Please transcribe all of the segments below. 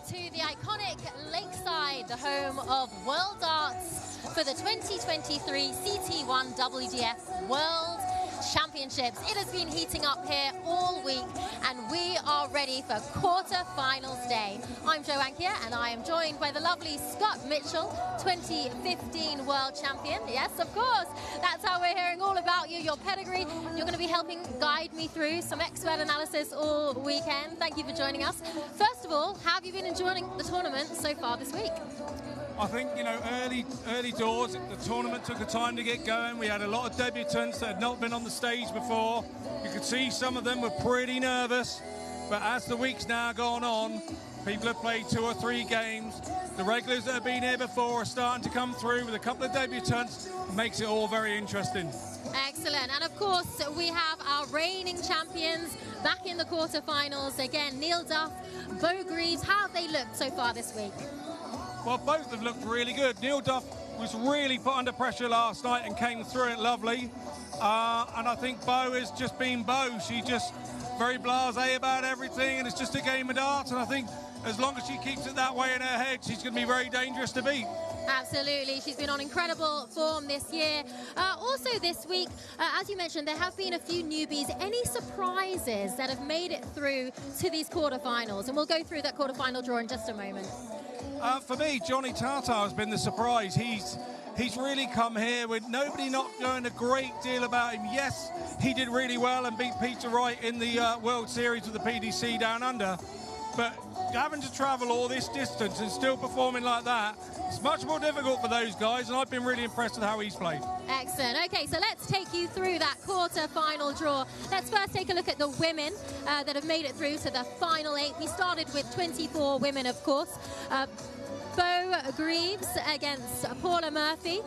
to the iconic Lakeside, the home of World Darts for the 2023 CT1 WDF World Championships. It has been heating up here all week and we are ready for quarter-finals day. I'm Joanne here and I am joined by the lovely Scott Mitchell, 2015 World Champion. Yes, of course, that's how we're hearing all about you, your pedigree. You're going to be helping guide me through some expert analysis all weekend. Thank you for joining us. First of all, how have you been enjoying the tournament so far this week? I think, you know, early doors, the tournament took a time to get going. We had a lot of debutants that had not been on the stage before. You could see some of them were pretty nervous, but as the week's now gone on, people have played 2 or 3 games. The regulars that have been here before are starting to come through with a couple of debutants. It makes it all very interesting. Excellent, and of course we have our reigning champions back in the quarterfinals again. Neil Duff, Bo Greaves, how have they looked so far this week? Well, both have looked really good. Neil Duff was really put under pressure last night and came through it lovely. And I think Bo has just been Bo. She's just very blasé about everything, and it's just a game of darts. And I think as long as she keeps it that way in her head, she's going to be very dangerous to beat. Absolutely, she's been on incredible form this year. Also this week, as you mentioned, there have been a few newbies. Any surprises that have made it through to these quarterfinals? And we'll go through that quarterfinal draw in just a moment. For me, Johnny Tata has been the surprise. He's really come here with nobody not knowing a great deal about him. Yes, he did really well and beat Peter Wright in the World Series with the PDC Down Under. But having to travel all this distance and still performing like that, it's much more difficult for those guys, and I've been really impressed with how he's played. Excellent. Okay, so let's take you through that quarter-final draw. Let's first take a look at the women that have made it through to the final 8. We started with 24 women, of course. Bo Greaves against Paula Murphy,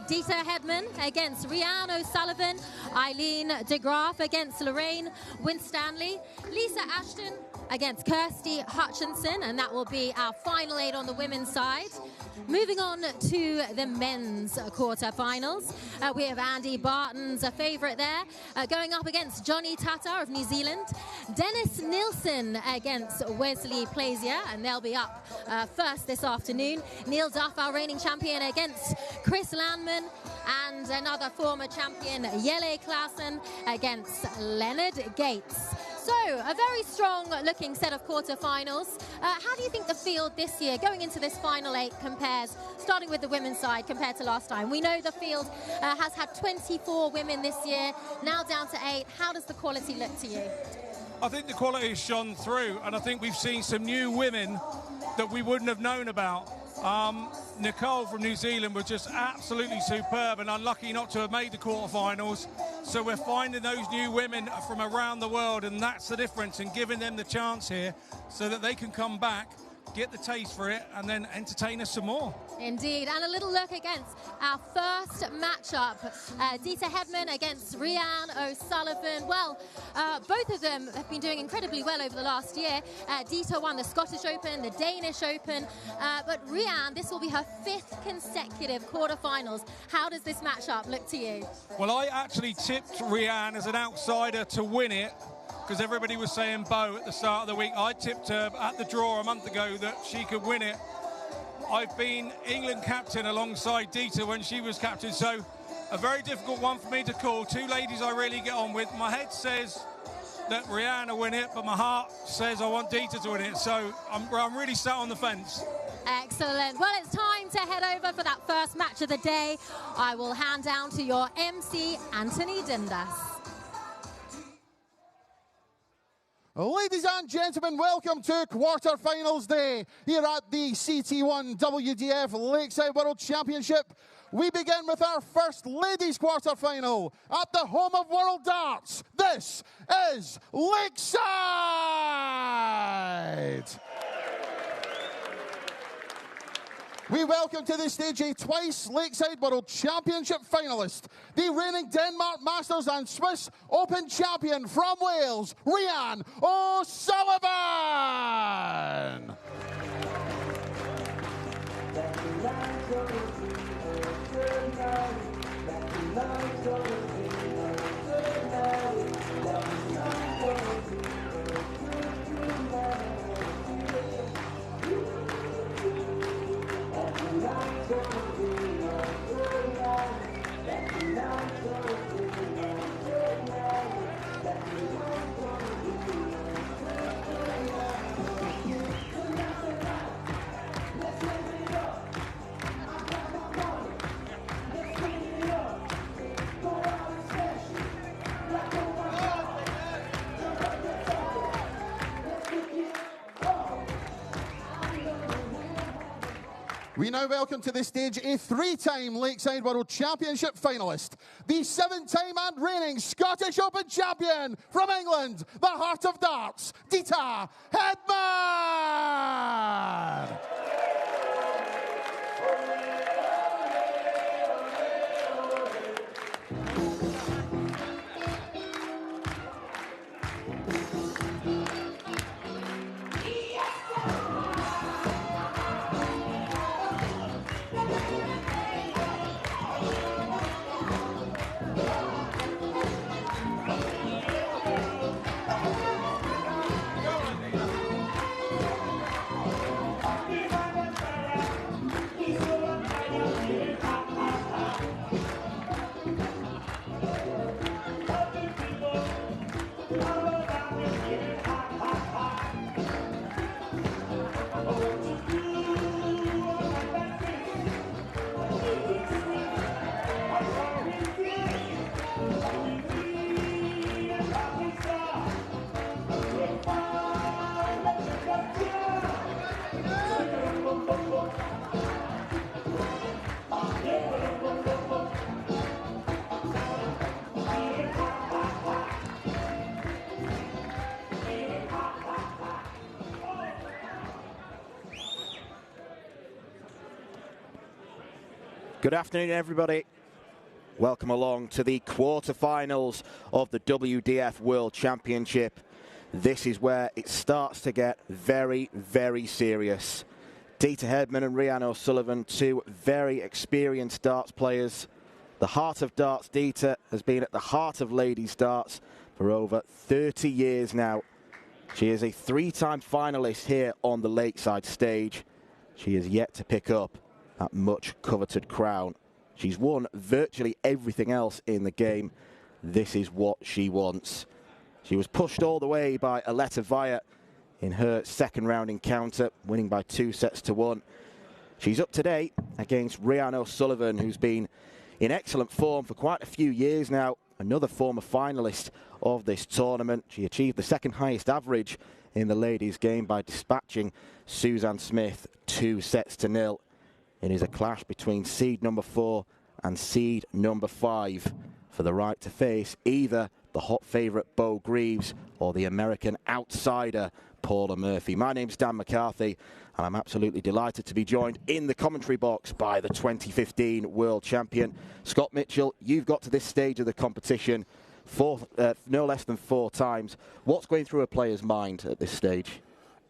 Dita Hedman against Rhiann O'Sullivan, Eileen DeGraaf against Lorraine Winstanley, Lisa Ashton against Kirsty Hutchinson, and that will be our final 8 on the women's side. Moving on to the men's quarterfinals, we have Andy Barton's a favourite there, going up against Johnny Tata of New Zealand, Dennis Nilsson against Wesley Plazier, and they'll be up first this afternoon. Neil Duff, our reigning champion, against Chris Landman, and another former champion, Jelle Klaassen, against Leonard Gates. So, a very strong-looking set of quarterfinals. How do you think the field this year, going into this final 8, compares, starting with the women's side, compared to last time? We know the field has had 24 women this year, now down to 8. How does the quality look to you? I think the quality has shone through, and I think we've seen some new women that we wouldn't have known about. Nicole from New Zealand was just absolutely superb and unlucky not to have made the quarterfinals. So we're finding those new women from around the world, and that's the difference, and giving them the chance here so that they can come back, get the taste for it, and then entertain us some more. Indeed, and a little look against our first matchup, Dita Hedman against Rhiann O'Sullivan. Well, both of them have been doing incredibly well over the last year. Dita won the Scottish Open, the Danish Open, but Rhiann, this will be her 5th consecutive quarterfinals. How does this matchup look to you? Well, I actually tipped Rhiann as an outsider to win it, because everybody was saying Bo at the start of the week. I tipped her at the draw a month ago that she could win it. I've been England captain alongside Dita when she was captain, so a very difficult one for me to call. 2 ladies I really get on with. My head says that Rhiann will win it, but my heart says I want Dita to win it, so I'm really sat on the fence. Excellent. Well, it's time to head over for that first match of the day. I will hand down to your MC, Anthony Dindas. Ladies and gentlemen, welcome to quarterfinals day here at the CT1 WDF Lakeside World Championship. We begin with our first ladies quarterfinal at the home of World Darts. This is Lakeside. We welcome to the stage a twice Lakeside World Championship finalist, the reigning Denmark Masters and Swiss Open champion from Wales, Rhiann O'Sullivan. We now welcome to the stage a 3-time Lakeside World Championship finalist, the 7-time and reigning Scottish Open champion from England, the Heart of Darts, Dita Hedman! Good afternoon, everybody. Welcome along to the quarterfinals of the WDF World Championship. This is where it starts to get very, very serious. Dita Hedman and Rhiannon O'Sullivan, two very experienced darts players. The Heart of Darts, Dita, has been at the heart of ladies' darts for over 30 years now. She is a 3-time finalist here on the Lakeside stage. She is yet to pick up that much coveted crown. She's won virtually everything else in the game. This is what she wants. She was pushed all the way by Aletta Wyatt in her second round encounter, winning by 2-1. She's up today against Rhiannon O'Sullivan, who's been in excellent form for quite a few years now. Another former finalist of this tournament. She achieved the second highest average in the ladies' game by dispatching Suzanne Smith 2-0. It is a clash between seed number 4 and seed number 5 for the right to face either the hot favourite Bo Greaves or the American outsider Paula Murphy. My name's Dan McCarthy, and I'm absolutely delighted to be joined in the commentary box by the 2015 world champion. Scott Mitchell, you've got to this stage of the competition no less than 4 times. What's going through a player's mind at this stage?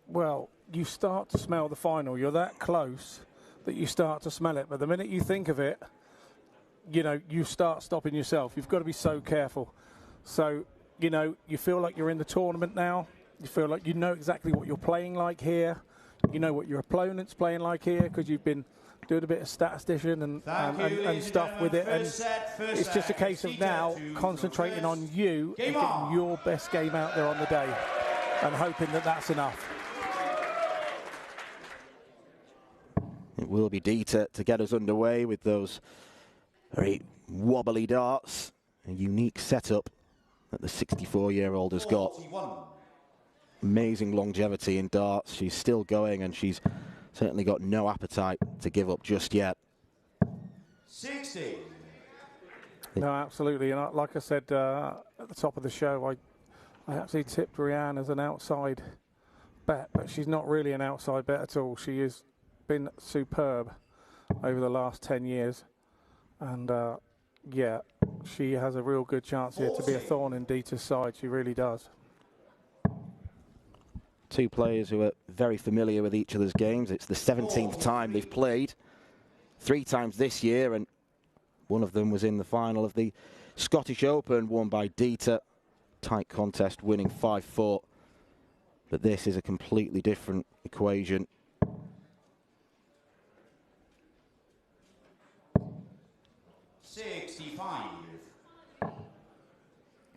Well, you start to smell the final. You're that close that you start to smell it. But the minute you think of it, you know, you start stopping yourself. You've got to be so careful. So, you know, you feel like you're in the tournament now. You feel like you know exactly what you're playing like here. You know what your opponent's playing like here because you've been doing a bit of statistician and stuff with it. And it's just a case of now concentrating on you and getting your best game out there on the day and hoping that that's enough. It will be Dita to get us underway with those very wobbly darts. A unique setup that the 64-year-old has got. Amazing longevity in darts. She's still going, and she's certainly got no appetite to give up just yet. 60. No, absolutely. And like I said at the top of the show, I actually tipped Rhiannon as an outside bet, but she's not really an outside bet at all. She has been superb over the last 10 years. And, yeah, she has a real good chance here to be a thorn in Dita's side. She really does. Two players who are very familiar with each other's games. It's the 17th time they've played. 3 times this year, and one of them was in the final of the Scottish Open, won by Dita. Tight contest, winning 5-4. But this is a completely different equation.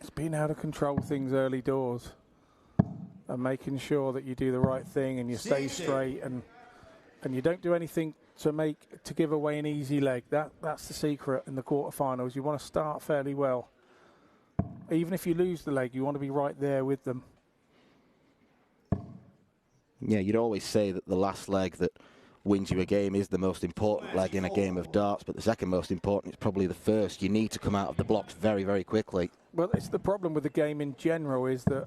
It's being able to control things early doors and making sure that you do the right thing and you stay straight and you don't do anything to give away an easy leg. That's the secret in the quarterfinals. You want to start fairly well. Even if you lose the leg, you want to be right there with them. Yeah, you'd always say that the last leg that wins you a game is the most important leg in a game of darts, but the second most important is probably the first. You need to come out of the blocks very, very quickly. Well, it's the problem with the game in general is that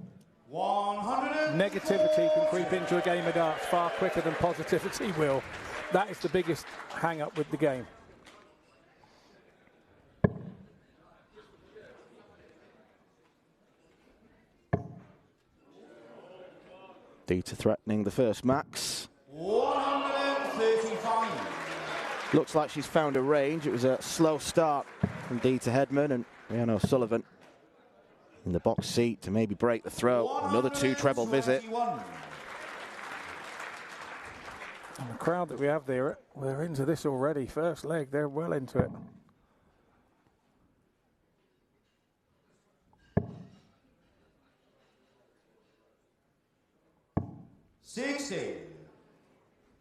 negativity can creep into a game of darts far quicker than positivity will. That is the biggest hang-up with the game. Dita threatening the first max. 135. Looks like she's found a range. It was a slow start from Dita Hedman, and Rhiannon O'Sullivan in the box seat to maybe break the throw. Another 2 treble visit. And the crowd that we have there, they're into this already. First leg, they're well into it.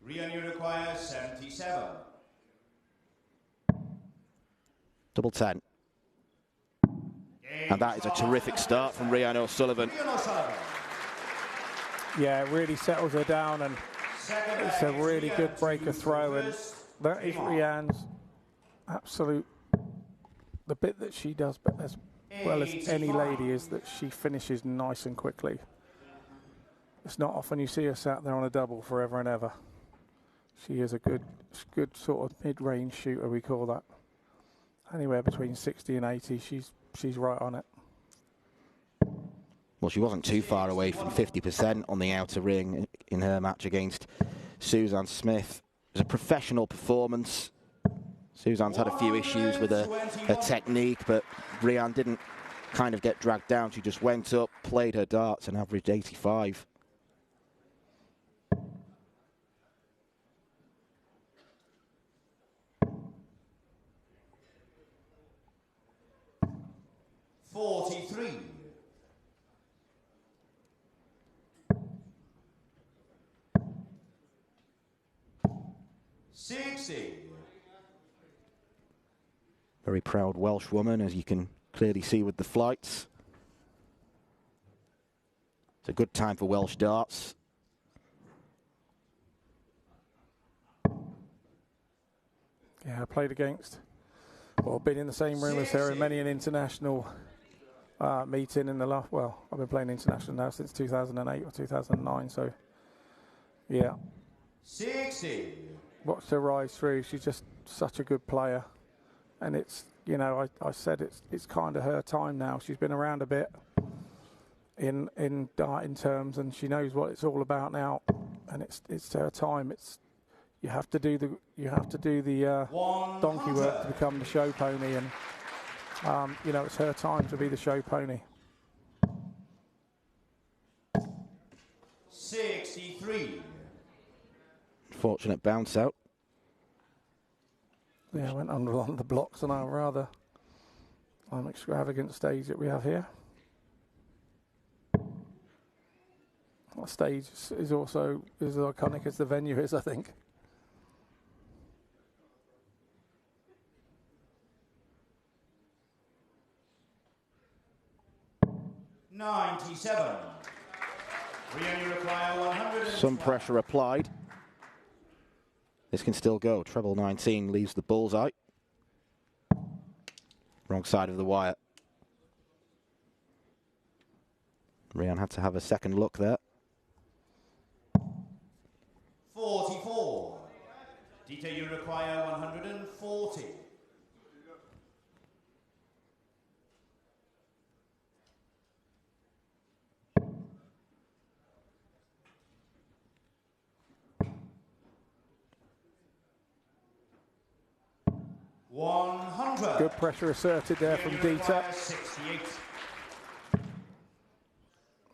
Rhiannon requires 77. Double 10. And that is a terrific start from Rhiannon O'Sullivan. Yeah, it really settles her down, and it's a really good breaker throw, and that is Rhiannon's absolute, the bit that she does but as well as any lady is that she finishes nice and quickly. It's not often you see her sat there on a double forever and ever. She is a good sort of mid-range shooter, we call that. Anywhere between 60 and 80, she's right on it. Well, she wasn't too far away from 50% on the outer ring in her match against Suzanne Smith. It was a professional performance. Suzanne's had a few issues with her technique, but Rhiannon didn't kind of get dragged down. She just went up, played her darts, and averaged 85. Very proud Welsh woman, as you can clearly see with the flights. It's a good time for Welsh darts. Yeah, I played against, or been in the same room as her in many an international meeting in the last, well, I've been playing international now since 2008 or 2009, so yeah. 60. Watched her rise through. She's just such a good player, and it's, you know, I said it's kind of her time now. She's been around a bit in darting terms, and she knows what it's all about now, and it's her time. It's you have to do the donkey work to become the show pony, and you know, it's her time to be the show pony. 63. Fortunate bounce out. Yeah, I went on the blocks on our rather extravagant stage that we have here. Our stage is also as iconic as the venue is, I think. $97. Rhiannon require 100. Some pressure applied. This can still go. Treble 19 leaves the bullseye. Wrong side of the wire. Rhiannon had to have a second look there. 44. Dita, you require 140. Good pressure asserted there from Dita. 68.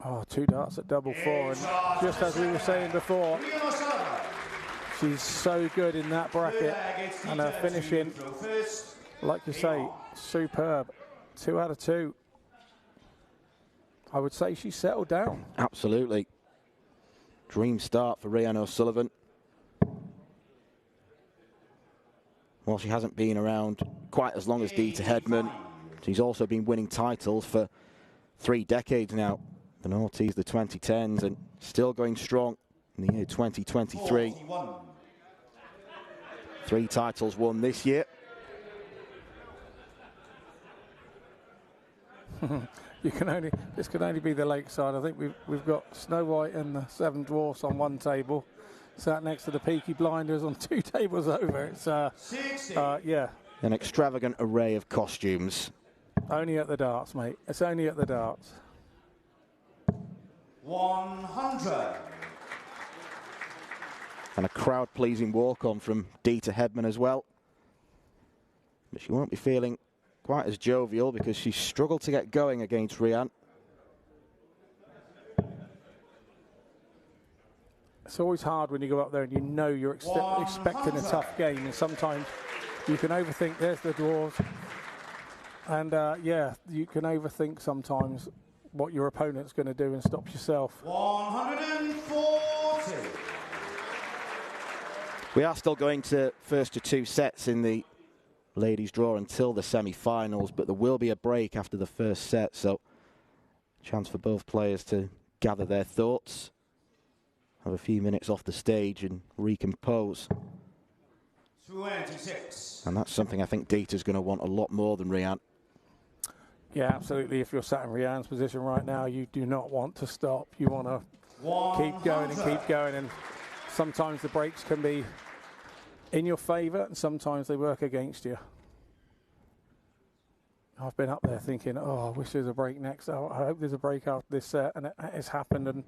Oh, 2 darts at double 4, and just as we were saying before, she's so good in that bracket, and her finishing, like you say, superb. 2 out of 2. I would say she's settled down. Absolutely. Dream start for Rhiannon O'Sullivan. Well, she hasn't been around quite as long as Dita Hedman. She's also been winning titles for 3 decades now. The noughties, the 2010s, and still going strong in the year 2023. 41. 3 titles won this year. This can only be the Lakeside. I think we've got Snow White and the Seven Dwarfs on one table, sat next to the Peaky Blinders on 2 tables over. It's yeah, an extravagant array of costumes. Only at the darts, mate. It's only at the darts. 100. And a crowd-pleasing walk-on from Dieter Hedman as well. But she won't be feeling quite as jovial because she struggled to get going against Rian. It's always hard when you go up there and you know you're expecting a tough game, and sometimes you can overthink. There's the dwarves, and yeah, you can overthink sometimes what your opponent's going to do and stop yourself. 140. We are still going to first to 2 sets in the ladies draw until the semi-finals, but there will be a break after the first set, so chance for both players to gather their thoughts, have a few minutes off the stage and recompose. 26. And that's something I think Dieter's going to want a lot more than Rian. Yeah, absolutely. If you're sat in Rian's position right now, you do not want to stop. You want to keep going and keep going, and sometimes the breaks can be in your favour and sometimes they work against you. I've been up there thinking, oh, I wish there's a break next. Oh, I hope there's a break after this set, and it has happened, and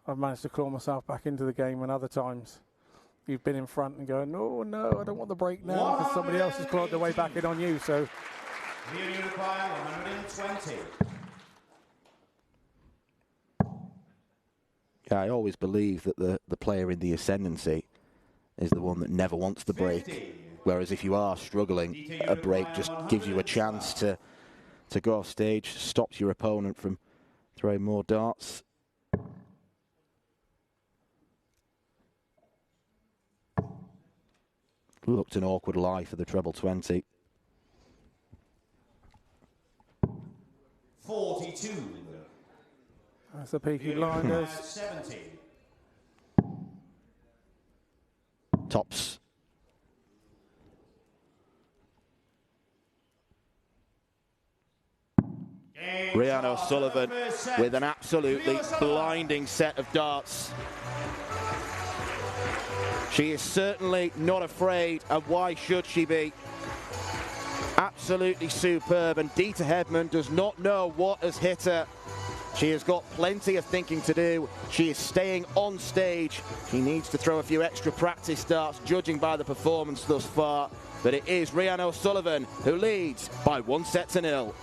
I've managed to claw myself back into the game. And other times you've been in front and going, oh no, I don't want the break now, because somebody else has clawed their way back in on you. So Here you require 120. Yeah, I always believe that the player in the ascendancy is the one that never wants the break. Whereas if you are struggling, a break just gives you a chance to go off stage, stops your opponent from throwing more darts. Looked an awkward lie for the treble 20. 42. that's the Peaky Blinders. 70. Tops. Rian O'Sullivan with an absolutely blinding set of darts. She is certainly not afraid, and why should she be? Absolutely superb, and Dieter Hedman does not know what has hit her. She has got plenty of thinking to do. She is staying on stage. She needs to throw a few extra practice darts, judging by the performance thus far. But it is Rian O'Sullivan who leads by 1-0.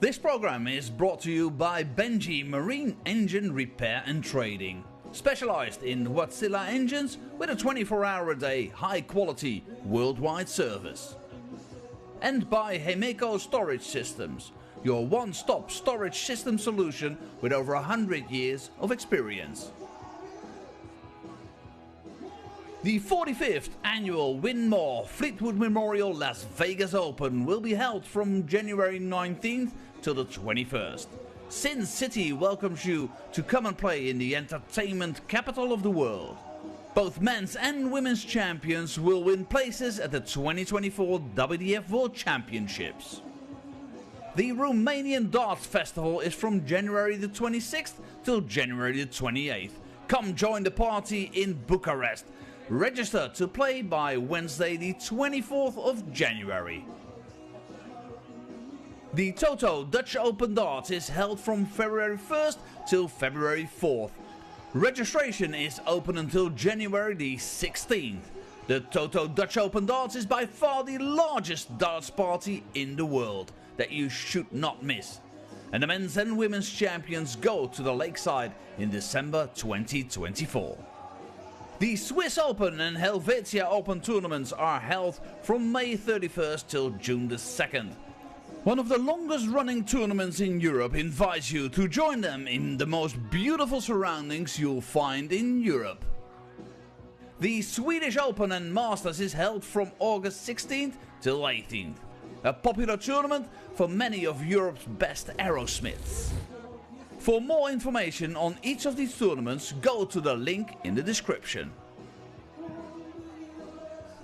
This program is brought to you by Benji Marine Engine Repair and Trading, specialized in Wärtsilä engines with a 24-hour-a-day, high-quality, worldwide service. And by Hemeco Storage Systems, your one-stop storage system solution with over 100 years of experience. The 45th annual Winmau Fleetwood Memorial Las Vegas Open will be held from January 19th till the 21st. Sin City welcomes you to come and play in the entertainment capital of the world. Both men's and women's champions will win places at the 2024 WDF World Championships. The Romanian Darts Festival is from January the 26th till January the 28th. Come join the party in Bucharest. Register to play by Wednesday the 24th of January. The Toto Dutch Open Darts is held from February 1st till February 4th. Registration is open until January the 16th. The Toto Dutch Open Darts is by far the largest darts party in the world that you should not miss. and the men's and women's champions go to the Lakeside in December 2024. The Swiss Open and Helvetia Open tournaments are held from May 31st till June the 2nd. One of the longest running tournaments in Europe invites you to join them in the most beautiful surroundings you'll find in Europe. The Swedish Open and Masters is held from August 16th till 18th. A popular tournament for many of Europe's best aerosmiths. For more information on each of these tournaments, go to the link in the description.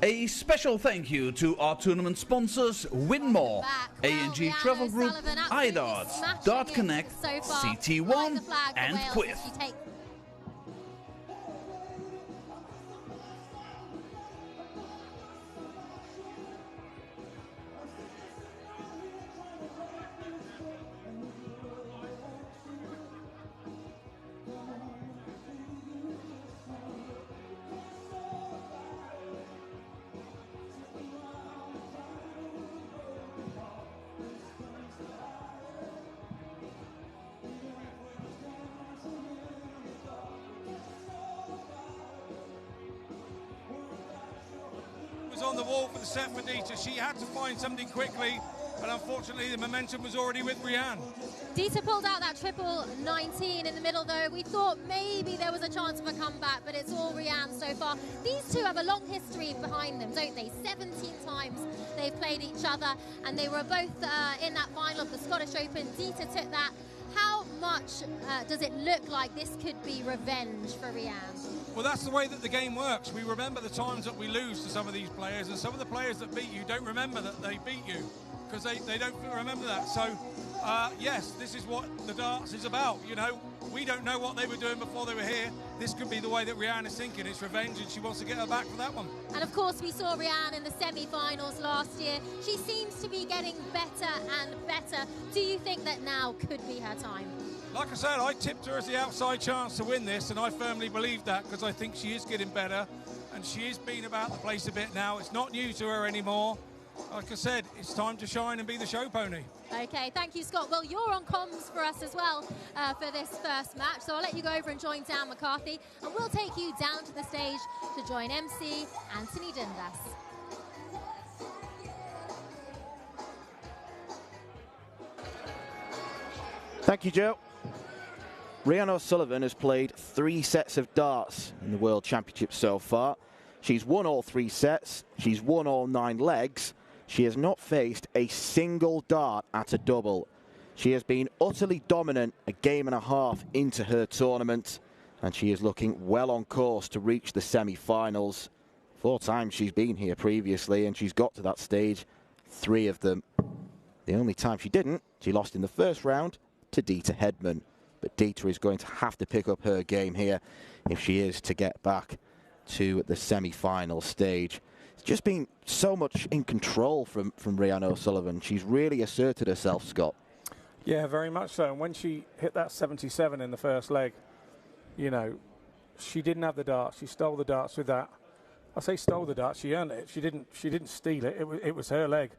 A special thank you to our tournament sponsors Winmau, A&G Travel Group, iDarts, Dart Connect, CT1 and Quiff. On the wall for the set for Dieter. She had to find something quickly, and unfortunately the momentum was already with Rianne. Dieter pulled out that triple 19 in the middle though. We thought maybe there was a chance of a comeback, but it's all Rianne so far. These two have a long history behind them, don't they? 17 times they've played each other, and they were both in that final of the Scottish Open. Dieter took that. How much does it look like this could be revenge for Rianne? Well, that's the way that the game works. We remember the times that we lose to some of these players, and some of the players that beat you don't remember that they beat you, because they don't remember that. So, yes, this is what the darts is about. You know, we don't know what they were doing before they were here. This could be the way that Rianne is thinking. It's revenge, and she wants to get her back for that one. And of course, we saw Rianne in the semi-finals last year. She seems to be getting better and better. Do you think that now could be her time? Like I said, I tipped her as the outside chance to win this, and I firmly believe that, because I think she is getting better, and she is being about the place a bit now. It's not new to her anymore. Like I said, it's time to shine and be the show pony. Okay, thank you, Scott. Well, you're on comms for us as well for this first match, so I'll let you go over and join Dan McCarthy, and we'll take you down to the stage to join MC Anthony Dundas. Thank you, Joe. Rianne O'Sullivan has played 3 sets of darts in the World Championship so far. She's won all 3 sets. She's won all 9 legs. She has not faced a single dart at a double. She has been utterly dominant a game and a half into her tournament, and she is looking well on course to reach the semi-finals. 4 times she's been here previously, and she's got to that stage 3 of them. The only time she didn't, she lost in the first round to Dieter Hedman. But Dieter is going to have to pick up her game here if she is to get back to the semi-final stage. It's just been so much in control from Rianne O'Sullivan. She's really asserted herself, Scott. Yeah, very much so. And when she hit that 77 in the first leg, you know, she didn't have the darts. She stole the darts with that. I say stole the darts. She earned it. She didn't steal it. It was her leg,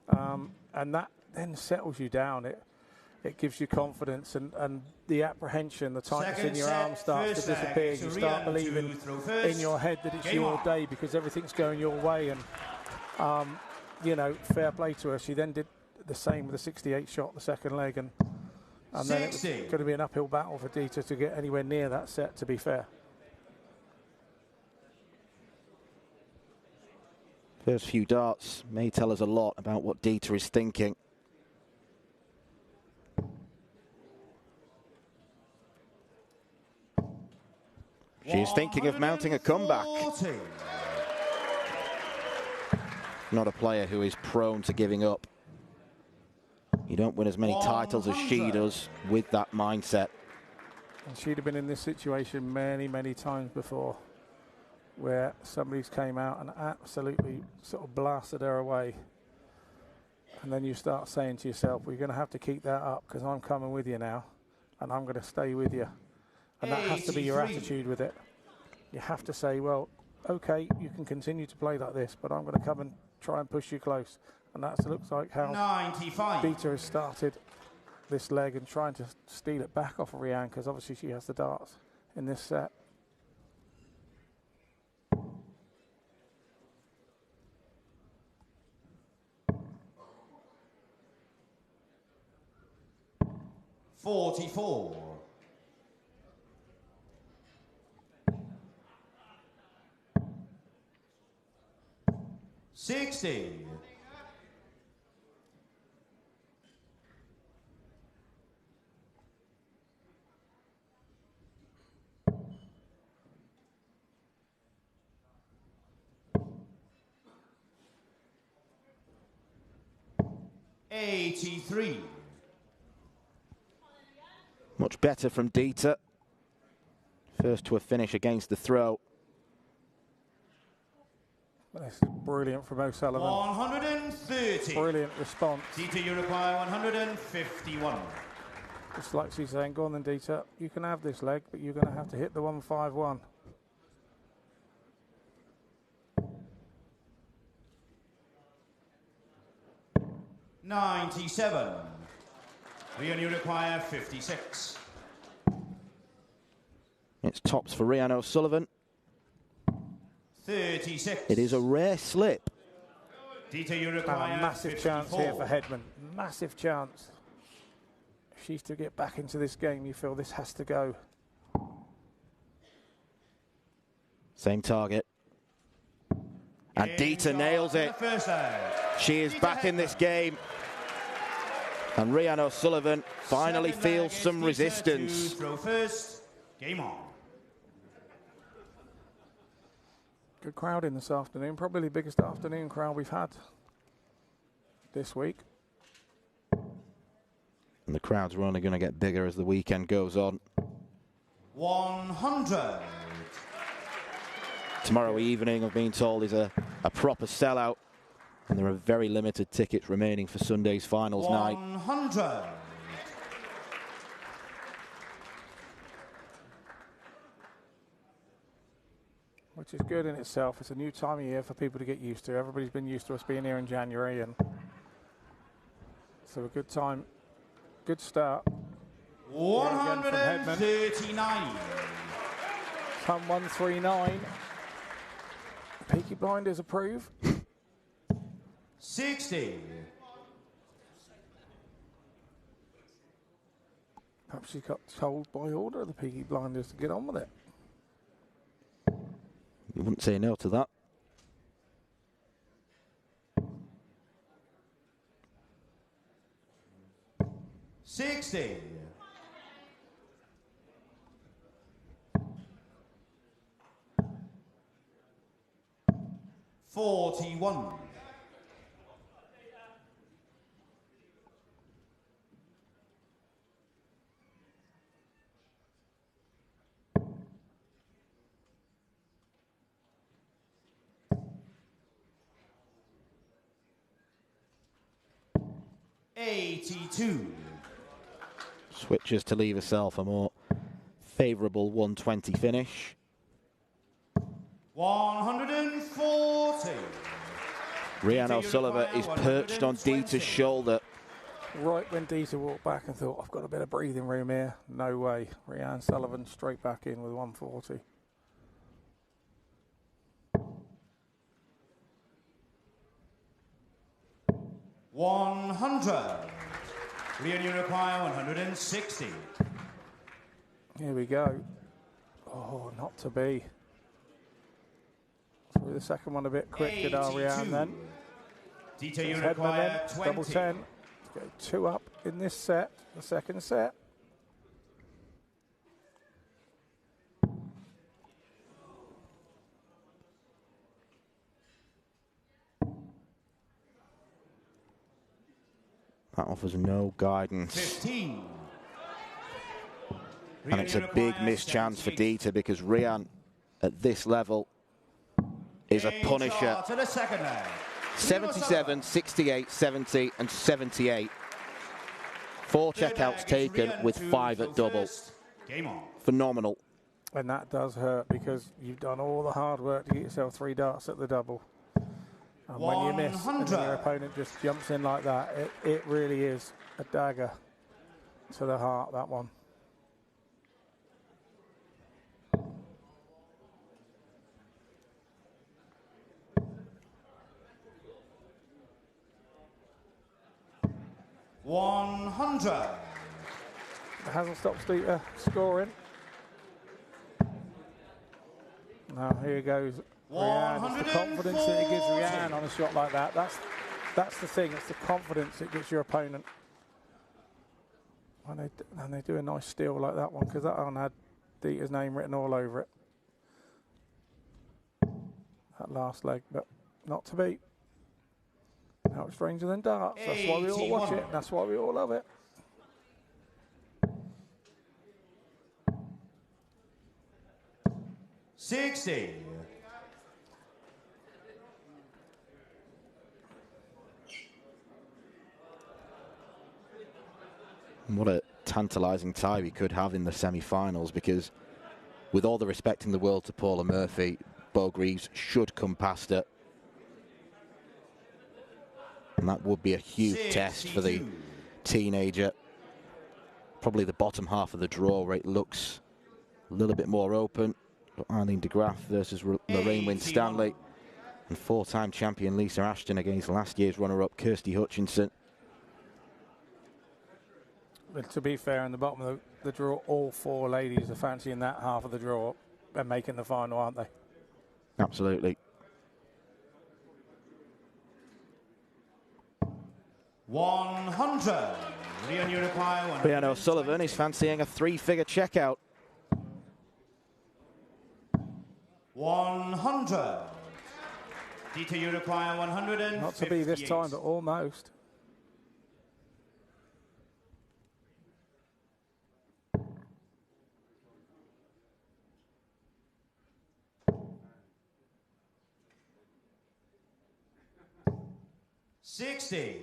and that then settles you down. It gives you confidence, and the apprehension, the tightness in your arm starts to disappear. You start believing in your head that it's your day because everything's going your way. And, you know, fair play to her. She then did the same with the 68 shot, the second leg. And then it was going to be an uphill battle for Dieter to get anywhere near that set, to be fair. First few darts may tell us a lot about what Dieter is thinking. She is thinking of mounting a comeback. Not a player who is prone to giving up. You don't win as many titles as she does with that mindset. And she'd have been in this situation many, many times before, where somebody's came out and absolutely sort of blasted her away. And then you start saying to yourself, well, you're going to have to keep that up because I'm coming with you now, and I'm going to stay with you. And that has to be your attitude with it. You have to say, well, okay, you can continue to play like this, but I'm going to come and try and push you close. And that looks like how Dieter has started this leg and trying to steal it back off of Rianne, because obviously she has the darts in this set. $44. 60. $83. Much better from Dieter. First to a finish against the throw. This is brilliant from O'Sullivan. 130. Brilliant response. Dieter, you require 151. Just like she's saying, go on then, Dieter. You can have this leg, but you're going to have to hit the 151. $97. Rian, you require 56. It's tops for Rian O'Sullivan. 36. It is a rare slip. Dieter, you And require a massive 54. chance here for Hedman. Massive chance. If she's to get back into this game, you feel this has to go. Same target. And Dieter nails it. She is back in this game. And Rian O'Sullivan finally feels some resistance. Throw first. Game on. Good crowd in this afternoon. Probably the biggest afternoon crowd we've had this week. And the crowds are only going to get bigger as the weekend goes on. 100. Tomorrow evening, I've been told, is a proper sellout. And there are very limited tickets remaining for Sunday's finals night. 100. Which is good in itself. It's a new time of year for people to get used to. Everybody's been used to us being here in January, and so a good time, good start. 139. Come 139. Peaky Blinders approve. 60. Perhaps she got told by order of the Peaky Blinders to get on with it. You wouldn't say no to that. $60. 41. $82. Switches to leave herself a more favourable 120 finish. 140. Rian O'Sullivan is perched on Dieter's shoulder. Right when Dieter walked back and thought, I've got a bit of breathing room here. No way. Rianne Sullivan straight back in with 140. $100. Rian, you require 160. Here we go. Oh, not to be. Through the second one a bit quick, did our Rianne then. Dieter, you Hedman require then, 20. double 10. Let's go 2 up in this set, the second set. That offers no guidance. 15. And it's a big missed chance for Dieter, because Rian at this level is a punisher. To the second leg. 77, 68, 70 and 78. 4 checkouts taken with 5 at double. Game on. Phenomenal. And that does hurt, because you've done all the hard work to get yourself 3 darts at the double. And when you miss and then your opponent just jumps in like that, it really is a dagger. to the heart, that one. $100. It hasn't stopped Dita scoring. Now here goes Rianne. It's the confidence that it gives Rianne on a shot like that. That's the thing. It's the confidence it gives your opponent. And they do a nice steal like that one, because that one had Dita's name written all over it. That last leg, but not to beat. Now it's stranger than darts. That's why we all watch it. That's why we all love it. $60. What a tantalising tie we could have in the semi-finals, because with all the respect in the world to Paula Murphy, Bo Greaves should come past her. And that would be a huge test for the teenager. Probably the bottom half of the draw where it looks a little bit more open. Eileen de Graaf versus Lorraine Winstanley. And four-time champion Lisa Ashton against last year's runner-up Kirsty Hutchinson. But to be fair, in the bottom of the draw, all four ladies are fancying that half of the draw and making the final, aren't they? Absolutely. $100. Rhiannon O'Sullivan is fancying a three-figure checkout. $100. Dita, you require 100. Not to be this time, but almost. $60.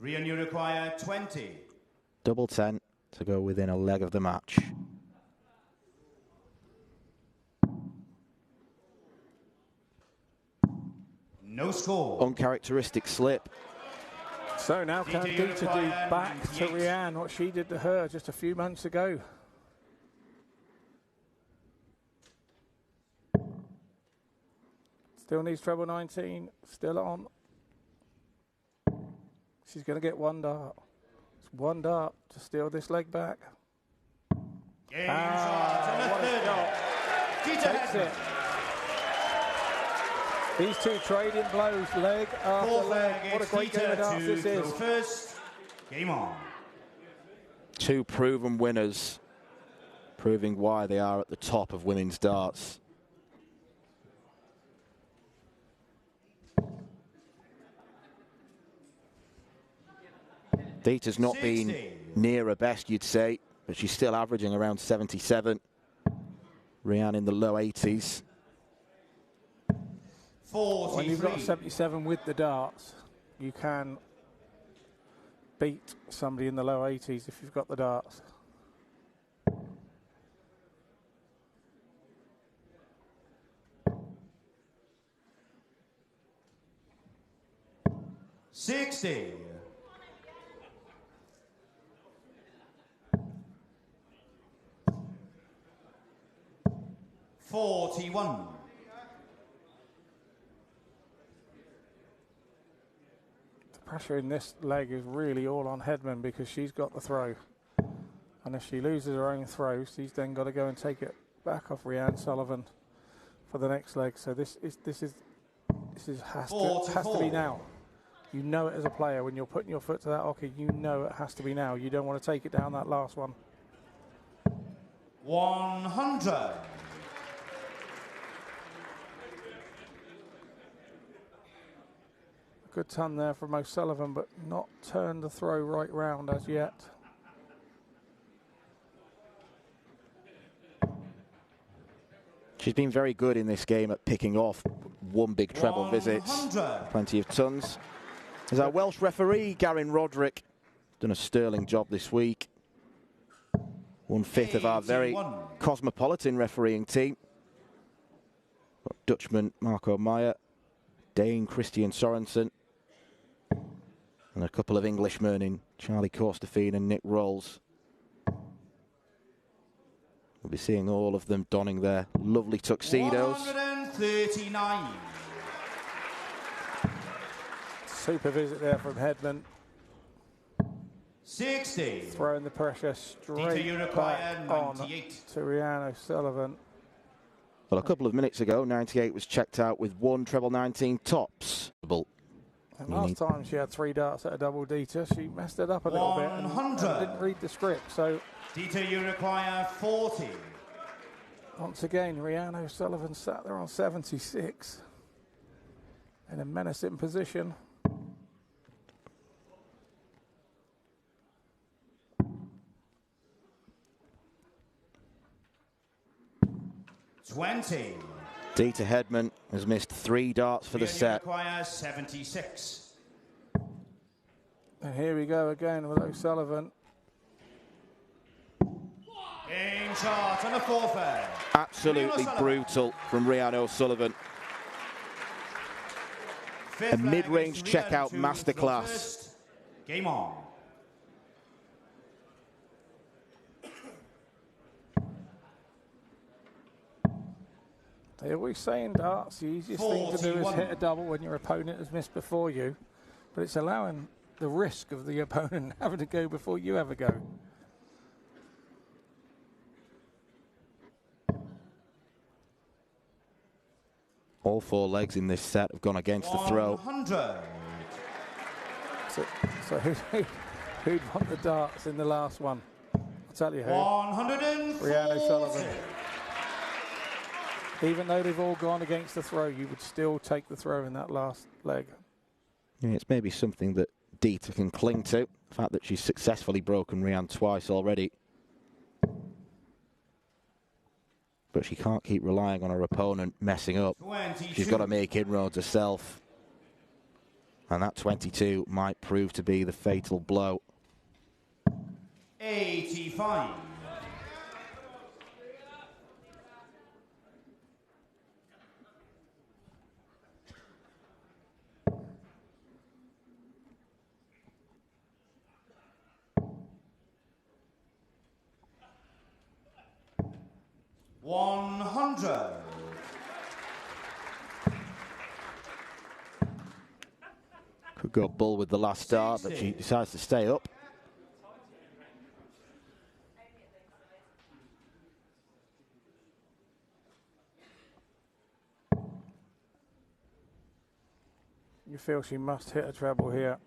Rian, you require 20. Double 10 to go within a leg of the match. No score. Uncharacteristic slip. So now can Dita do back to Rianne what she did to her just a few months ago? Still needs treble 19, still on. She's going to get one dart. It's one dart to steal this leg back. What a shot. Takes it. These two trading blows, leg after leg. What a great game of darts this is. First, game on. Two proven winners, proving why they are at the top of women's darts. Dita's not been near her best, you'd say, but she's still averaging around 77. Rianne in the low 80s. 43. When you've got a 77 with the darts, you can beat somebody in the low 80s if you've got the darts. $60. $41. The pressure in this leg is really all on Hedman because she's got the throw. And if she loses her own throw, she's then got to go and take it back off Rianne Sullivan for the next leg. So this has to be now. You know it as a player when you're putting your foot to that hockey. You know it has to be now. You don't want to take it down that last one. 100. Good ton there from O'Sullivan, but not turned the throw right round as yet. She's been very good in this game at picking off one big treble visits. Plenty of tons. There's our Welsh referee, Garin Roderick. Done a sterling job this week. 1/5 of our very cosmopolitan refereeing team. Got Dutchman Marco Meyer, Dane Christian Sorensen. And And a couple of Englishmen in Charlie Corstefine and Nick Rolls. We'll be seeing all of them donning their lovely tuxedos. 139. Super visit there from Hedman. 60. Throwing the pressure straight back on to Rhian O'Sullivan. Well, a couple of minutes ago, 98 was checked out with 1 treble 19 tops. And last time she had 3 darts at a double Dita, she messed it up a little bit and didn't read the script. So Dita, you require 40. Once again, Rhian O'Sullivan sat there on 76 in a menacing position. Dita Hedman has missed 3 darts for the set. Requires 76. And here we go again with O'Sullivan. Game shot on a forfeit. Absolutely brutal from Rhian O'Sullivan. A mid-range checkout masterclass. Game on. They always say in darts, the easiest thing to do is hit a double when your opponent has missed before you, but it's allowing the risk of the opponent having to go before you ever go. All 4 legs in this set have gone against the throw. 100. So who'd want the darts in the last one? I'll tell you who. 140. Rhian O'Sullivan. Even though they've all gone against the throw, you would still take the throw in that last leg. Yeah, it's maybe something that Dita can cling to. The fact that she's successfully broken Rhian twice already. But she can't keep relying on her opponent messing up. 22. She's got to make inroads herself. And that 22 might prove to be the fatal blow. 85. Could go bull with the last start, but she decides to stay up. You feel she must hit a treble here.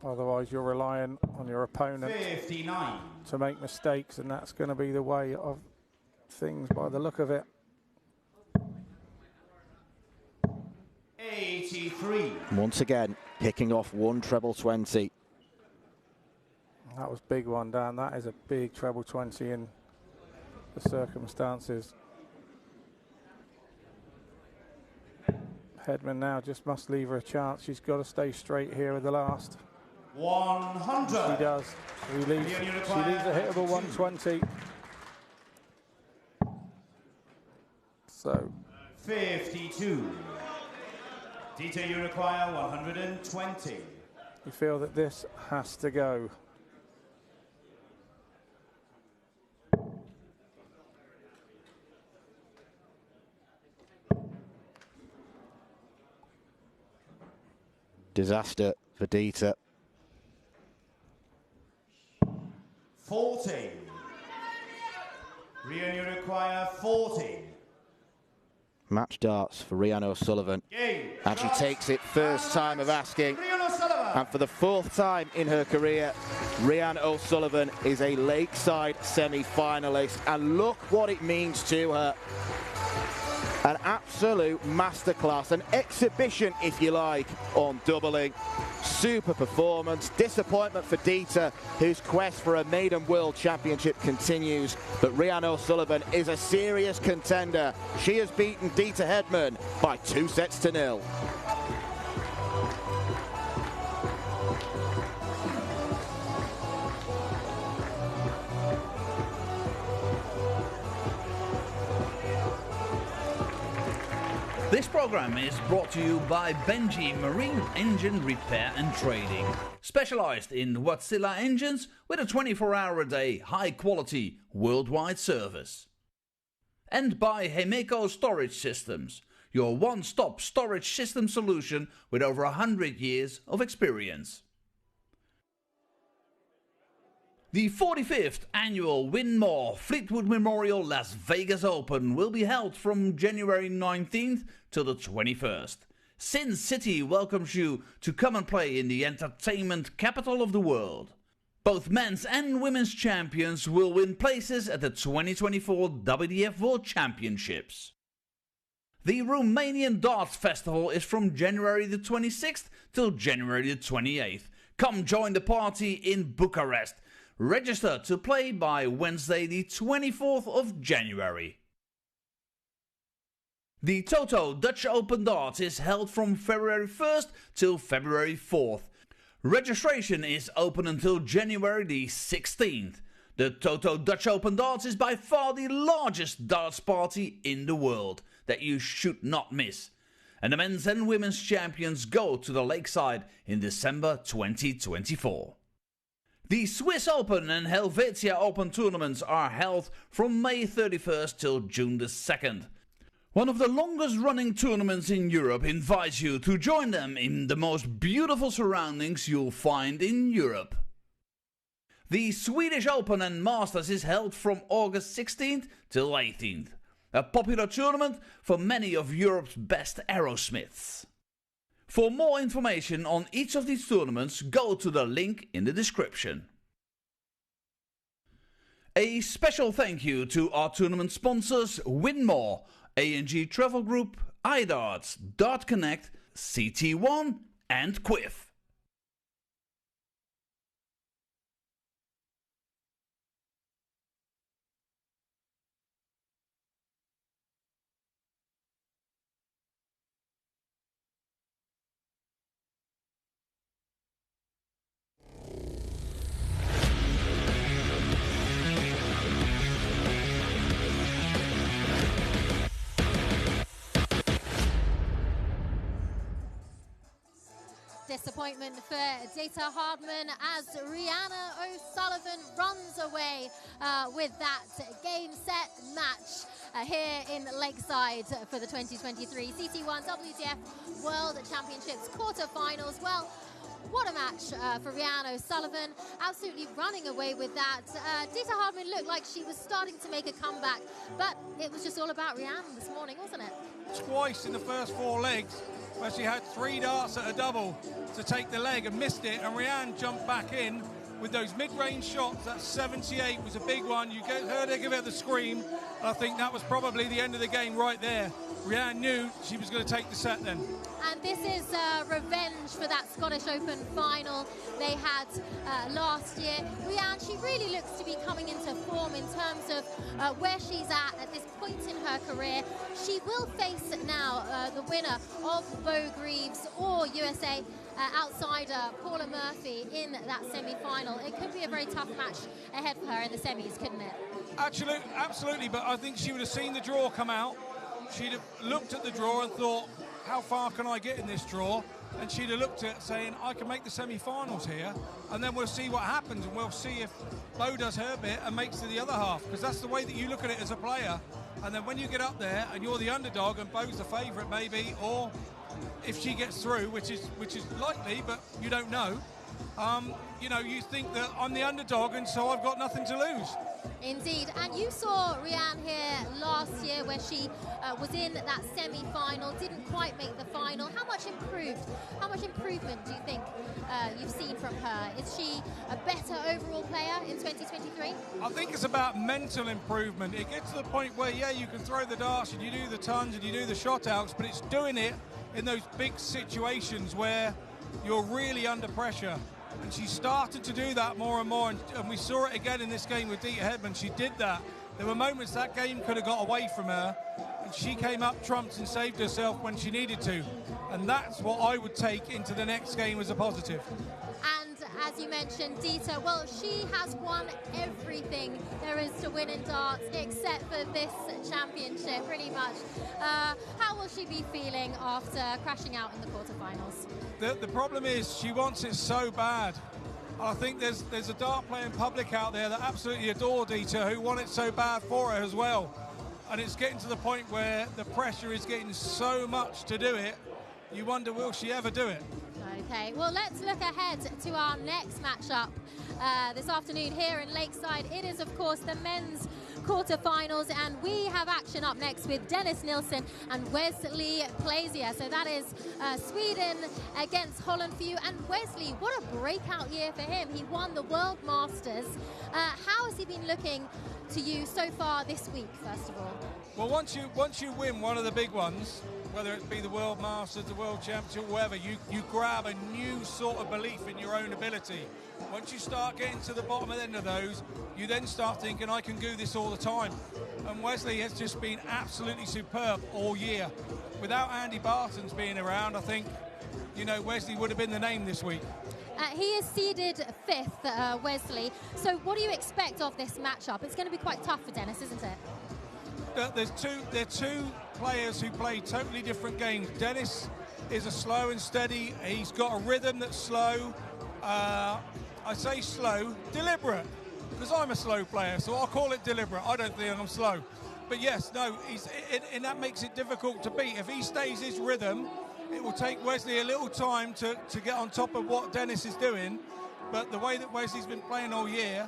Otherwise, you're relying on your opponent 59. to make mistakes, and that's going to be the way of things by the look of it. 83. Once again, picking off 1 treble 20. That was big one, Dan. That is a big treble 20 in the circumstances. Hedman now just must leave her a chance. She's got to stay straight here with the last. 100. She does. She leaves a hittable 120. So 52. Dita, you require 120. you feel that this has to go. Disaster for Dita. 40. Rhian, you require 40. Match darts for Rhian O'Sullivan. Game. And she takes it first time of asking. Rhian O'Sullivan. And for the 4th time in her career, Rhian O'Sullivan is a Lakeside semi-finalist. And look what it means to her. An absolute masterclass, an exhibition, if you like, on doubling. Super performance. Disappointment for Dita, whose quest for a maiden world championship continues. But Rhian O'Sullivan is a serious contender. She has beaten Dita Hedman by 2-0. This program is brought to you by Benji Marine Engine Repair and Trading, specialized in Wärtsilä engines with a 24-hour-a-day, high-quality, worldwide service. And by Hemeco Storage Systems, your one-stop storage system solution with over 100 years of experience. The 45th annual Winmau Fleetwood Memorial Las Vegas Open will be held from January 19th till the 21st. Sin City welcomes you to come and play in the entertainment capital of the world. Both men's and women's champions will win places at the 2024 WDF World Championships. The Romanian Darts Festival is from January the 26th till January the 28th. Come join the party in Bucharest. Register to play by Wednesday the 24th of January. The Toto Dutch Open Darts is held from February 1st till February 4th. Registration is open until January the 16th. The Toto Dutch Open Darts is by far the largest darts party in the world that you should not miss. And the men's and women's champions go to the Lakeside in December 2024. The Swiss Open and Helvetia Open tournaments are held from May 31st till June the 2nd. One of the longest running tournaments in Europe invites you to join them in the most beautiful surroundings you'll find in Europe. The Swedish Open and Masters is held from August 16th till 18th. A popular tournament for many of Europe's best aerosmiths. For more information on each of these tournaments, go to the link in the description. A special thank you to our tournament sponsors Winmau, A&G Travel Group, iDarts, Dart Connect, CT1 and Quiff. Disappointment for Dita Hardman as Rihanna O'Sullivan runs away with that game set match here in Lakeside for the 2023 CT1 WDF World Championships quarterfinals. Well, what a match for Rihanna O'Sullivan, absolutely running away with that. Dita Hardman looked like she was starting to make a comeback, but it was just all about Rihanna this morning, wasn't it? Twice in the first 4 legs, where she had 3 darts at a double to take the leg and missed it, and Rianne jumped back in with those mid-range shots. That 78 was a big one. You heard her give it the scream. I think that was probably the end of the game right there. Rianne knew she was going to take the set then. And this is revenge for that Scottish Open final they had last year. Rianne, she really looks to be coming into form in terms of where she's at this point in her career. She will face now the winner of Bo Greaves or USA outsider Paula Murphy in that semi-final. It could be a very tough match ahead for her in the semis, couldn't it? Absolutely, but I think she would have seen the draw come out. She'd have looked at the draw and thought, how far can I get in this draw? And she'd have looked at it saying, I can make the semi-finals here, and then we'll see what happens, and we'll see if Bo does her bit and makes to the other half, because that's the way that you look at it as a player. And then when you get up there and you're the underdog and Bo's the favourite maybe, or if she gets through, which is likely, but you don't know, you know, you think that I'm the underdog and so I've got nothing to lose. Indeed, and you saw Rianne here last year where she was in that semi-final, didn't quite make the final. How much improvement do you think you've seen from her? Is she a better overall player in 2023? I think it's about mental improvement. It gets to the point where, yeah, you can throw the darts and you do the tons and you do the shot outs, but it's doing it in those big situations where you're really under pressure. And she started to do that more and more, and we saw it again in this game with Dita Hedman. She did that. There were moments that game could have got away from her, and she came up trumps and saved herself when she needed to. And that's what I would take into the next game as a positive. And as you mentioned, Dieter, well, she has won everything there is to win in darts except for this championship, pretty much. How will she be feeling after crashing out in the quarterfinals? The problem is she wants it so bad. I think there's a dart playing public out there that absolutely adore Dieter, who want it so bad for her as well. And it's getting to the point where the pressure is getting so much to do it, you wonder, will she ever do it? Okay, well, let's look ahead to our next matchup this afternoon here in Lakeside. It is, of course, the men's quarterfinals, and we have action up next with Dennis Nilsson and Wesley Plaisier. So that is Sweden against Holland for you. And Wesley, what a breakout year for him. He won the World Masters. How has he been looking to you so far this week, first of all? Well, once you win one of the big ones, whether it be the World Masters, the World Championship, whatever, you grab a new sort of belief in your own ability. Once you start getting to the bottom end of those, you then start thinking, I can do this all the time. And Wesley has just been absolutely superb all year. Without Andy Barton's being around, I think, you know, Wesley would have been the name this week. He is seeded 5th, Wesley. So what do you expect of this matchup? It's going to be quite tough for Dennis, isn't it? There are two players who play totally different games. Dennis is a slow and steady. He's got a rhythm that's slow. I say slow, deliberate, because I'm a slow player, so I'll call it deliberate. I don't think I'm slow. But yes, no, and that makes it difficult to beat. If he stays his rhythm, it will take Wesley a little time to get on top of what Dennis is doing. But the way that Wesley's been playing all year,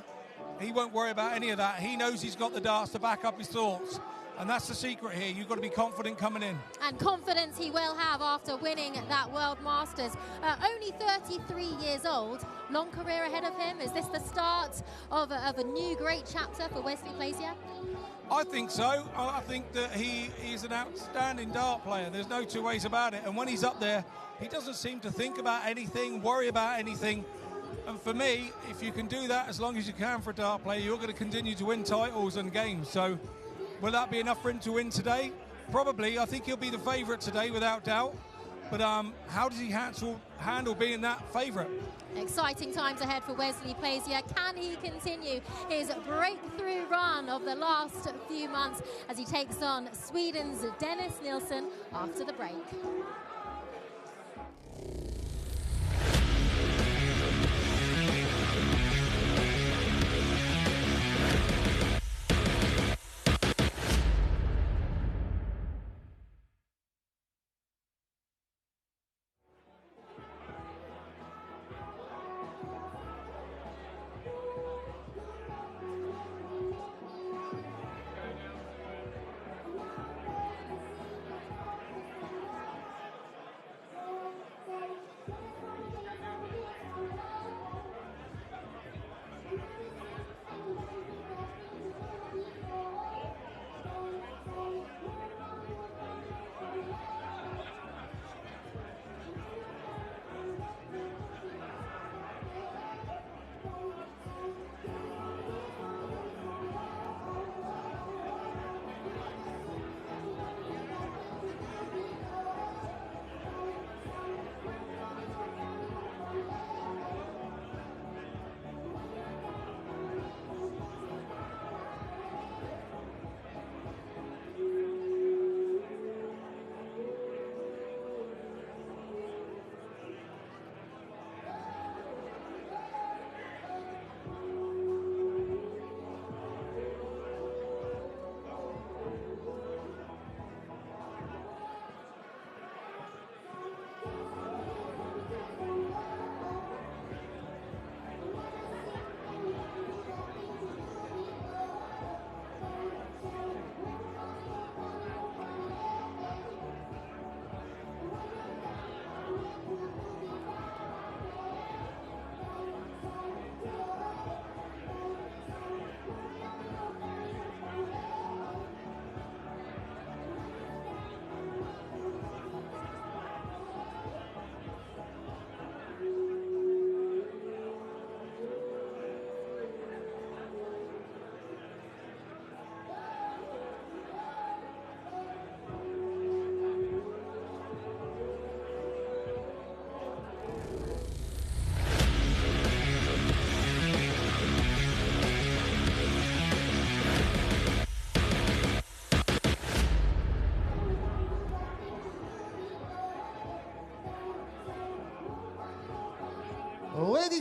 he won't worry about any of that. He knows he's got the darts to back up his thoughts. And that's the secret here. You've got to be confident coming in. And confidence he will have after winning that World Masters. Only 33 years old. Long career ahead of him. Is this the start of a new great chapter for Wesley Plaisier? I think so. I think that he's an outstanding dart player. There's no two ways about it. And when he's up there, he doesn't seem to think about anything, worry about anything. And for me, if you can do that as long as you can for a dart player, you're going to continue to win titles and games. So will that be enough for him to win today? Probably. I think he'll be the favourite today, without doubt. But how does he handle being that favourite? Exciting times ahead for Wesley Plaisier. Can he continue his breakthrough run of the last few months as he takes on Sweden's Dennis Nilsson after the break?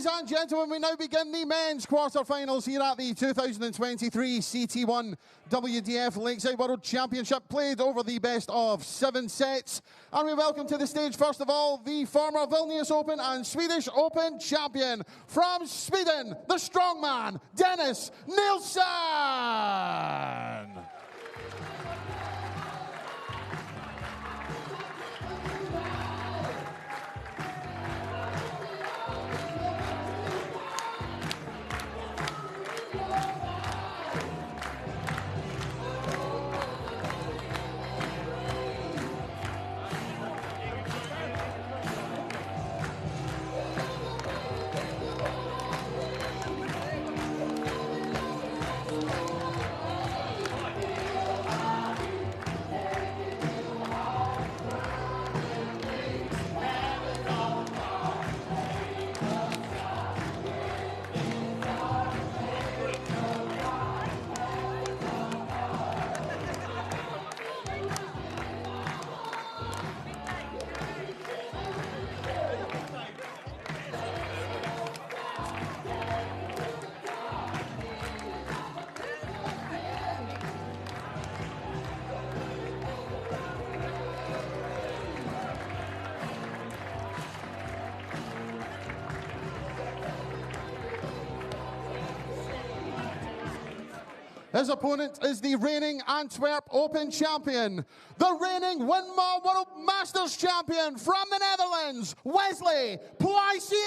Ladies and gentlemen, we now begin the men's quarterfinals here at the 2023 CT1 WDF Lakeside World Championship, played over the best of 7 sets. And we welcome to the stage, first of all, the former Vilnius Open and Swedish Open champion from Sweden, the strongman, Dennis Nilsson. His opponent is the reigning Antwerp Open champion, the reigning Winmau World Masters champion from the Netherlands, Wesley Pleisier.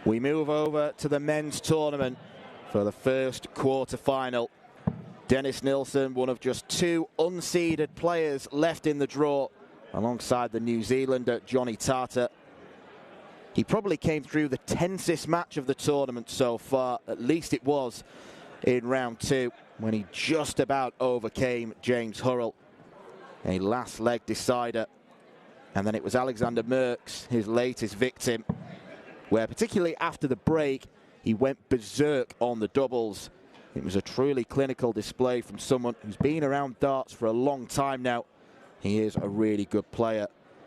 We move over to the men's tournament for the first quarter-final. Dennis Nilsson, one of just 2 unseeded players left in the draw, alongside the New Zealander Johnny Tarter. He probably came through the tensest match of the tournament so far, at least it was in round 2, when he just about overcame James Hurrell, a last leg decider. And then it was Alexander Merckx, his latest victim, where particularly after the break, he went berserk on the doubles. It was a truly clinical display from someone who's been around darts for a long time now. He is a really good player.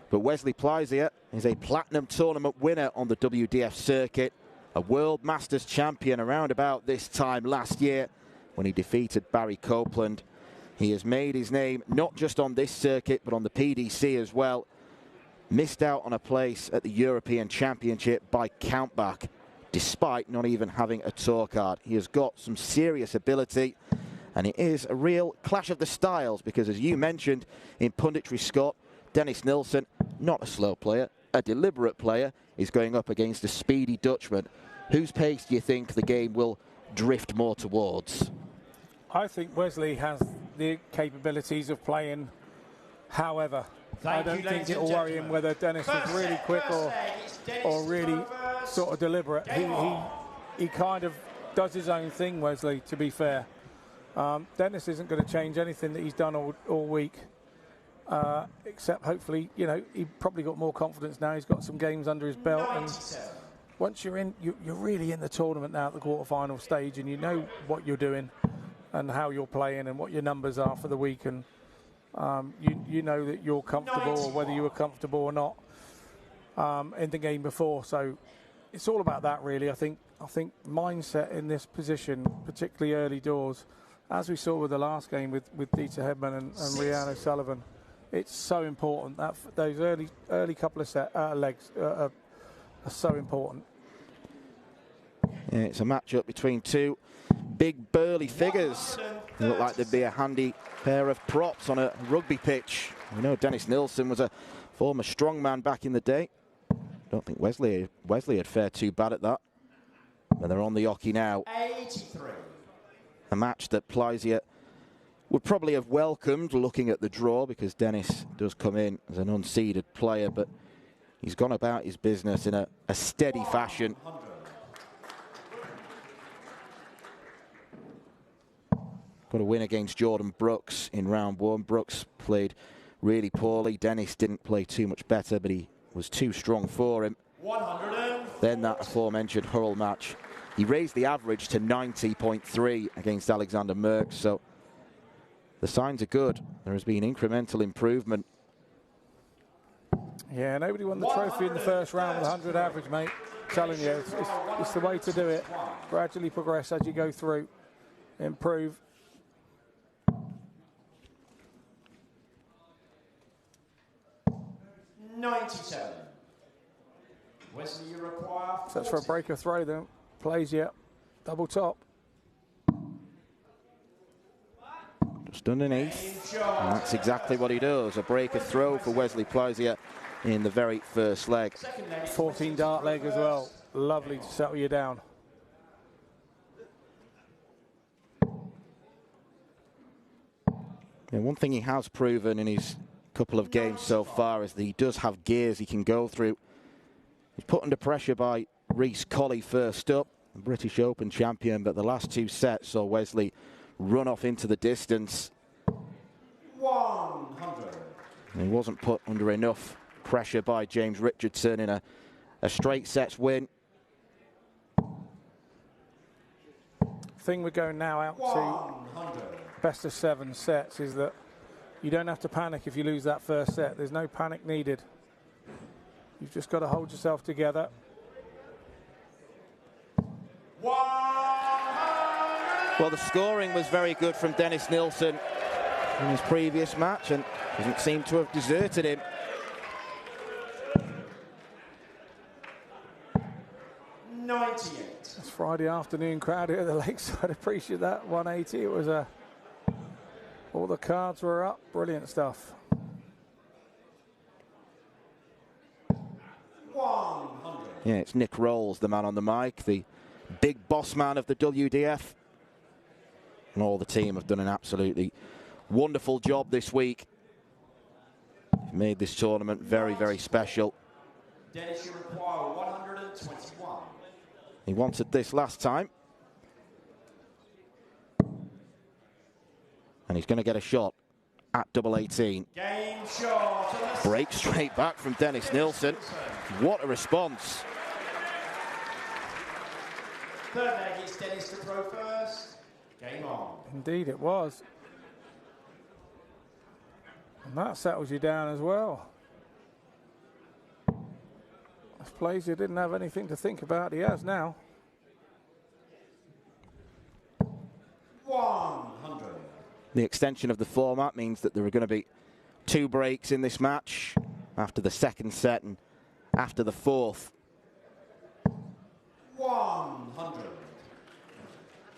But Wesley Pleisier is a platinum tournament winner on the WDF circuit, a World Masters champion around about this time last year when he defeated Barry Copeland. He has made his name not just on this circuit, but on the PDC as well. Missed out on a place at the European Championship by countback, despite not even having a tour card. He has got some serious ability, and it is a real clash of the styles, because as you mentioned in punditry, Scott, Dennis Nilsson, not a slow player, a deliberate player, is going up against a speedy Dutchman. Whose pace do you think the game will drift more towards? I think Wesley has the capabilities of playing however. I don't think it'll worry him whether Dennis is really quick or really sort of deliberate. He kind of does his own thing, Wesley, to be fair. Dennis isn't going to change anything that he's done all week, except hopefully, you know, he probably got more confidence now. He's got some games under his belt, and once you're in, you're really in the tournament now at the quarterfinal stage, and you know what you're doing and how you're playing and what your numbers are for the week, and you know that you're comfortable, or whether you were comfortable or not in the game before. So it's all about that, really. I think mindset in this position, particularly early doors, as we saw with the last game with Dieter Hedman and Rhian O'Sullivan, It's so important. Those early couple of legs are so important. Yeah, it's a matchup between two big burly figures. They look like they'd be a handy pair of props on a rugby pitch. We know Dennis Nilsson was a former strongman back in the day. Don't think Wesley had fared too bad at that. But they're on the hockey now. 83. A match that Pleisier would probably have welcomed looking at the draw, because Dennis does come in as an unseeded player, but he's gone about his business in a steady fashion. Got a win against Jordan Brooks in round one. Brooks played really poorly. Dennis didn't play too much better, but he was too strong for him. Then that aforementioned hurl match, he raised the average to 90.3 against Alexander Merckx, so the signs are good. There has been incremental improvement. Yeah, nobody won the trophy in the first round with 100 average, mate. I'm telling you, it's the way to do it. Gradually progress as you go through. Improve. Wesley, you require. So that's for a breaker throw then. Pleisier, double top. Just underneath. And that's exactly what he does. A breaker throw for Wesley Pleisier in the very first leg. 14 dart leg as well. Lovely to settle you down. And one thing he has proven in his couple of games so far is that he does have gears he can go through. He's put under pressure by Rhys Colley first up, the British Open champion, but the last two sets saw Wesley run off into the distance. 100. And he wasn't put under enough pressure by James Richardson in a straight sets win. Thing we're going now out to best of 7 sets is that you don't have to panic if you lose that first set. There's no panic needed. You've just got to hold yourself together. Well, the scoring was very good from Dennis Nilsson in his previous match and doesn't seem to have deserted him. It's Friday afternoon crowd here at the Lakeside. Appreciate that. 180. It was all the cards were up. Brilliant stuff. 100. Yeah, it's Nick Rolls, the man on the mic, the big boss man of the WDF. And all the team have done an absolutely wonderful job this week. Made this tournament very, very special. Dennis, you require 121. He wanted this last time. And he's going to get a shot at double 18. Game shot. Break straight back from Dennis Nilsson. What a response. Third leg, it's Dennis to throw first. Game on. Indeed it was. And that settles you down as well. This Pleisier didn't have anything to think about. He has now. 100. The extension of the format means that there are going to be 2 breaks in this match after the second set and after the fourth. 100.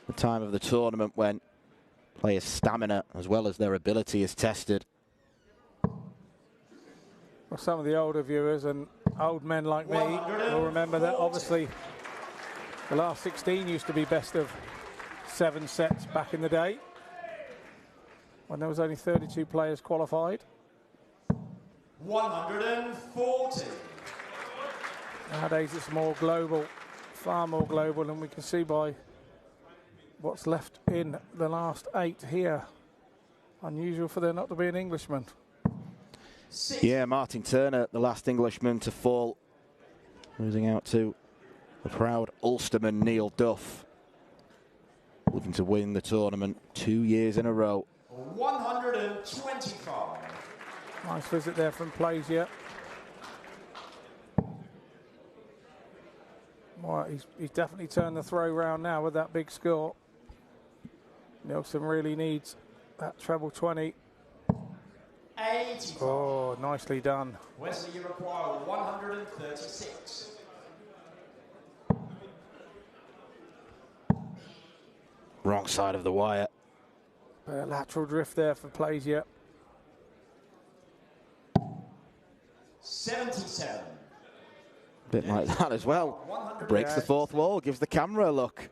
The time of the tournament when players' stamina as well as their ability is tested. Well, some of the older viewers and old men like me will remember that obviously the last 16 used to be best of 7 sets back in the day when there was only 32 players qualified. 140. Nowadays it's more global, far more global, and we can see by what's left in the last 8 here. Unusual for there not to be an Englishman. Yeah, Martin Turner, the last Englishman to fall, losing out to the proud Ulsterman Neil Duff, looking to win the tournament 2 years in a row. 125. Nice visit there from Pleisier. Well, he's definitely turned the throw round now with that big score. Nilsson really needs that treble 20. 80. 85. Oh, nicely done. Wesley, you require 136. Wrong side of the wire. Lateral drift there for Plaisir. 77. Bit like that as well. Breaks the fourth wall, gives the camera a look.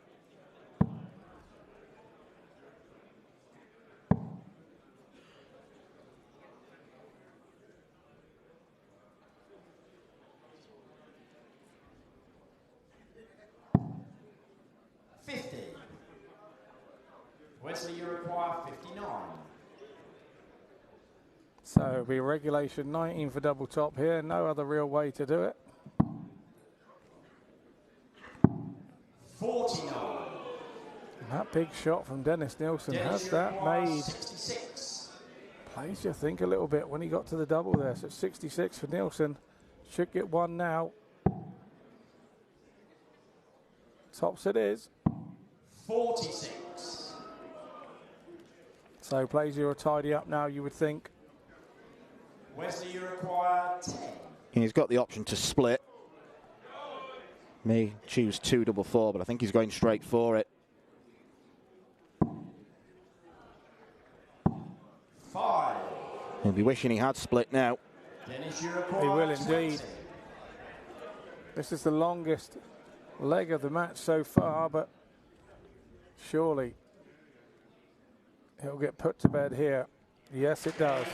Wesley, you require 59. So it'll be regulation 19 for double top here. No other real way to do it. 49. And that big shot from Dennis Nielsen has that made 66. Plaisir think a little bit when he got to the double there. So 66 for Nielsen. Should get one now. Tops it is. 46. So Plaisir will tidy up now, you would think. Wesley, you require 10. And he's got the option to split. May choose 2-4-4, but I think he's going straight for it. 5. He'll be wishing he had split now. Dennis, you require He will indeed. 20. This is the longest leg of the match so far, but surely he'll get put to bed here. Yes, it does.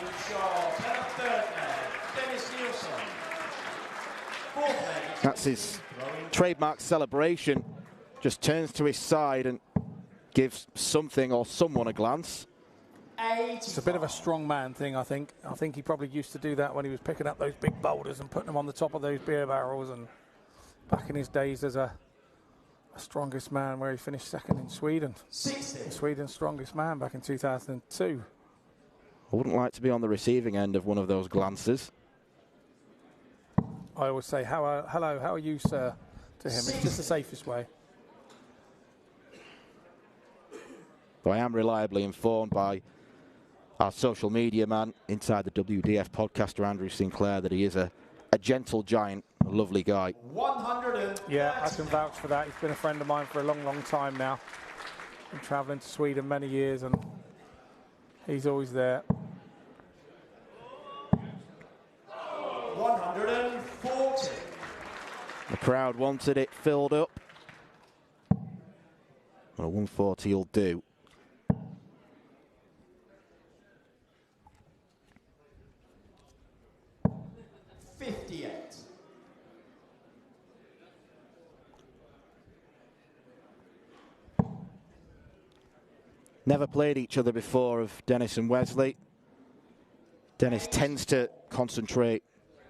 That's his trademark celebration. Just turns to his side and gives something or someone a glance. It's a bit of a strong man thing, I think. I think he probably used to do that when he was picking up those big boulders and putting them on the top of those beer barrels, and back in his days as a strongest man, where he finished second in Sweden. 60. Sweden's strongest man back in 2002. I wouldn't like to be on the receiving end of one of those glances. I always say, hello, how are you, sir, to him. It's just the safest way. But I am reliably informed by our social media man inside the WDF podcaster, Andrew Sinclair, that he is a gentle giant, a lovely guy. 100. Yeah, I can vouch for that. He's been a friend of mine for a long, long time now. Been travelling to Sweden many years, and he's always there. 140. The crowd wanted it filled up. Well, 140 will do. Never played each other before of Dennis and Wesley. Dennis tends to concentrate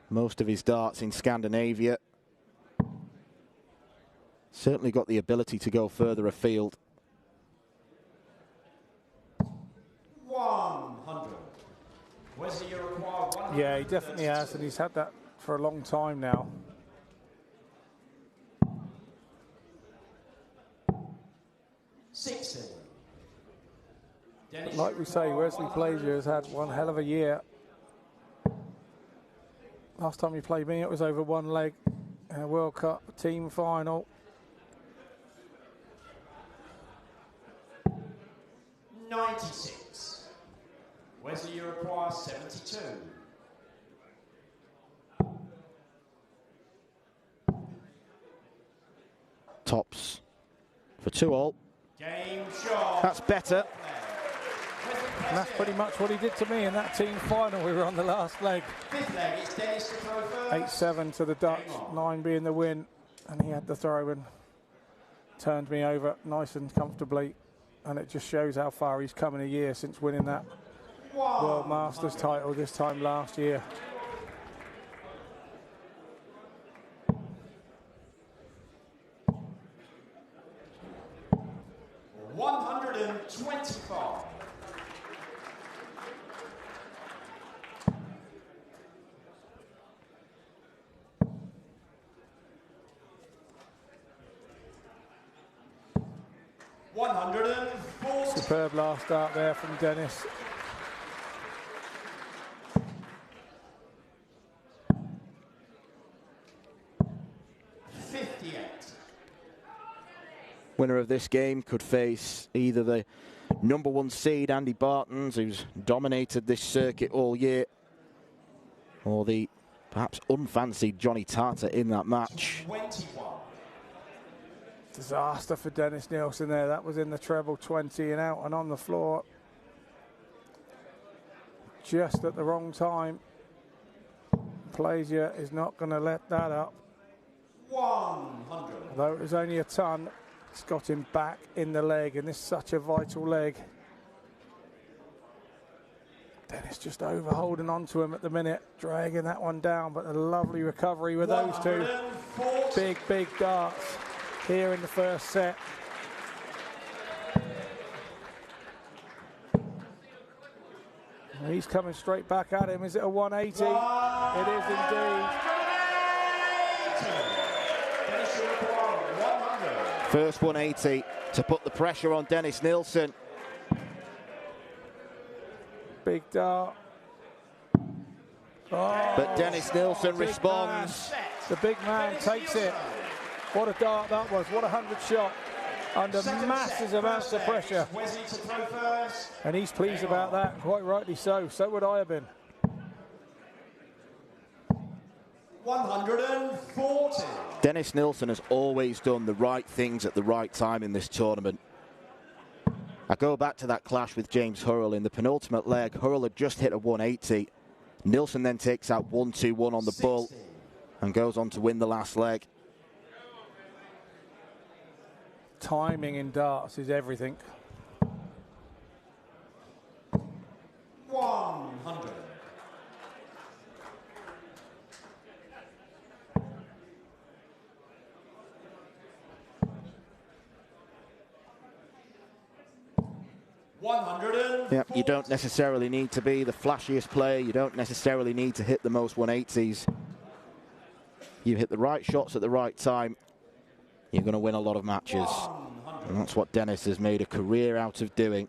most of his darts in Scandinavia. Certainly got the ability to go further afield. 100. Wesley, you require 100. Yeah, he definitely has, and he's had that for a long time now. Like we say, Wesley Plaisir has had one hell of a year. Last time he played me, it was over one leg in a World Cup team final. $96. Wesley, you require 72. Tops for 2-all. Game shot. That's better. And that's pretty much what he did to me in that team final. We were on the last leg. Fifth leg, it's Dennis to throw first. 8-7 to the Dutch, 9 being the win. And he had the throw and turned me over nice and comfortably. And it just shows how far he's come in a year since winning that World Masters title this time last year. $125. Superb last start there from Dennis. Winner of this game could face either the #1 seed, Andy Bartons, who's dominated this circuit all year, or the perhaps unfancied Johnny Tarter in that match. 21. Disaster for Dennis Nielsen there. That was in the treble 20 and out and on the floor. Just at the wrong time. Plaisir is not going to let that up. 100. Though it was only a ton, it's got him back in the leg, and this is such a vital leg. Dennis just over holding on to him at the minute, dragging that one down, but a lovely recovery with those two. Big darts here in the first set. He's coming straight back at him. Is it a 180? It is indeed. First 180 to put the pressure on Dennis Nielsen. Big dart. Oh, But Dennis Nielsen responds. Man. The big man takes it. What a dart that was. What a 100 shot under massive amounts of pressure. And he's pleased about that, and quite rightly so. So would I have been. 140. Dennis Nielsen has always done the right things at the right time in this tournament. I go back to that clash with James Hurrell in the penultimate leg. Hurrell had just hit a 180. Nielsen then takes out 1-2-1 on the bull and goes on to win the last leg. Timing in darts is everything. 100. Yep, you don't necessarily need to be the flashiest player. You don't necessarily need to hit the most 180s. You hit the right shots at the right time, you're going to win a lot of matches. And that's what Dennis has made a career out of doing.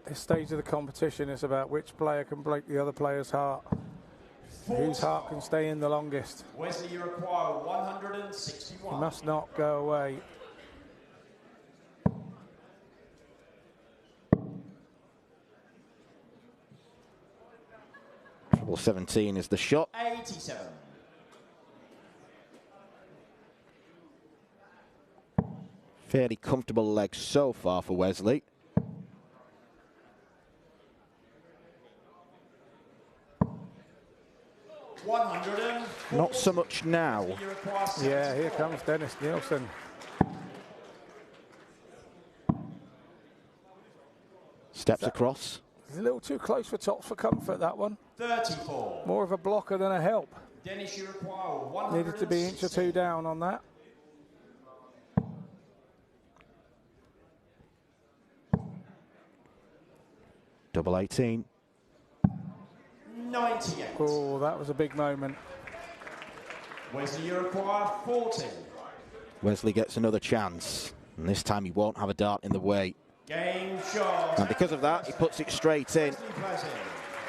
This stage of the competition is about which player can break the other player's heart. Whose heart can stay in the longest. Wesley, you require 161. He must not go away. Treble 17 is the shot. 87. Fairly comfortable leg so far for Wesley. Not so much now. Yeah, here comes Dennis Nielsen. Steps across. He's a little too close for tops for comfort, that one. 34. More of a blocker than a help. Dennis, you require 160. Needed to be an inch or two down on that. Double 18. 98. Oh, that was a big moment. Wesley, you require 40. Wesley gets another chance, and this time he won't have a dart in the way. Game shot. And because of that, he puts it straight in.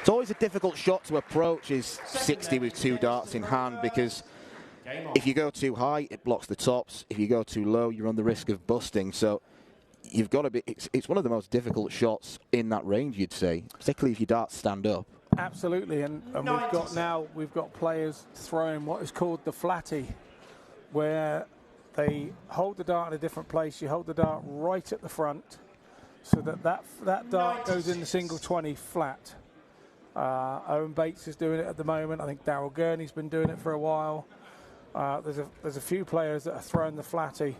It's always a difficult shot to approach, is 60 with two darts in hand, because if you go too high, it blocks the tops. If you go too low, you run the risk of busting. So you've got to be, it's one of the most difficult shots in that range, you'd say, particularly if your darts stand up. Absolutely, and we've got players throwing what is called the flatty, where they hold the dart in a different place. You hold the dart right at the front, so that dart goes in the single 20 flat. Owen Bates is doing it at the moment. I think Daryl Gurney's been doing it for a while. There's a few players that are throwing the flatty,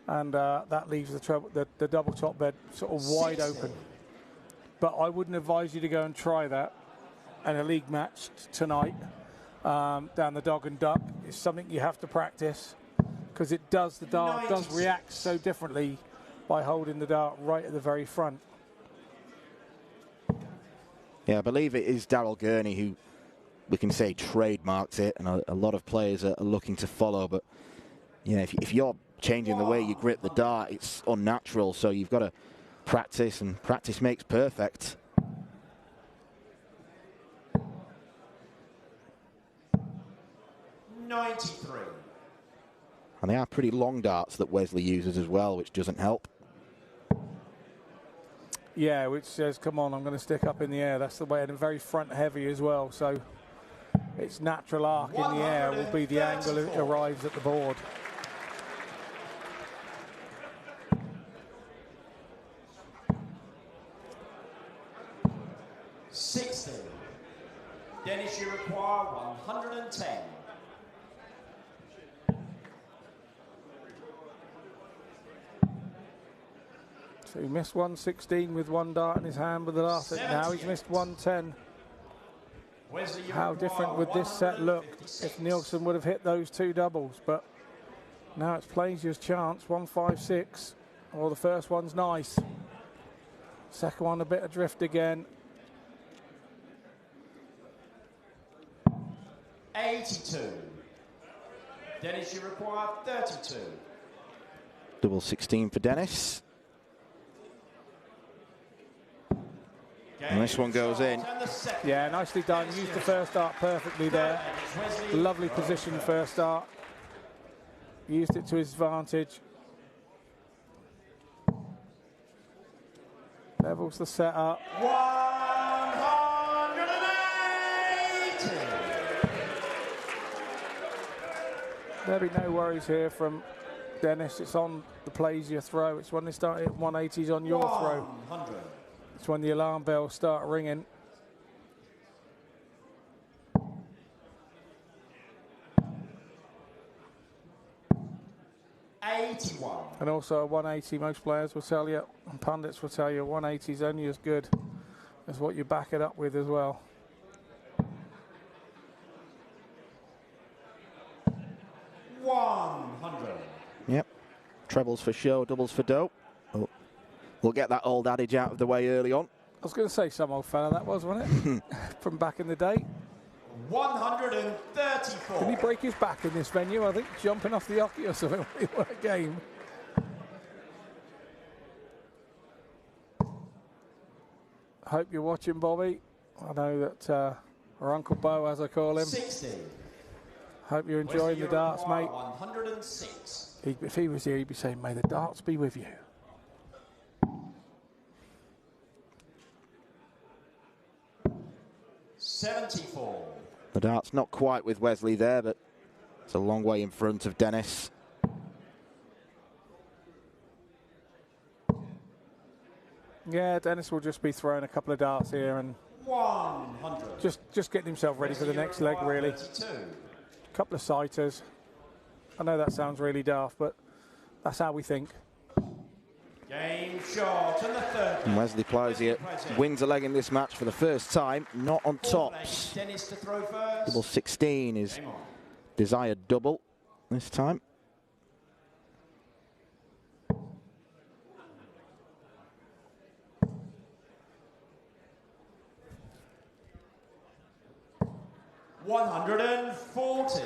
and that leaves the double top bed sort of wide open. But I wouldn't advise you to go and try that in a league match tonight down the dog and duck. It's something you have to practice, because the dart does react so differently by holding the dart right at the very front. Yeah, I believe it is Daryl Gurney who, we can say, trademarked it, and a lot of players are looking to follow. But yeah, if you're changing the way you grip the dart, it's unnatural. So you've got to practice, and practice makes perfect. 93. And they are pretty long darts that Wesley uses as well, which doesn't help. Yeah, which says, come on, I'm going to stick up in the air. That's the way, and very front heavy as well. So its natural arc in the air will be the angle it arrives at the board. Dennis, you require 110. So he missed 116 with one dart in his hand with the last hit. Now he's missed 110. How different would this set look if Nielsen would have hit those two doubles? But now it's Plaisier's chance, 156. Oh, the first one's nice. Second one a bit adrift again. 82. Dennis, you require 32. Double 16 for Dennis. And this one goes in. Yeah, nicely done. Used the first dart perfectly there. Lovely position first dart. Used it to his advantage. Levels the setup. 180. There'll be no worries here from Dennis. It's on the Plaisier throw. It's when they start at 180s on your throw. 100. It's when the alarm bells start ringing. And also a 180, most players will tell you, and pundits will tell you, 180 is only as good as what you back it up with as well. Yep. Trebles for show, doubles for dough. Oh. We'll get that old adage out of the way early on. I was going to say some old fella that was, wasn't it? From back in the day. 134. Did he break his back in this venue? I think jumping off the hockey or something. What a game. Hope you're watching, Bobby. I know that our Uncle Bo, as I call him. 60. Hope you're enjoying the darts, mate. 106. If he was here, he'd be saying, may the darts be with you. $74. The dart's not quite with Wesley there, but it's a long way in front of Dennis. Yeah, Dennis will just be throwing a couple of darts here and 100. just getting himself ready for the next leg, really. 32. A couple of sighters. I know that sounds really daft, but that's how we think. Game shot and the third. And Wesley Plaisier wins a leg in this match for the first time, not on tops. Dennis to throw first. Double 16 is desired double this time. $140.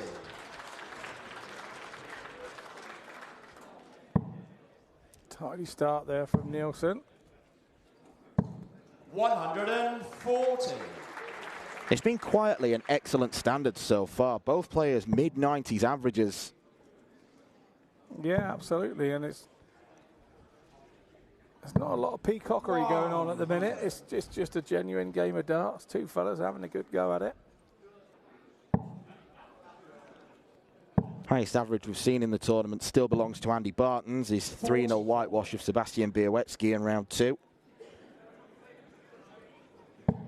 Tidy start there from Nielsen. 140. It's been quietly an excellent standard so far. Both players mid-90s averages. Yeah, absolutely, and there's not a lot of peacockery going on at the minute. It's just a genuine game of darts. Two fellas having a good go at it. Highest average we've seen in the tournament still belongs to Andy Barton's. His 3-0 whitewash of Sebastian Białecki in round 2. And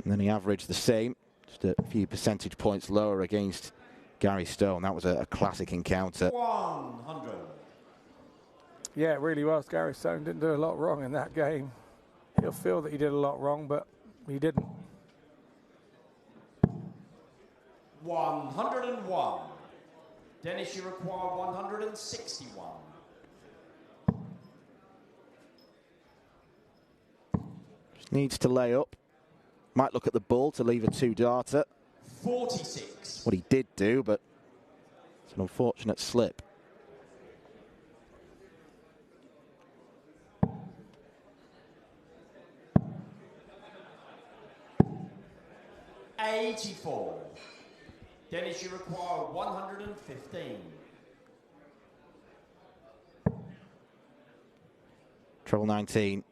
then he averaged the same, just a few percentage points lower against Gary Stone. That was a classic encounter. 100. Yeah, it really was. Gary Stone didn't do a lot wrong in that game. He'll feel that he did a lot wrong, but he didn't. 101. Dennis, you require 161. Just needs to lay up. Might look at the ball to leave a two-darter. 46. What he did do, but it's an unfortunate slip. $84. Dennis, you require 115. Treble 19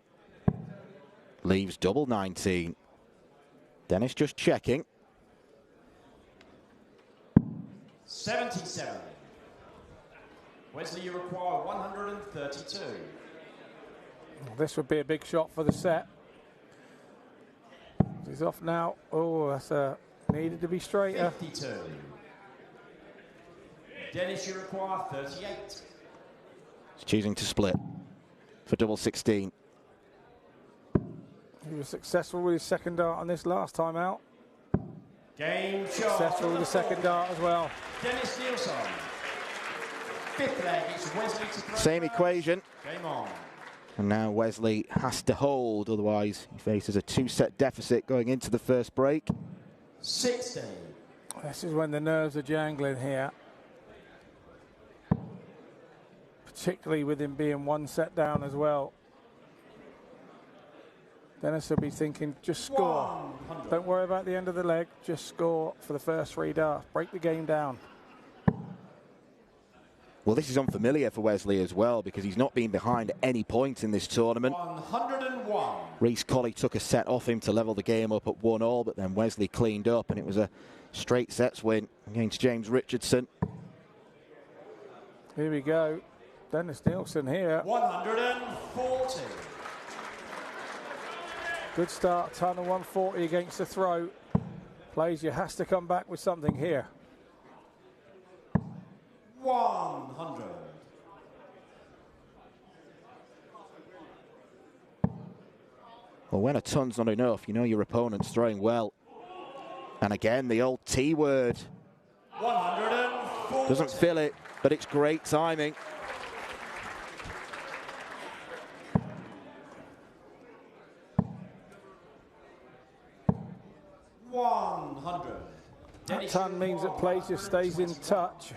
leaves double 19. Dennis just checking. 77. Wesley, you require 132. This would be a big shot for the set. He's off now. Oh, that's needed to be straighter. 52. Dennis, you require 38. He's choosing to split for double 16. He was successful with his second dart on this last time out. Game shot. Successful with the second dart as well. Dennis Nielsen. Fifth leg, it's Wesley to throw. Same equation. Game on. And now Wesley has to hold, otherwise he faces a 2-set deficit going into the first break. 16. This is when the nerves are jangling here. Particularly with him being 1 set down as well. Dennis will be thinking, just score. 100. Don't worry about the end of the leg, just score for the first 3 darts. Break the game down. Well, this is unfamiliar for Wesley as well, because he's not been behind at any point in this tournament. 101. Reece Colley took a set off him to level the game up at 1-all, but then Wesley cleaned up and it was a straight sets win against James Richardson. Here we go. Dennis Nielsen here. 140. Good start, ton of 140 against the throw. Plays, you has to come back with something here. 100. Well, when a ton's not enough, you know your opponent's throwing well. And again, the old T word. 140. Doesn't fill it, but it's great timing. That ton means that Placer stays in touch.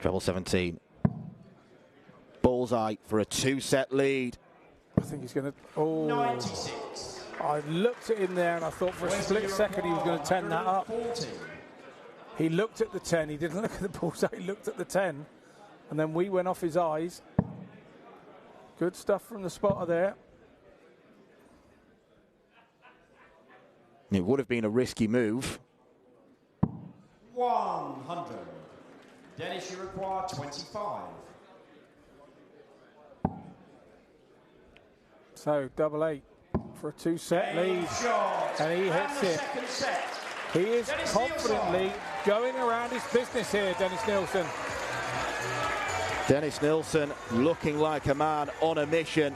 Treble 17. Bullseye for a 2-set lead. I think he's going to... Oh, 96. I looked at him there and I thought for a split second he was going to 10 that up. He looked at the 10. He didn't look at the bullseye. He looked at the 10. And then we went off his eyes. Good stuff from the spotter there. It would have been a risky move. 100. Dennis, you require 25. So, double 8 for a 2-set lead. And he hits it. He is confidently going around his business here, Dennis Nielsen. Dennis Nielsen looking like a man on a mission,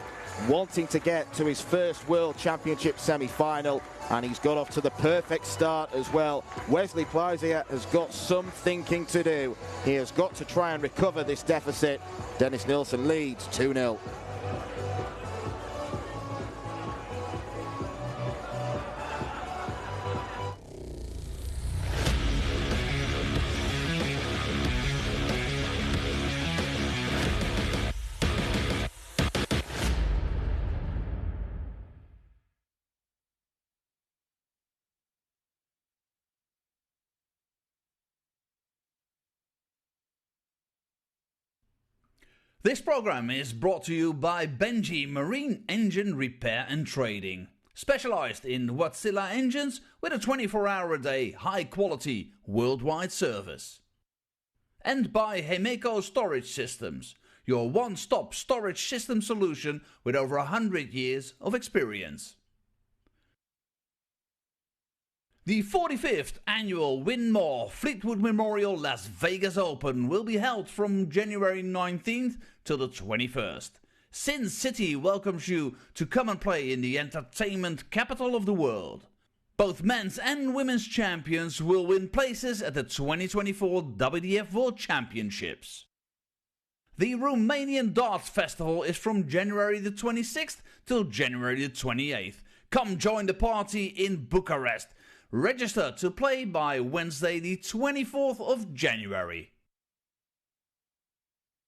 wanting to get to his first World Championship semi-final, and he's got off to the perfect start as well. Wesley Plaisier has got some thinking to do. He has got to try and recover this deficit. Dennis Nielsen leads 2-0. This program is brought to you by Benji Marine Engine Repair and Trading, specialized in Wärtsilä engines with a 24-hour-a-day, high-quality, worldwide service. And by Hemeco Storage Systems, your one-stop storage system solution with over 100 years of experience. The 45th annual Winmau Fleetwood Memorial Las Vegas Open will be held from January 19th to the 21st. Sin City welcomes you to come and play in the entertainment capital of the world. Both men's and women's champions will win places at the 2024 WDF World Championships. The Romanian Darts Festival is from January the 26th till January the 28th. Come join the party in Bucharest. Register to play by Wednesday the 24th of January.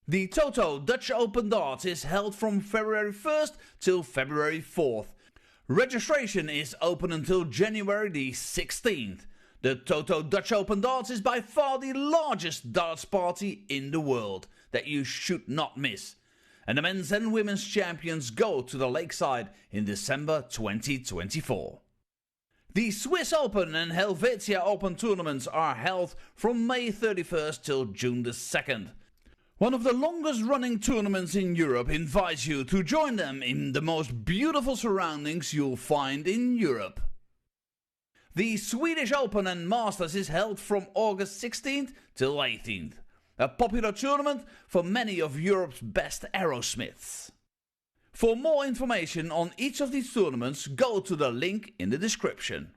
The Toto Dutch Open Darts is held from February 1st till February 4th. Registration is open until January the 16th. The Toto Dutch Open Darts is by far the largest darts party in the world that you should not miss. And the men's and women's champions go to the Lakeside in December 2024. The Swiss Open and Helvetia Open tournaments are held from May 31st till June the 2nd. One of the longest running tournaments in Europe invites you to join them in the most beautiful surroundings you'll find in Europe. The Swedish Open and Masters is held from August 16th till 18th. A popular tournament for many of Europe's best aerosmiths. For more information on each of these tournaments, go to the link in the description.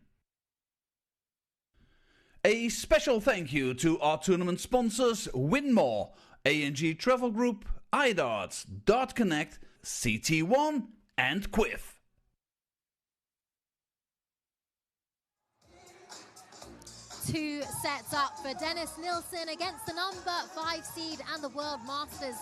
A special thank you to our tournament sponsors Winmau, A&G Travel Group, iDarts, Dart Connect, CT1 and Quiff. 2 sets up for Dennis Nilsson against the number 5 seed and the World Masters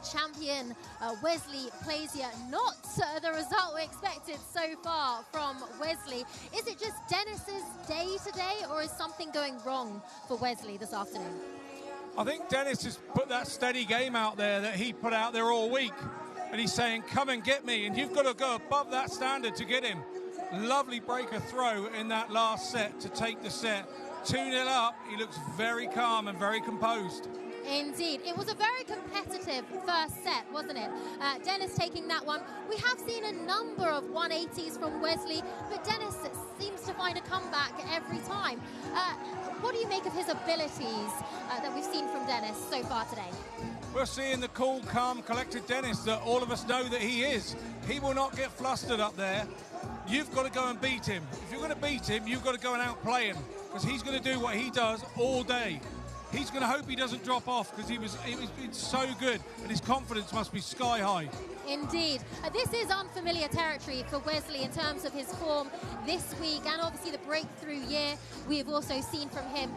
champion Wesley Plaisier. Not the result we expected so far from Wesley. Is it just Dennis's day today, or is something going wrong for Wesley this afternoon? I think Dennis has put that steady game out there that he put out there all week, and he's saying, come and get me, and you've got to go above that standard to get him. Lovely breaker throw in that last set to take the set. 2-0 up, he looks very calm and very composed. Indeed. It was a very competitive first set, wasn't it? Dennis taking that one. We have seen a number of 180s from Wesley, but Dennis seems to find a comeback every time. What do you make of his abilities that we've seen from Dennis so far today? We're seeing the cool, calm, collected Dennis that all of us know that he is. He will not get flustered up there. You've got to go and beat him. If you're going to beat him, you've got to go and outplay him, because he's going to do what he does all day. He's going to hope he doesn't drop off, because it's so good, and his confidence must be sky high. Indeed. This is unfamiliar territory for Wesley in terms of his form this week, and obviously the breakthrough year we have also seen from him.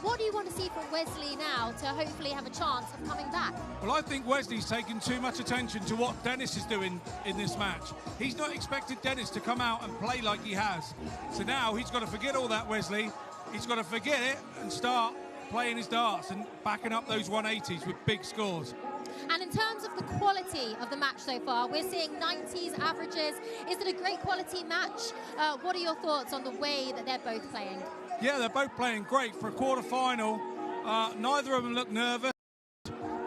What do you want to see from Wesley now to hopefully have a chance of coming back? Well, I think Wesley's taken too much attention to what Dennis is doing in this match. He's not expected Dennis to come out and play like he has. So now he's got to forget all that, Wesley. He's got to forget it and start playing his darts and backing up those 180s with big scores. And in terms of the quality of the match so far, we're seeing 90s averages. Is it a great quality match? What are your thoughts on the way that they're both playing? Yeah, they're both playing great for a quarter-final. Neither of them look nervous,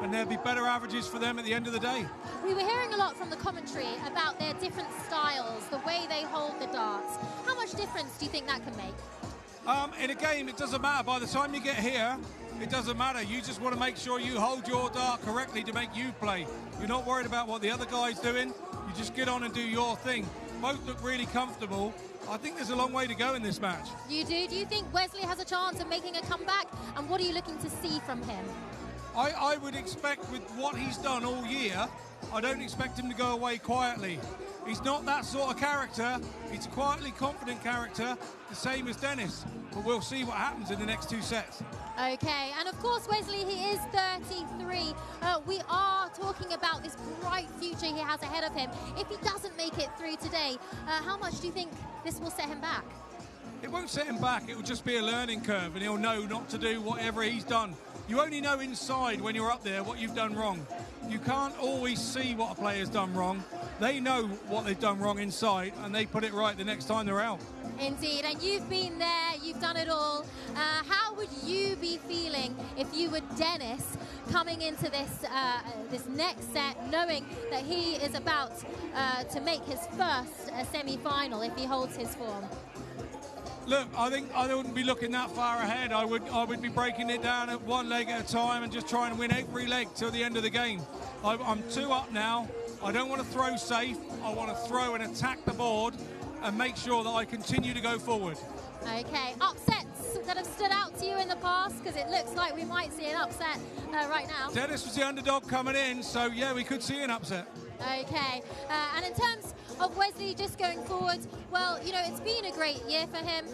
and there'll be better averages for them at the end of the day. We were hearing a lot from the commentary about their different styles, the way they hold the darts. How much difference do you think that can make? In a game, it doesn't matter. By the time you get here, it doesn't matter. You just want to make sure you hold your dart correctly to make you play. You're not worried about what the other guy's doing. You just get on and do your thing. Both look really comfortable. I think there's a long way to go in this match. You do? Do you think Wesley has a chance of making a comeback? And what are you looking to see from him? I would expect, with what he's done all year, I don't expect him to go away quietly. He's not that sort of character. He's a quietly confident character, the same as Dennis. But we'll see what happens in the next 2 sets. Okay, and of course, Wesley, he is 33. We are talking about this bright future he has ahead of him. If he doesn't make it through today, how much do you think this will set him back? It won't set him back. It will just be a learning curve, and he'll know not to do whatever he's done. You only know inside when you're up there what you've done wrong. You can't always see what a player's done wrong. They know what they've done wrong inside, and they put it right the next time they're out. Indeed, and you've been there, you've done it all. How would you be feeling if you were Dennis coming into this this next set, knowing that he is about to make his first semi-final if he holds his form? Look, I think I wouldn't be looking that far ahead. I would be breaking it down at one leg at a time and just trying to win every leg till the end of the game. I'm 2 up now. I don't want to throw safe. I want to throw and attack the board and make sure that I continue to go forward. Okay, upsets that have stood out to you in the past, because it looks like we might see an upset right now. Dennis was the underdog coming in, so yeah, we could see an upset. Okay, and in terms of Wesley just going forward, well, you know, it's been a great year for him.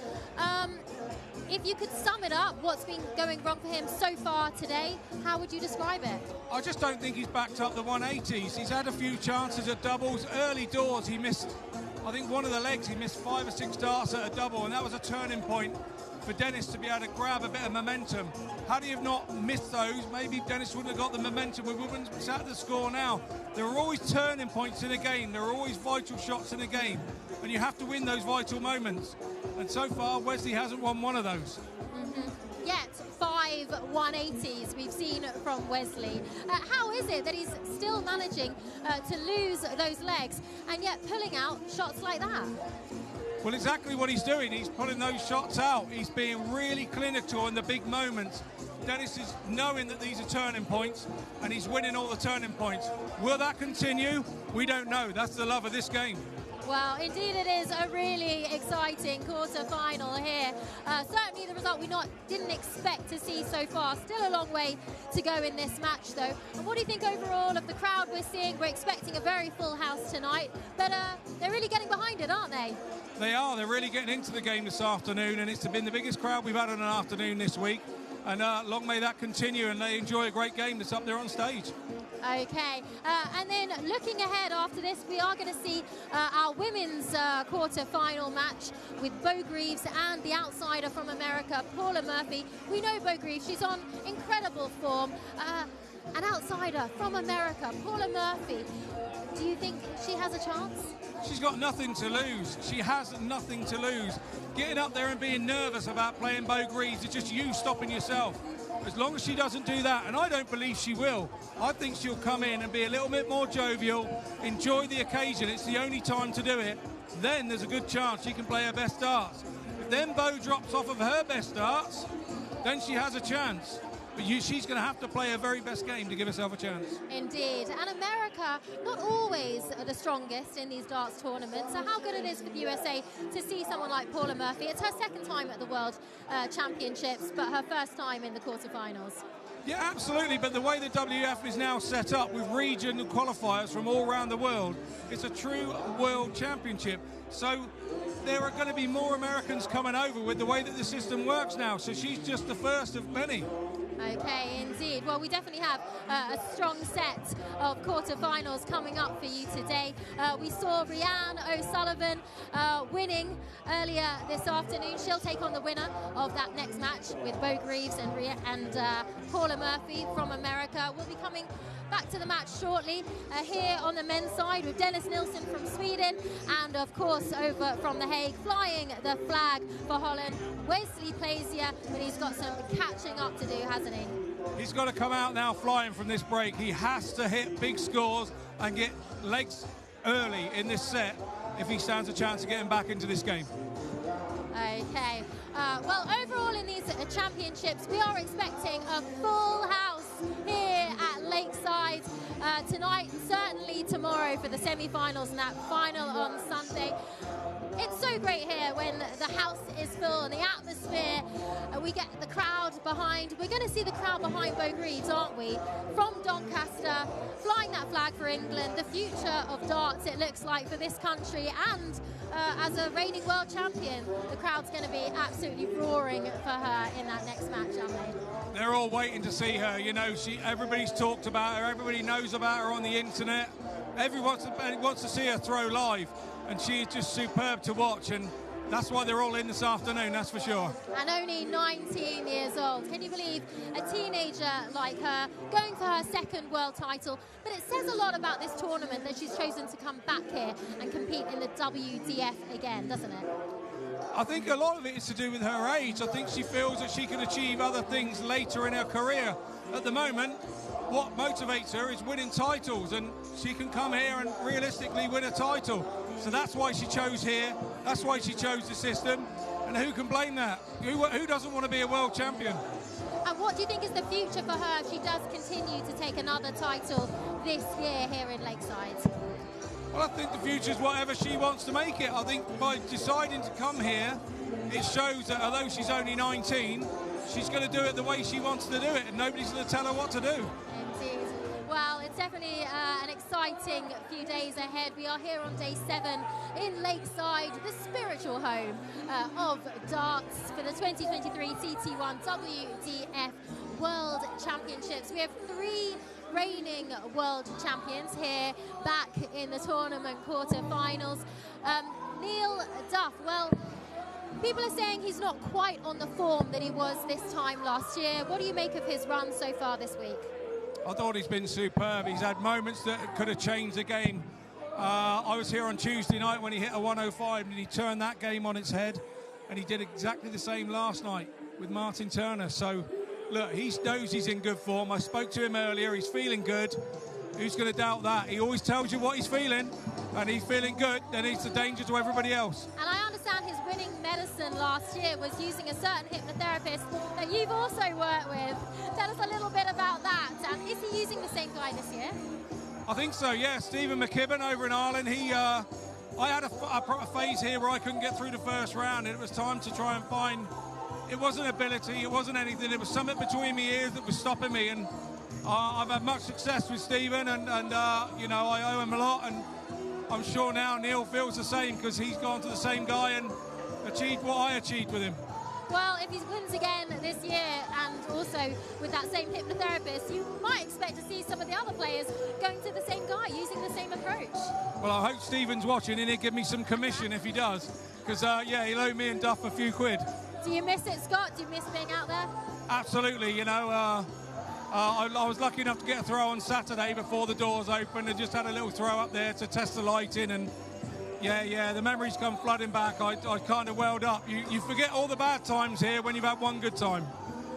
If you could sum it up, what's been going wrong for him so far today, how would you describe it? I just don't think he's backed up the 180s. He's had a few chances at doubles. Early doors, he missed I think one of the legs, he missed 5 or 6 darts at a double, and that was a turning point for Dennis to be able to grab a bit of momentum. Had he have not missed those, maybe Dennis wouldn't have got the momentum. We wouldn't have sat at the score now. There are always turning points in a game. There are always vital shots in a game, and you have to win those vital moments. And so far, Wesley hasn't won one of those. Yet 5 180s we've seen from Wesley. How is it that he's still managing to lose those legs and yet pulling out shots like that? Well, exactly what he's doing. He's pulling those shots out. He's being really clinical in the big moments. Dennis is knowing that these are turning points, and he's winning all the turning points. Will that continue? We don't know. That's the love of this game. Well, indeed it is a really exciting quarter-final here. Certainly the result we didn't expect to see so far. Still a long way to go in this match, though. And what do you think overall of the crowd we're seeing? We're expecting a very full house tonight, but they're really getting behind it, aren't they? They are. They're really getting into the game this afternoon, and it's been the biggest crowd we've had on an afternoon this week. And long may that continue, and they enjoy a great game that's up there on stage. Okay, and then looking ahead after this, we are going to see our women's quarter-final match with Bo Greaves and the outsider from America, Paula Murphy. We know Bo Greaves, she's on incredible form. An outsider from America, Paula Murphy. Do you think she has a chance? She's got nothing to lose. She has nothing to lose. Getting up there and being nervous about playing Bo Greaves is just you stopping yourself. As long as she doesn't do that, and I don't believe she will, I think she'll come in and be a little bit more jovial, enjoy the occasion. It's the only time to do it. Then there's a good chance she can play her best darts. If then Bo drops off of her best darts, then she has a chance. But she's going to have to play her very best game to give herself a chance. Indeed. And America, not always the strongest in these darts tournaments. So how good it is for the USA to see someone like Paula Murphy. It's her second time at the World Championships, but her first time in the quarterfinals. Yeah, absolutely. But the way the WDF is now set up with regional qualifiers from all around the world, it's a true World Championship. So there are going to be more Americans coming over with the way that the system works now. So she's just the first of many. Okay, indeed. Well, we definitely have a strong set of quarterfinals coming up for you today. We saw Rhiann O'Sullivan winning earlier this afternoon. She'll take on the winner of that next match with Bo Greaves and Paula Murphy from America. We'll be coming back to the match shortly here on the men's side with Dennis Nilsson from Sweden and of course over from The Hague flying the flag for Holland, Wesley Plazier, but he's got some catching up to do, hasn't he? He's got to come out now flying from this break. He has to hit big scores and get legs early in this set if he stands a chance of getting back into this game. Okay, well overall in these championships we are expecting a full house here at Lakeside tonight and certainly tomorrow for the semi-finals and that final on Sunday. It's so great here when the house is full and the atmosphere, we get the crowd behind. We're going to see the crowd behind Bo Greaves, aren't we? From Doncaster, flying that flag for England, the future of darts it looks like for this country, and as a reigning world champion, the crowd's going to be absolutely roaring for her in that next match, aren't they? They're all waiting to see her. You know, everybody's talked about her, everybody knows about her on the internet. Everyone wants to see her throw live, and she is just superb to watch, and that's why they're all in this afternoon, that's for sure. And only 19 years old. Can you believe a teenager like her going for her second world title? But it says a lot about this tournament that she's chosen to come back here and compete in the WDF again, doesn't it? I think a lot of it is to do with her age. I think she feels that she can achieve other things later in her career. At the moment, what motivates her is winning titles, and she can come here and realistically win a title. So that's why she chose here, that's why she chose the system, and who can blame that? Who doesn't want to be a world champion? And what do you think is the future for her if she does continue to take another title this year here in Lakeside? Well, I think the future is whatever she wants to make it. I think by deciding to come here, it shows that although she's only 19, she's going to do it the way she wants to do it, and nobody's going to tell her what to do. Indeed. Well, it's definitely an exciting few days ahead. We are here on day 7 in Lakeside, the spiritual home of darts for the 2023 CT1 WDF World Championships. We have 3 reigning world champions here back in the tournament quarter-finals. Neil Duff, well, people are saying he's not quite on the form that he was this time last year. What do you make of his run so far this week? I thought he's been superb. He's had moments that could have changed the game. I was here on Tuesday night when he hit a 105 and he turned that game on its head, and he did exactly the same last night with Martin Turner. So, look, he knows he's in good form. I spoke to him earlier. He's feeling good. Who's going to doubt that? He always tells you what he's feeling, and he's feeling good. Then he's a danger to everybody else. And I understand his winning medicine last year was using a certain hypnotherapist that you've also worked with. Tell us a little bit about that. And is he using the same guy this year? I think so, yeah. Stephen McKibben over in Ireland. I had a phase here where I couldn't get through the first round, and it was time to try and find. It wasn't ability, it wasn't anything. It was something between my ears that was stopping me, and I've had much success with Stephen, and you know, I owe him a lot, and I'm sure now Neil feels the same because he's gone to the same guy and achieved what I achieved with him. Well, if he wins again this year, and also with that same hypnotherapist, you might expect to see some of the other players going to the same guy, using the same approach. Well, I hope Stephen's watching and he'll give me some commission if he does, because yeah, he'll owe me and Duff a few quid. Do you miss it, Scott? Do you miss being out there? Absolutely, you know, I was lucky enough to get a throw on Saturday before the doors opened, and just had a little throw up there to test the lighting, and yeah, the memories come flooding back. I kind of welled up. You forget all the bad times here when you've had one good time.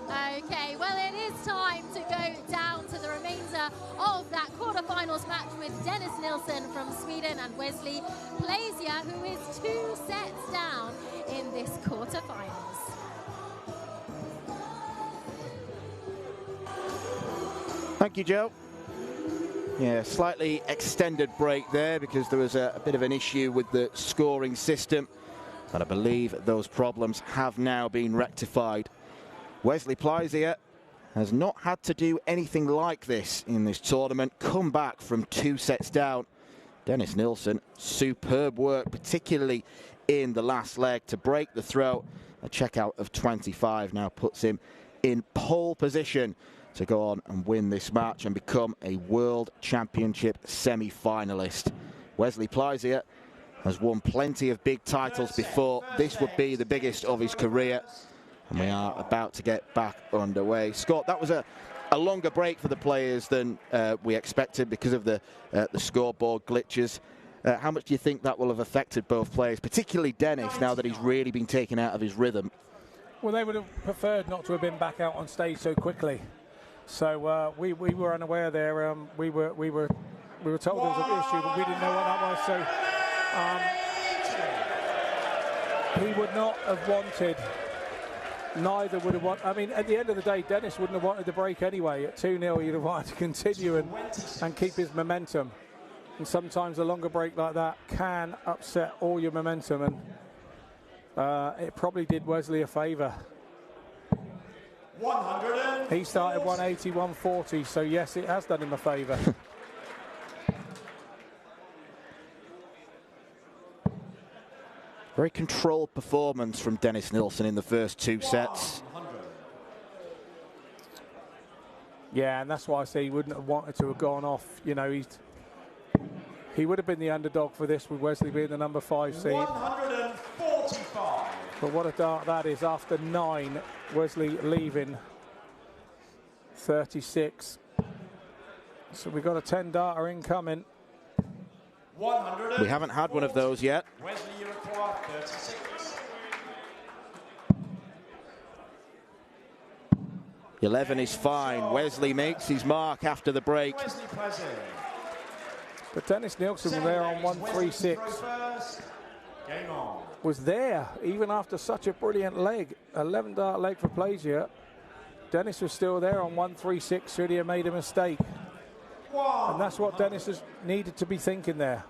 Okay, well, it is time to go down to the remainder of that quarterfinals match with Dennis Nilsson from Sweden and Wesley Plaisier, who is 2 sets down in this quarterfinals. Thank you, Joe. Yeah, slightly extended break there because there was a bit of an issue with the scoring system, but I believe those problems have now been rectified. Wesley Plaisier has not had to do anything like this in this tournament. Come back from 2 sets down. Dennis Nilsson, superb work, particularly in the last leg to break the throw. A checkout of 25 now puts him in pole position to go on and win this match and become a World Championship semi-finalist. Wesley Plaisier has won plenty of big titles before. This would be the biggest of his career, and we are about to get back underway. Scott, that was a longer break for the players than we expected because of the scoreboard glitches. How much do you think that will have affected both players, particularly Dennis, now that he's really been taken out of his rhythm? Well, they would have preferred not to have been back out on stage so quickly. So we were unaware there. We were told there was an issue, but we didn't know what that was. So he would not have wanted. Neither would have wanted. I mean, at the end of the day, Dennis wouldn't have wanted the break anyway. At 2-0, he'd have wanted to continue and keep his momentum. And sometimes a longer break like that can upset all your momentum, and it probably did Wesley a favour. He started 180, 140, so yes, it has done him a favour. Very controlled performance from Dennis Nilsson in the first 2 sets. Yeah, and that's why I say he wouldn't have wanted to have gone off. You know, he would have been the underdog for this with Wesley being the number 5 seed. 145. But what a dart that is after 9, Wesley leaving 36. So we've got a 10-darter incoming. We haven't had one of those yet. Wesley, you require 36. 11 is fine. Wesley makes his mark after the break. Wesley Plaisier. But Dennis Nilsson was there on 136. Game on. Was there even after such a brilliant leg. 11-dart leg for Plaisier. Dennis was still there on 136 should he have made a mistake. And that's what Dennis has needed to be thinking there.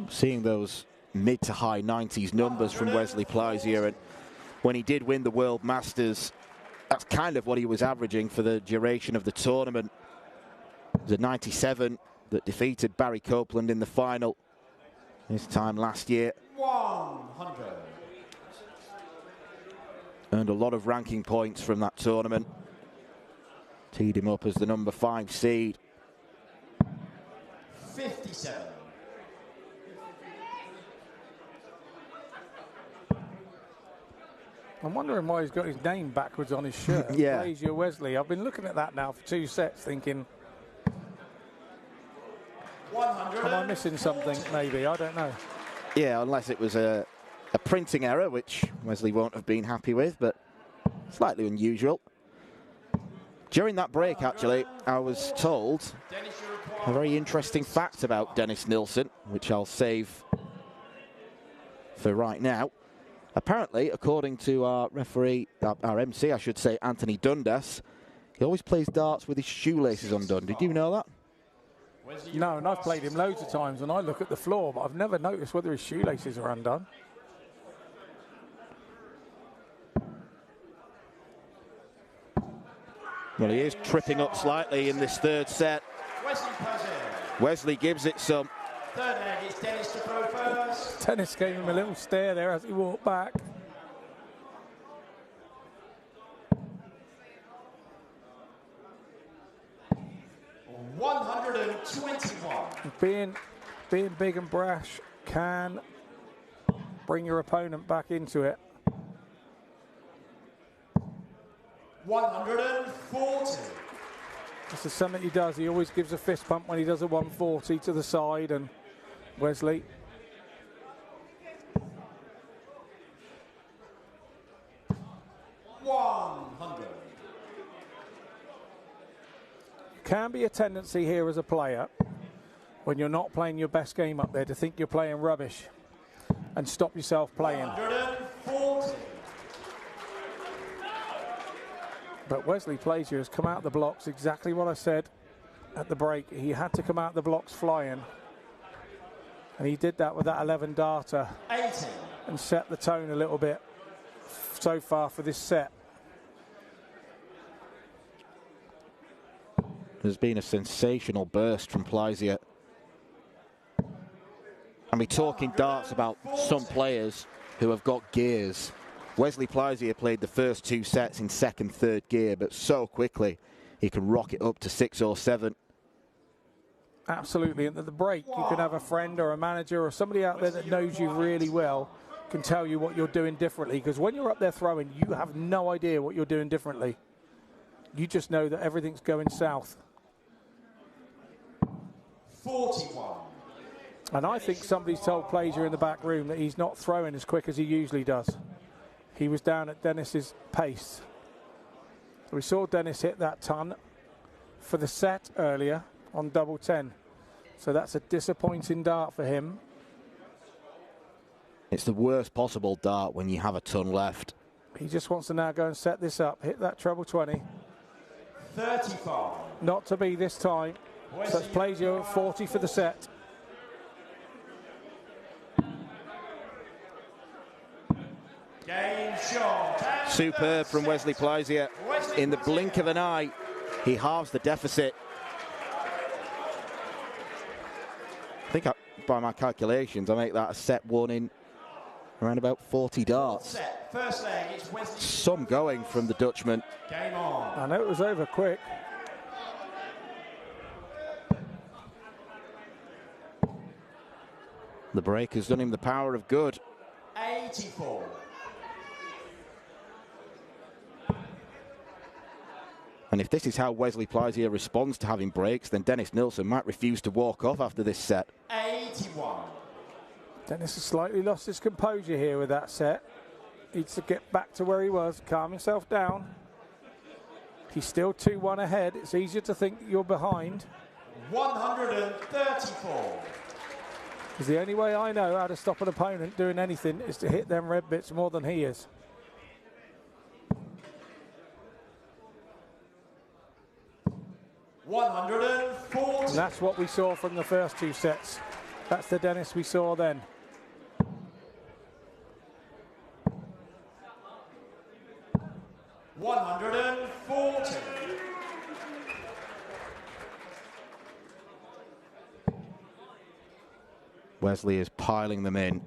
Seeing those mid to high 90s numbers from Wesley Plaisier, and when he did win the World Masters that's kind of what he was averaging for the duration of the tournament. It was a 97 that defeated Barry Copeland in the final this time last year. 100. Earned a lot of ranking points from that tournament. Teed him up as the number 5 seed. 57. I'm wondering why he's got his name backwards on his shirt. Yeah. Fraser Wesley. I've been looking at that now for 2 sets thinking, 100. am I missing something maybe? I don't know. Yeah, unless it was a printing error, which Wesley won't have been happy with, but slightly unusual. During that break, actually, I was told a very interesting fact about Dennis Nilsson, which I'll save for right now. Apparently, according to our referee, our MC, I should say, Anthony Dundas, he always plays darts with his shoelaces undone. Did you know that? No, and I've played him loads of times, and I look at the floor, but I've never noticed whether his shoelaces are undone. Well, he is tripping up slightly in this third set. Wesley gives it some. Third leg is Dennis to throw first. Dennis gave him a little stare there as he walked back. $121. Being big and brash can bring your opponent back into it. 140. This is something he does. He always gives a fist pump when he does a 140 to the side, and Wesley. Can be a tendency here as a player when you're not playing your best game up there to think you're playing rubbish and stop yourself playing. 140. But Wesley Plazier has come out the blocks exactly what I said at the break. He had to come out the blocks flying, and he did that with that 11 darter 80. and set the tone a little bit so far for this set. There's been a sensational burst from Plazier. And we're talking darts about some players who have got gears. Wesley Plazier played the first 2 sets in second, third gear, but so quickly he can rock it up to 6 or 7. Absolutely, and at the break you can have a friend or a manager or somebody out there that knows you really well can tell you what you're doing differently, because when you're up there throwing, you have no idea what you're doing differently. You just know that everything's going south. 41. And I think somebody's told Plazier in the back room that he's not throwing as quick as he usually does. He was down at Dennis's pace. So we saw Dennis hit that ton for the set earlier on double 10. So that's a disappointing dart for him. It's the worst possible dart when you have a ton left. He just wants to now go and set this up, hit that treble 20. 35. Not to be this time. So it's Plazier at 40 for the set. Game shot. Superb from Wesley Plazier. In the blink of an eye, he halves the deficit. I think by my calculations, I make that a set 1 in around about 40 darts. First leg, it's Wesley. Some going from the Dutchman. Game on. I know it was over quick. The break has done him the power of good. 84. And if this is how Wesley Plazier responds to having breaks, then Dennis Nilsson might refuse to walk off after this set. 81. Dennis has slightly lost his composure here with that set. Needs to get back to where he was, calm himself down. He's still 2-1 ahead. It's easier to think that you're behind. 134. Because the only way I know how to stop an opponent doing anything is to hit them red bits more than he is. And that's what we saw from the first 2 sets. That's the Dennis we saw then. 140. Wesley is piling them in.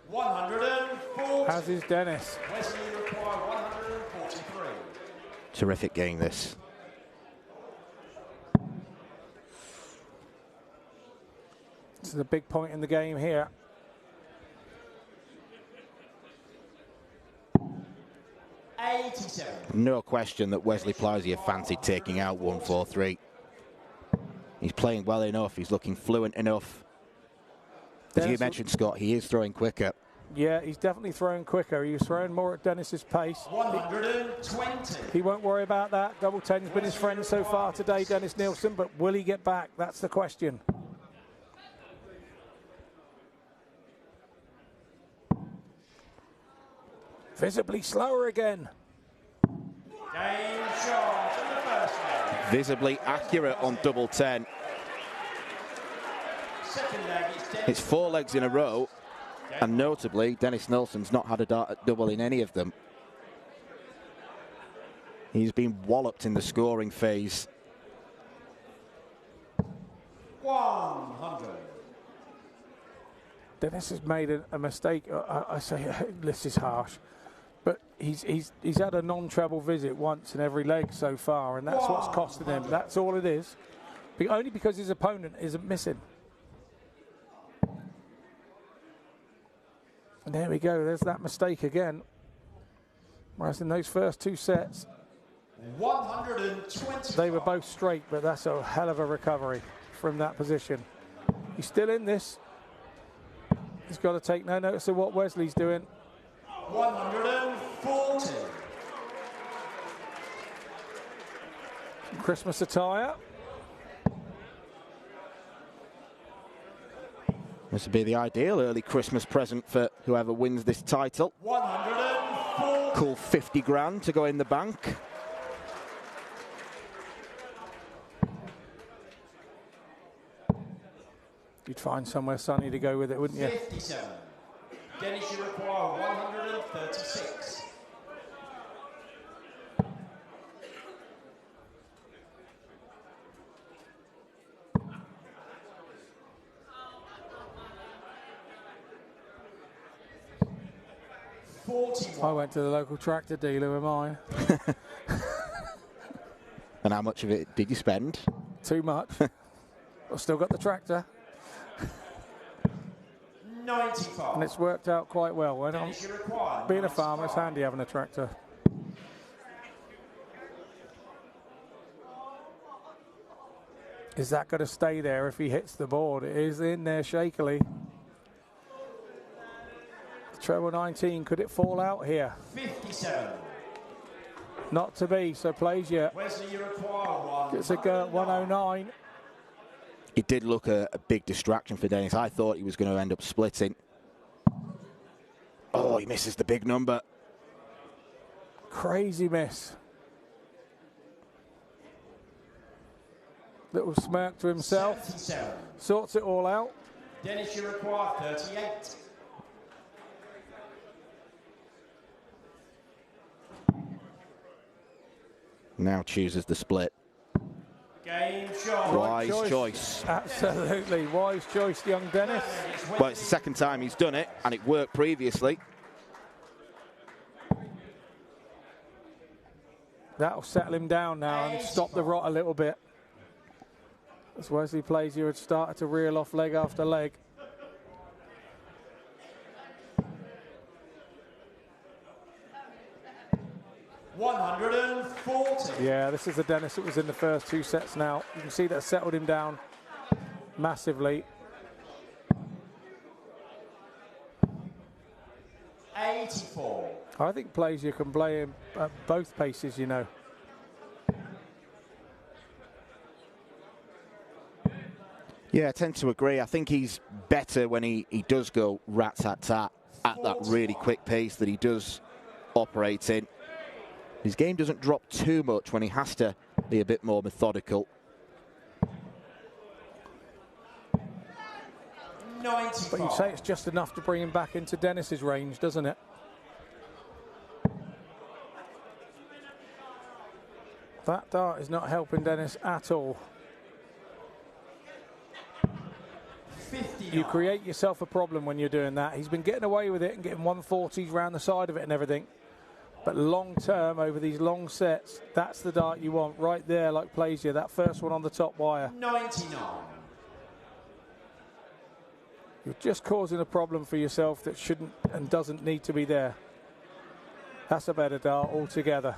140. As is Dennis. Wesley require 143. Terrific game, this. This is a big point in the game here. No question that Wesley Plowsier fancied taking out 143. He's playing well enough. He's looking fluent enough. As you mentioned, Scott, he is throwing quicker. Yeah, he's definitely throwing quicker. He was throwing more at Dennis's pace. 120. He won't worry about that. Double 10's been his friend so far today, Dennis Nielsen, but will he get back? That's the question. Visibly slower again. Game shot in the first leg. Visibly accurate on double 10. Second leg is Dennis. It's 4 legs in a row, and notably, Dennis Nelson's not had a dart at double in any of them. He's been walloped in the scoring phase. 100. Dennis has made a mistake. I say this is harsh, but he's had a non-treble visit once in every leg so far, and that's what's costing him. That's all it is. Only because his opponent isn't missing. And there we go. There's that mistake again. Whereas in those first 2 sets, 120. they were both straight, but that's a hell of a recovery from that position. He's still in this. He's got to take no notice of what Wesley's doing. 140. Christmas attire. This would be the ideal early Christmas present for whoever wins this title. 140. Cool 50 grand to go in the bank. You'd find somewhere sunny to go with it, wouldn't you? 57. Dennis, you require 136. I went to the local tractor dealer with mine. And how much of it did you spend? Too much. I've still got the tractor. 95. And it's worked out quite well. When I'm Dennis, you require being a farmer, it's handy having a tractor. Is that going to stay there if he hits the board? It is in there shakily. Treble 19, could it fall out here? 57. Not to be, so plays yet. Wesley, you require 1. It's a go at 109. It did look a big distraction for Dennis. I thought he was going to end up splitting. Oh, he misses the big number. Crazy miss. Little smirk to himself. 77. Sorts it all out. Dennis, you require 38. Now chooses the split. Game shot. Wise choice. Absolutely. Wise choice, young Dennis. Well, it's the second time he's done it, and it worked previously. That'll settle him down now and stop the rot a little bit. As Wesley plays, you had started to reel off leg after leg. Yeah, this is the Dennis that was in the first 2 sets now. You can see that settled him down massively. 84. I think plays you can play him at both paces, you know. Yeah, I tend to agree. I think he's better when he does go rat-tat-tat at that really quick pace that he does operate in. His game doesn't drop too much when he has to be a bit more methodical. 95. But you'd say it's just enough to bring him back into Dennis's range, doesn't it? That dart is not helping Dennis at all. 59. You create yourself a problem when you're doing that. He's been getting away with it and getting 140s round the side of it and everything. But long term, over these long sets, that's the dart you want right there, like plays here. That first one on the top wire. 99. You're just causing a problem for yourself that shouldn't and doesn't need to be there. That's a better dart altogether.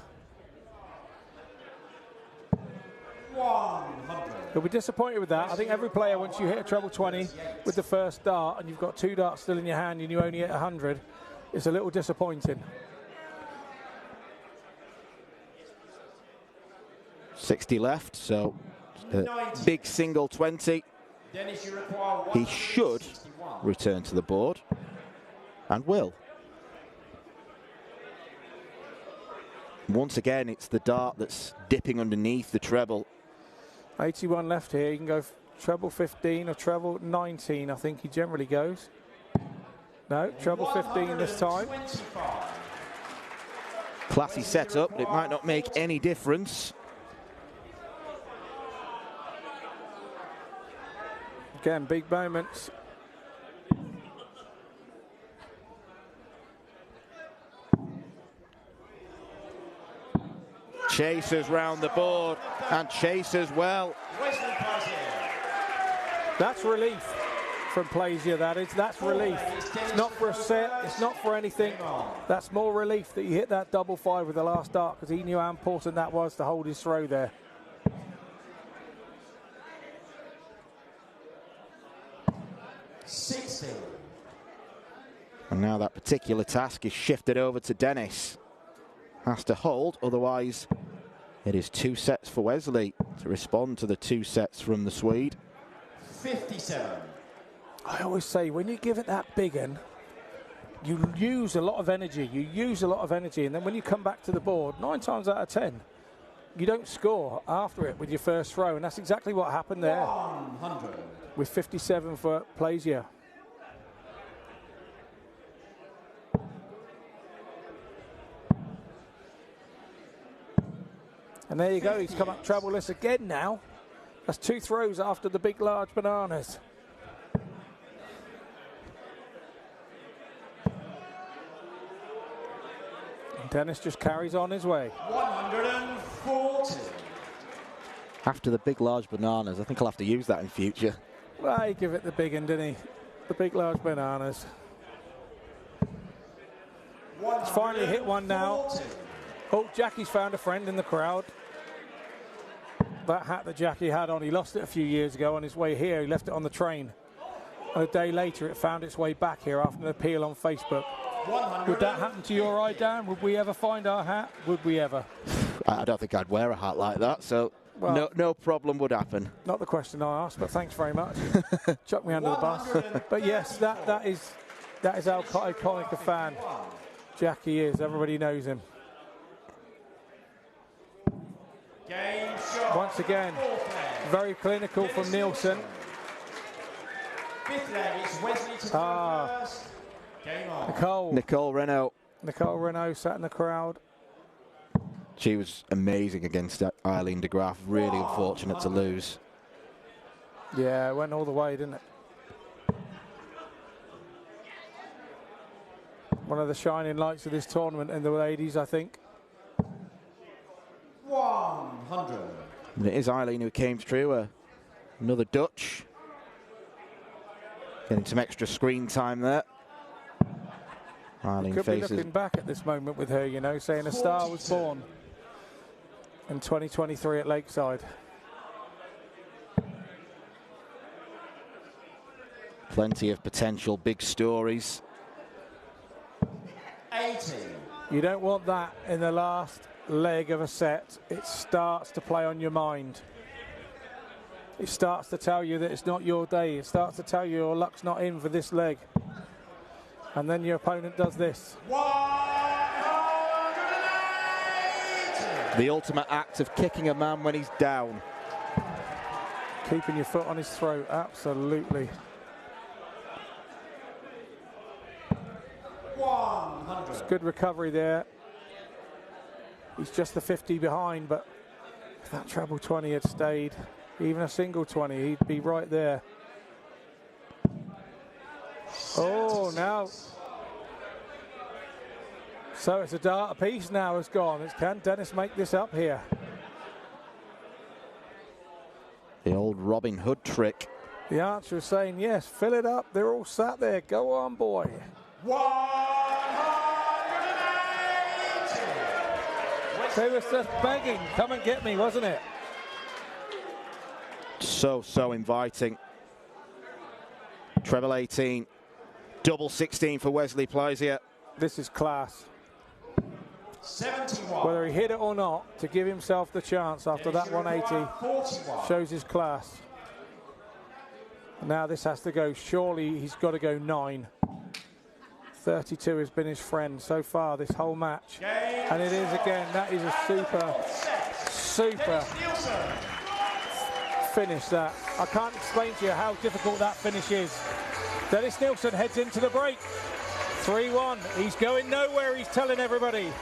100. You'll be disappointed with that. I think every player, once you hit a treble 20 with the first dart and you've got 2 darts still in your hand and you only hit 100, it's a little disappointing. 60 left, so big single 20. Dennis, you require He should 161. return to the board, and will. Once again, it's the dart that's dipping underneath the treble. 81 left here. You can go treble 15 or treble 19, I think he generally goes. No, treble 15 this time. 125. Classy setup, but it might not make any difference. Again, big moments. Chasers round the board, and chasers well. Wesley Plazier. That's relief from Plazier, that is. That's relief. It's not for a set, it's not for anything. That's more relief that you hit that double 5 with the last dart, because he knew how important that was to hold his throw there. And now that particular task is shifted over to Dennis. Has to hold, otherwise it is 2 sets for Wesley to respond to the 2 sets from the Swede. 57. I always say, when you give it that big un, you use a lot of energy. You use a lot of energy, and then when you come back to the board, 9 times out of 10, you don't score after it with your first throw, and that's exactly what happened there 100. with 57 for Plazier. And there you go, he's come up trebleless again now. That's 2 throws after the big, large bananas. And Dennis just carries on his way. 140. After the big, large bananas, I think I'll have to use that in future. Well, he give it the big one, didn't he? The big, large bananas. He's finally hit one now. Oh, Jackie's found a friend in the crowd. That hat that Jackie had on, he lost it a few years ago on his way here. He left it on the train. And a day later, it found its way back here after an appeal on Facebook. Would that happen to your eye, Dan? Would we ever find our hat? Would we ever? I don't think I'd wear a hat like that, so well, no problem would happen. Not the question I asked, but thanks very much. Chuck me under the bus. But yes, that is how iconic a fan Jackie is. Everybody knows him. Game shot. Once again, very clinical from Nielsen. 5th leg, it's Wesley to throw first. Game on. Nicole Renault. Nicole Renault sat in the crowd. She was amazing against Eileen de Graaf. Really unfortunate to lose. Yeah, it went all the way, didn't it? One of the shining lights of this tournament in the ladies, I think. 100. And it is Eileen who came through. Another Dutch. Getting some extra screen time there. Eileen Could faces. be looking back at this moment with her, you know, saying a star was born in 2023 at Lakeside. Plenty of potential big stories. 80. You don't want that in the last leg of a set. It starts to play on your mind. It starts to tell you that it's not your day. It starts to tell you your luck's not in for this leg. And then your opponent does this. 180. The ultimate act of kicking a man when he's down. Keeping your foot on his throat, absolutely. 100. It's good recovery there. He's just the 50 behind, but If that treble 20 had stayed, even a single 20, he'd be right there. Oh, now. So it's a dart apiece now has gone. Can Dennis make this up here? The old Robin Hood trick. The answer is saying yes. Fill it up. They're all sat there. Go on, boy. 180. They were just begging. Come and get me, wasn't it? So inviting. Treble 18. Double 16 for Wesley Plaisier. This is class. 71. Whether he hit it or not, to give himself the chance after that 180 shows his class. Now this has to go. Surely he's got to go 9. 32 has been his friend so far this whole match. And it is again. That is a super finish that. I can't explain to you how difficult that finish is. Dennis Nilsson heads into the break. 3-1. He's going nowhere, he's telling everybody.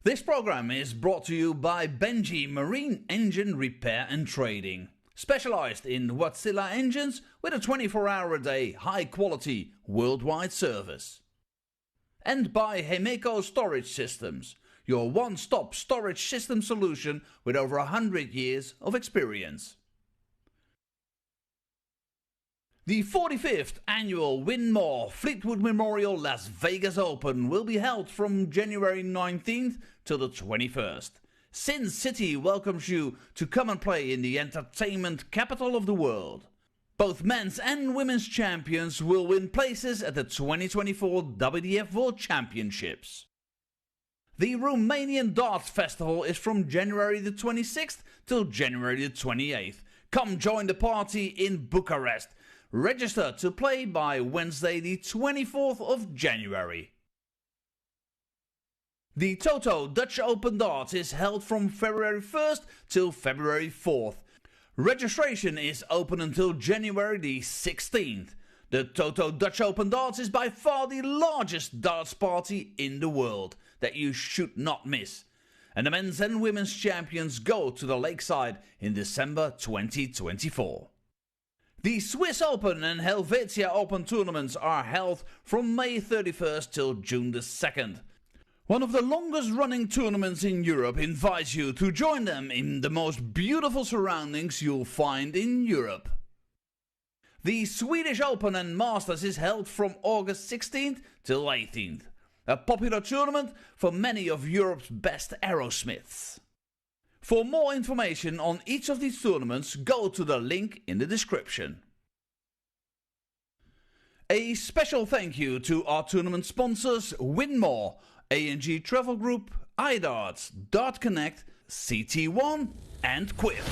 This program is brought to you by Benji Marine Engine Repair and Trading, specialized in Wärtsilä engines with a 24-hour-a-day, high-quality, worldwide service. And by Hemeco Storage Systems, your one-stop storage system solution with over 100 years of experience. The 45th annual Winmau Fleetwood Memorial Las Vegas Open will be held from January 19th to the 21st. Sin City welcomes you to come and play in the entertainment capital of the world. Both men's and women's champions will win places at the 2024 WDF World Championships. The Romanian Darts Festival is from January the 26th till January the 28th. Come join the party in Bucharest. Register to play by Wednesday the 24th of January. The Toto Dutch Open Darts is held from February 1st till February 4th. Registration is open until January the 16th. The Toto Dutch Open Darts is by far the largest darts party in the world that you should not miss. And the men's and women's champions go to the Lakeside in December 2024. The Swiss Open and Helvetia Open tournaments are held from May 31st till June the 2nd. One of the longest running tournaments in Europe invites you to join them in the most beautiful surroundings you'll find in Europe. The Swedish Open and Masters is held from August 16th till 18th. A popular tournament for many of Europe's best aerosmiths. For more information on each of these tournaments, go to the link in the description. A special thank you to our tournament sponsors Winmau, A&G Travel Group, iDarts, Dart Connect, CT1 and Quiff.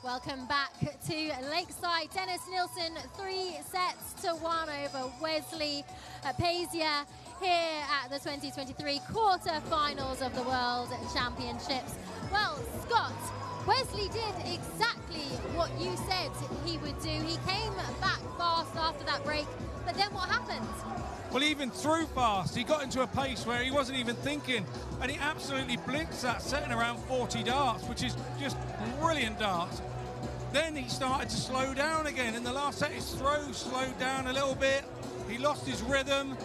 Welcome back to Lakeside. Dennis Nilsson, 3-1 over Wesley Plaisier here at the 2023 quarter-finals of the World Championships. Well, Scott, Wesley did exactly what you said he would do. He came back fast after that break, but then what happened? Well, he even threw fast. He got into a pace where he wasn't even thinking, and he absolutely blinks that, setting around 40 darts, which is just brilliant darts. Then he started to slow down again. In the last set, his throw slowed down a little bit. He lost his rhythm.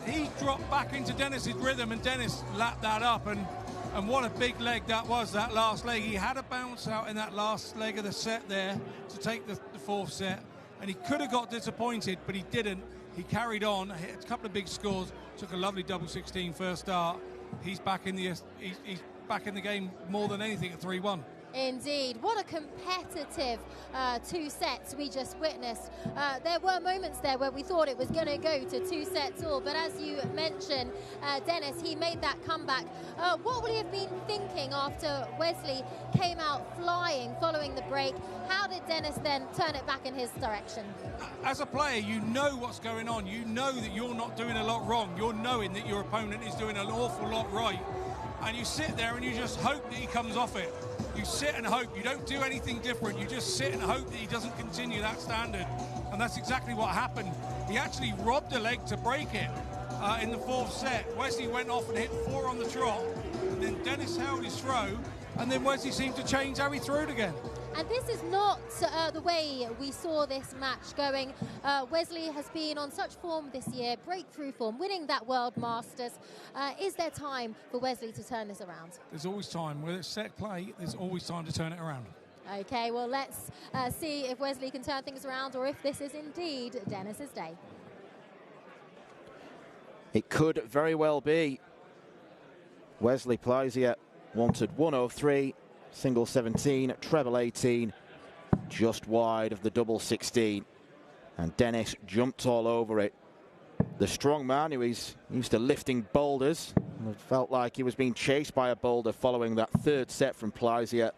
He dropped back into Dennis's rhythm, and Dennis lapped that up. And what a big leg that was, that last leg. He had a bounce out in that last leg of the set there to take the fourth set. And he could have got disappointed, but he didn't. he carried on, hit a couple of big scores, took a lovely double 16 first start. He's back in the he's back in the game more than anything at 3-1. Indeed. What a competitive 2 sets we just witnessed. There were moments there where we thought it was going to go to 2 sets all, but as you mentioned, Dennis, he made that comeback. What would he have been thinking after Wesley came out flying following the break? How did Dennis then turn it back in his direction? As a player, you know what's going on. You know that you're not doing a lot wrong. You're knowing that your opponent is doing an awful lot right. And you sit there and you just hope that he comes off it. You sit and hope. You don't do anything different. You just sit and hope that he doesn't continue that standard. And that's exactly what happened. He actually robbed a leg to break it in the 4th set. Wesley went off and hit 4 on the trot. And then Dennis held his throw. And then Wesley seemed to change how he threw it again. And this is not the way we saw this match going. Wesley has been on such form this year, breakthrough form, winning that World Masters. Is there time for Wesley to turn this around? There's always time. Whether it's set play, there's always time to turn it around. Okay, well, let's see if Wesley can turn things around or if this is indeed Dennis's day. It could very well be. Wesley Pleisier wanted 103. Single 17, treble 18, just wide of the double 16. And Dennis jumped all over it. The strong man who is used to lifting boulders, and felt like he was being chased by a boulder following that 3rd set from Pleisier.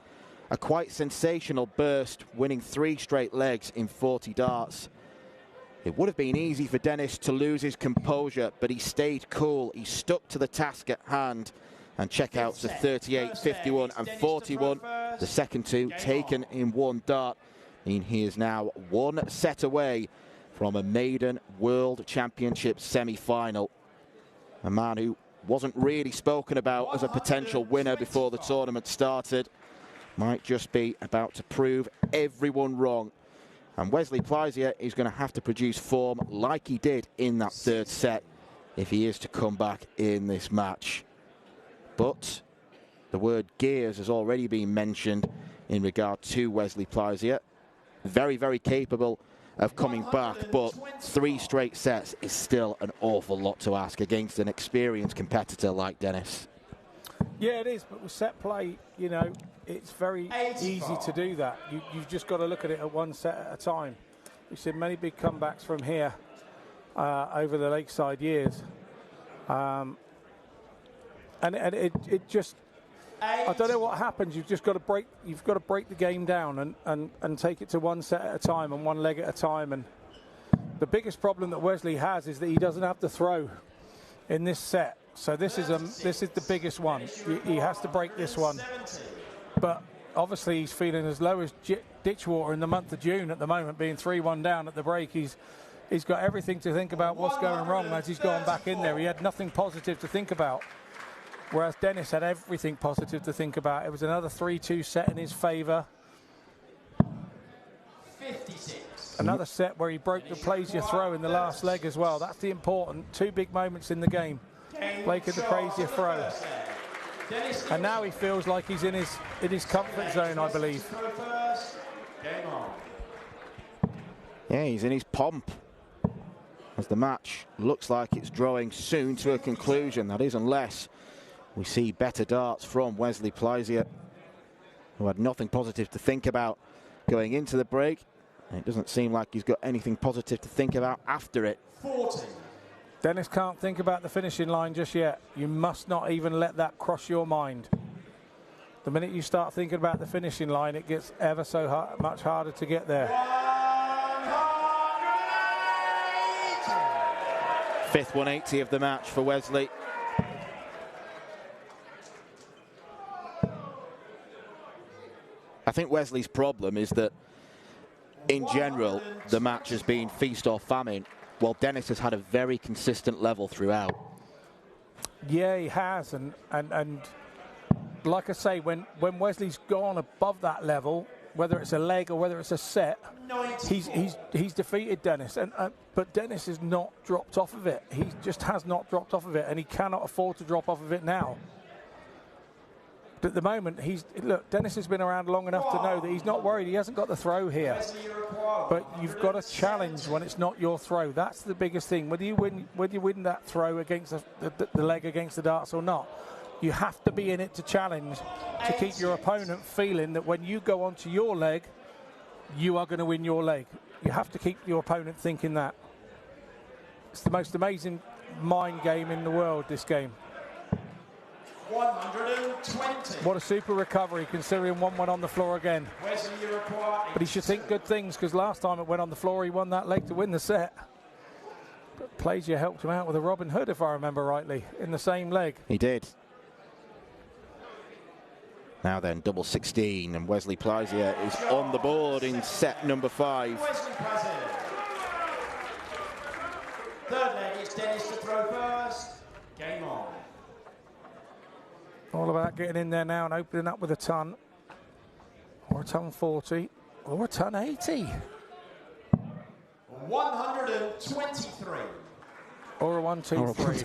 A quite sensational burst, winning 3 straight legs in 40 darts. It would have been easy for Dennis to lose his composure, but he stayed cool. He stuck to the task at hand. And checkouts of 38, 51 and 41. The second 2 taken in 1 dart. And he is now 1 set away from a maiden World Championship semi-final. A man who wasn't really spoken about as a potential winner before the tournament started. Might just be about to prove everyone wrong. And Wesley Pleisier is going to have to produce form like he did in that 3rd set if he is to come back in this match. But the word gears has already been mentioned in regard to Wesley Pleisier. Very, very capable of coming back, but 3 straight sets is still an awful lot to ask against an experienced competitor like Dennis. Yeah, it is, but with set play, you know, it's very easy to do that. You've just got to look at it at 1 set at a time. We've seen many big comebacks from here over the Lakeside years. And it just, I don't know what happens. You've just got to break. You've got to break the game down and take it to 1 set at a time and 1 leg at a time. And the biggest problem that Wesley has is that he doesn't have to throw in this set. So this is the biggest one. He has to break this one. But obviously he's feeling as low as ditch water in the month of June at the moment, being 3-1 down at the break. He's got everything to think about what's going wrong as he's gone back in there. He had nothing positive to think about. Whereas Dennis had everything positive to think about. It was another 3-2 set in his favour. 56. Another set where he broke the Pleisier throw in the last leg as well. That's the important 2 big moments in the game. Breaking the Pleisier throw. And now he feels like he's in his comfort zone, I believe. Yeah, he's in his pomp. As the match looks like it's drawing soon to a conclusion. That is, unless we see better darts from Wesley Pleisier, who had nothing positive to think about going into the break. And it doesn't seem like he's got anything positive to think about after it. 40. Dennis can't think about the finishing line just yet. You must not even let that cross your mind. The minute you start thinking about the finishing line, it gets ever so much harder to get there. 5th 180 of the match for Wesley. I think Wesley's problem is that, in general, the match has been feast or famine, while Dennis has had a very consistent level throughout. Yeah, he has, and like I say, when Wesley's gone above that level, whether it's a leg or whether it's a set, he's defeated Dennis, but Dennis has not dropped off of it. He just has not dropped off of it, and he cannot afford to drop off of it now. But at the moment, look, Dennis has been around long enough to know that he's not worried. He hasn't got the throw here. But you've got a challenge when it's not your throw. That's the biggest thing. Whether you win that throw against the leg against the darts or not, you have to be in it to challenge, to keep your opponent feeling that when you go onto your leg, you are going to win your leg. You have to keep your opponent thinking that. It's the most amazing mind game in the world, this game. 120. What a super recovery, considering one went on the floor again. But he should think good things, because last time it went on the floor, he won that leg to win the set. But Plaisir helped him out with a Robin Hood, if I remember rightly, in the same leg. He did. Now then, double 16, and Wesley Plaisir is on the board in set number 5. Wesley Plaisir. Third leg, it's Dennis to throw first. Game on. All about getting in there now and opening up with a ton, or a ton 40, or a ton 80. 123. Or a 1, 2, 3.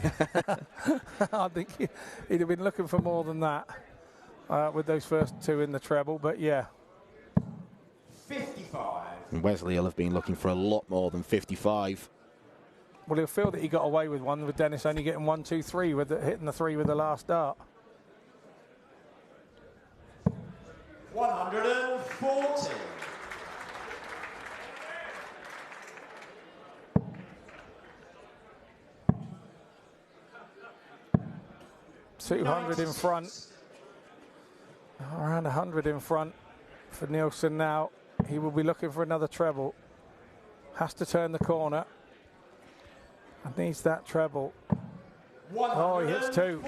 I think he'd have been looking for more than that with those first two in the treble, but yeah. 55. And Wesley will have been looking for a lot more than 55. Well, he'll feel that he got away with one, with Dennis only getting 1, 2, 3, with hitting the 3 with the last dart. 140. $200 in front. Around 100 in front for Nielsen now. He will be looking for another treble. Has to turn the corner. And needs that treble. Oh, he hits 2.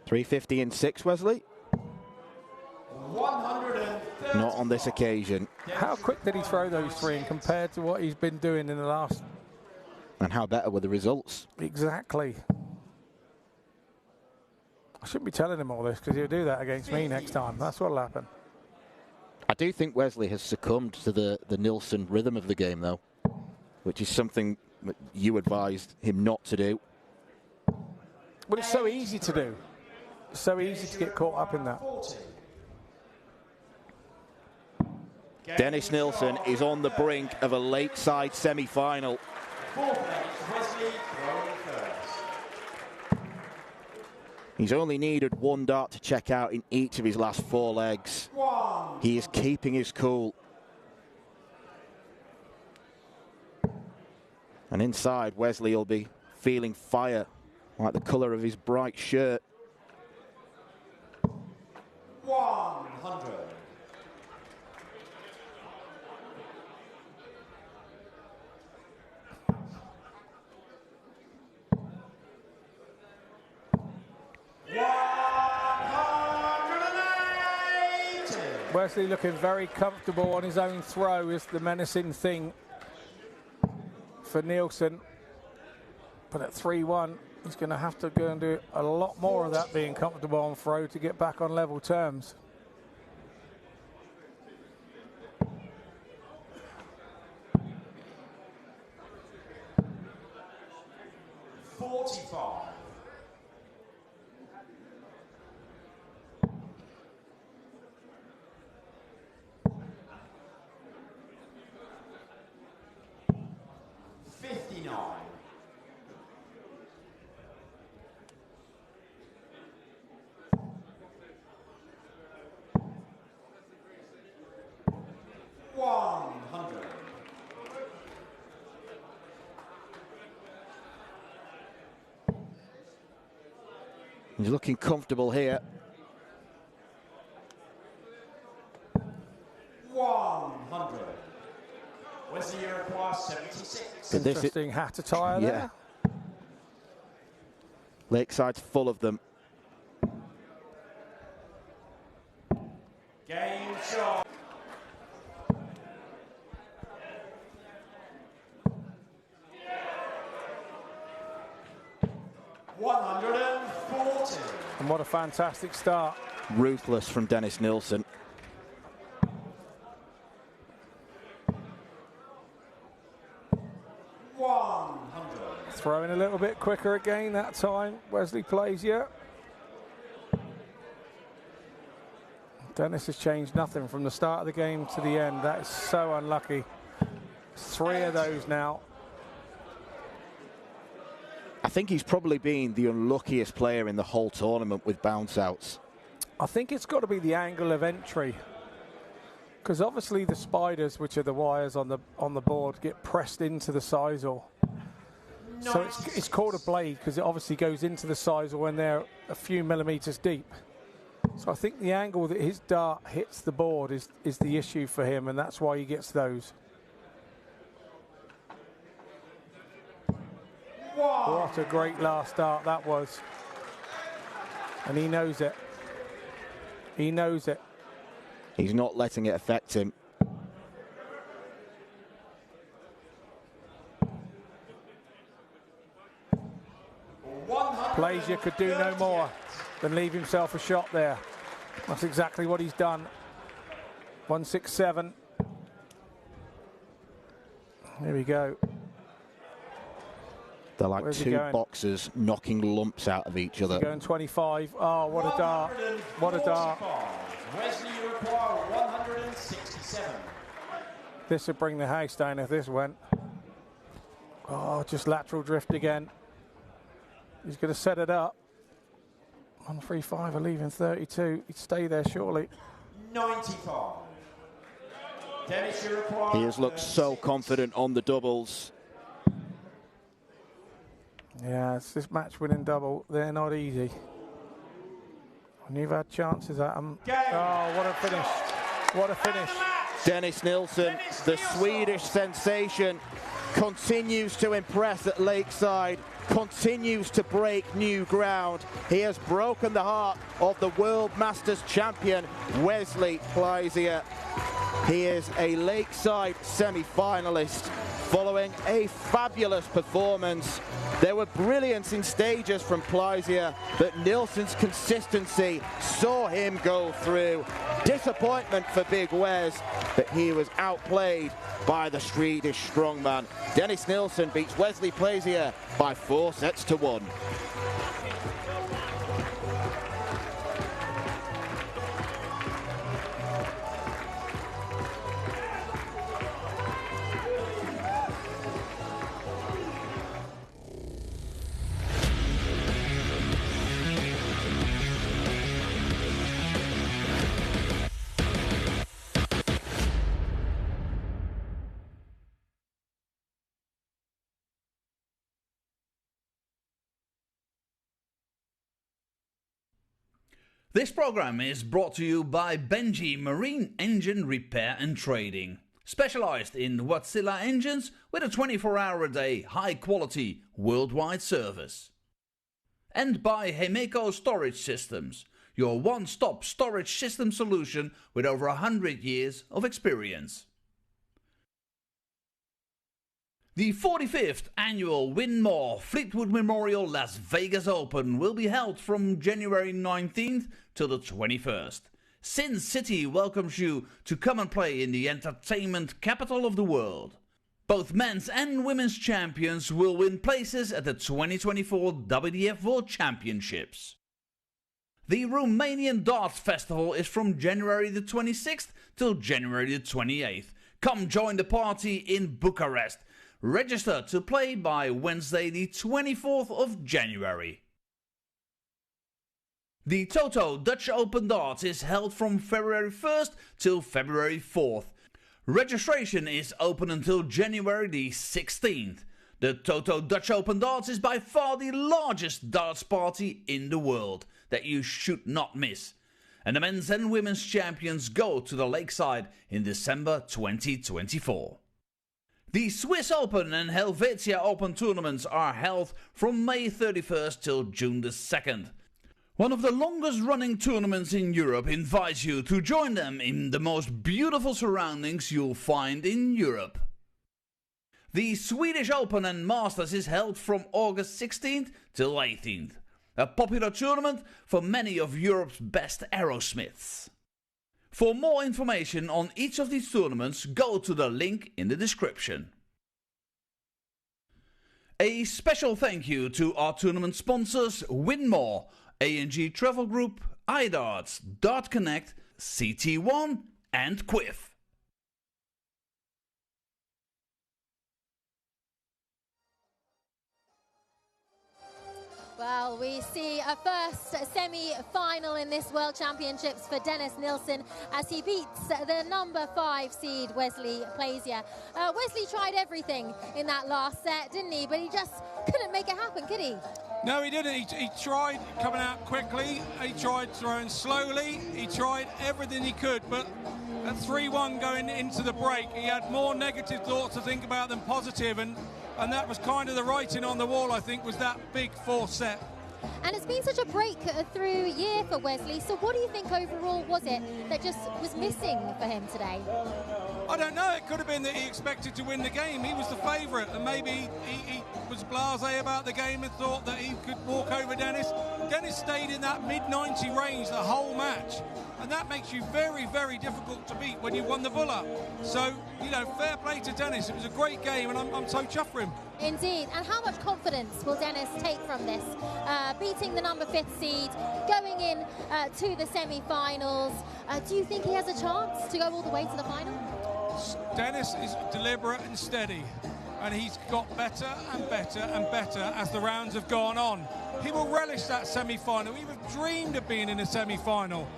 350 in 6, Wesley? 130. Not on this occasion. How quick did he throw those 3 and compared to what he's been doing in the last? And how better were the results? Exactly. I shouldn't be telling him all this, because he'll do that against me next time. That's what'll happen. I do think Wesley has succumbed to the Nielsen rhythm of the game, though, which is something that you advised him not to do. Well, it's so easy to do. It's so easy to get caught up in that. Dennis Nielsen is on the brink of a lakeside semi-final. Fourth leg, it's Wesley throwing first. He's only needed 1 dart to check out in each of his last 4 legs. He is keeping his cool. And inside, Wesley will be feeling fire, like the colour of his bright shirt. 100. Wesley looking very comfortable on his own throw is the menacing thing for Nielsen. But at 3-1, he's going to have to go and do a lot more of that, being comfortable on throw, to get back on level terms. He's looking comfortable here. 100. Wesley requires 76. Interesting hat attire there. Lakeside's full of them. Game shot. And what a fantastic start. Ruthless from Dennis Nielsen. Throwing a little bit quicker again that time. Wesley Plaisier. Dennis has changed nothing from the start of the game to the end. That is so unlucky. 3 of those now. I think he's probably been the unluckiest player in the whole tournament with bounce outs. I think it's got to be the angle of entry, because obviously the spiders, which are the wires on the board, get pressed into the sisal. So it's called a blade because it obviously goes into the sisal when they're a few millimeters deep. So I think the angle that his dart hits the board is the issue for him, and that's why he gets those. What a great last dart that was. And he knows it. He knows it. He's not letting it affect him. Plaisier could do no more than leave himself a shot there. That's exactly what he's done. 167. Here we go. They're like two boxers knocking lumps out of each other. Going 25. Oh, what a dart. What a dart. Wesley, you require 167. This would bring the house down if this went. Oh, just lateral drift again. He's going to set it up. 135, I leave in 32. He'd stay there surely. 95. Dennis, you require. He has looked so confident on the doubles. Yeah, it's this match-winning double. They're not easy. And you've had chances at them. Oh, what a finish. What a finish. Dennis Nilsson, the Swedish sensation, continues to impress at Lakeside, continues to break new ground. He has broken the heart of the World Masters champion, Wesley Plaisier. He is a Lakeside semi-finalist following a fabulous performance. There were brilliance in stages from Plaisier, but Nilsson's consistency saw him go through. Disappointment for Big Wes, but he was outplayed by the Swedish strongman. Dennis Nilsson beats Wesley Plaisier by 4 sets to 1. This program is brought to you by Benji Marine Engine Repair and Trading, specialized in Wärtsilä engines with a 24-hour-a-day, high-quality, worldwide service. And by Hemeco Storage Systems, your one-stop storage system solution with over 100 years of experience. The 45th annual Winmau Fleetwood Memorial Las Vegas Open will be held from January 19th till the 21st. Sin City welcomes you to come and play in the entertainment capital of the world. Both men's and women's champions will win places at the 2024 WDF World Championships. The Romanian Darts Festival is from January the 26th till January the 28th. Come join the party in Bucharest. Register to play by Wednesday the 24th of January. The Toto Dutch Open Darts is held from February 1st till February 4th. Registration is open until January the 16th. The Toto Dutch Open Darts is by far the largest darts party in the world that you should not miss. And the men's and women's champions go to the Lakeside in December 2024. The Swiss Open and Helvetia Open tournaments are held from May 31st till June the 2nd. One of the longest running tournaments in Europe invites you to join them in the most beautiful surroundings you'll find in Europe. The Swedish Open and Masters is held from August 16th till 18th. A popular tournament for many of Europe's best aerosmiths. For more information on each of these tournaments, go to the link in the description. A special thank you to our tournament sponsors Winmau, A&G Travel Group, iDarts, Dart Connect, CT1 and Quiff. Well, we see a first semi-final in this World Championships for Dennis Nilsson as he beats the number 5 seed Wesley Plaisier. Wesley tried everything in that last set, didn't he? But he just couldn't make it happen, could he? No, he didn't. He tried coming out quickly. He tried throwing slowly. He tried everything he could, but at 3-1 going into the break, he had more negative thoughts to think about than positive, and that was kind of the writing on the wall, I think, was that big fourth set. And it's been such a breakthrough year for Wesley, so what do you think overall was it that just was missing for him today? I don't know. It could have been that he expected to win the game. He was the favourite, and maybe he was blasé about the game and thought that he could walk over Dennis. Dennis stayed in that mid-90 range the whole match, and that makes you very, very difficult to beat when you won the bull-up. So, you know, fair play to Dennis. It was a great game, and I'm so chuffed for him. Indeed. And how much confidence will Dennis take from this? Beating the number 5th seed, going in to the semi-finals. Do you think he has a chance to go all the way to the final? Dennis is deliberate and steady, and he's got better and better and better as the rounds have gone on. He will relish that semi-final. He would have dreamed of being in a semi-final.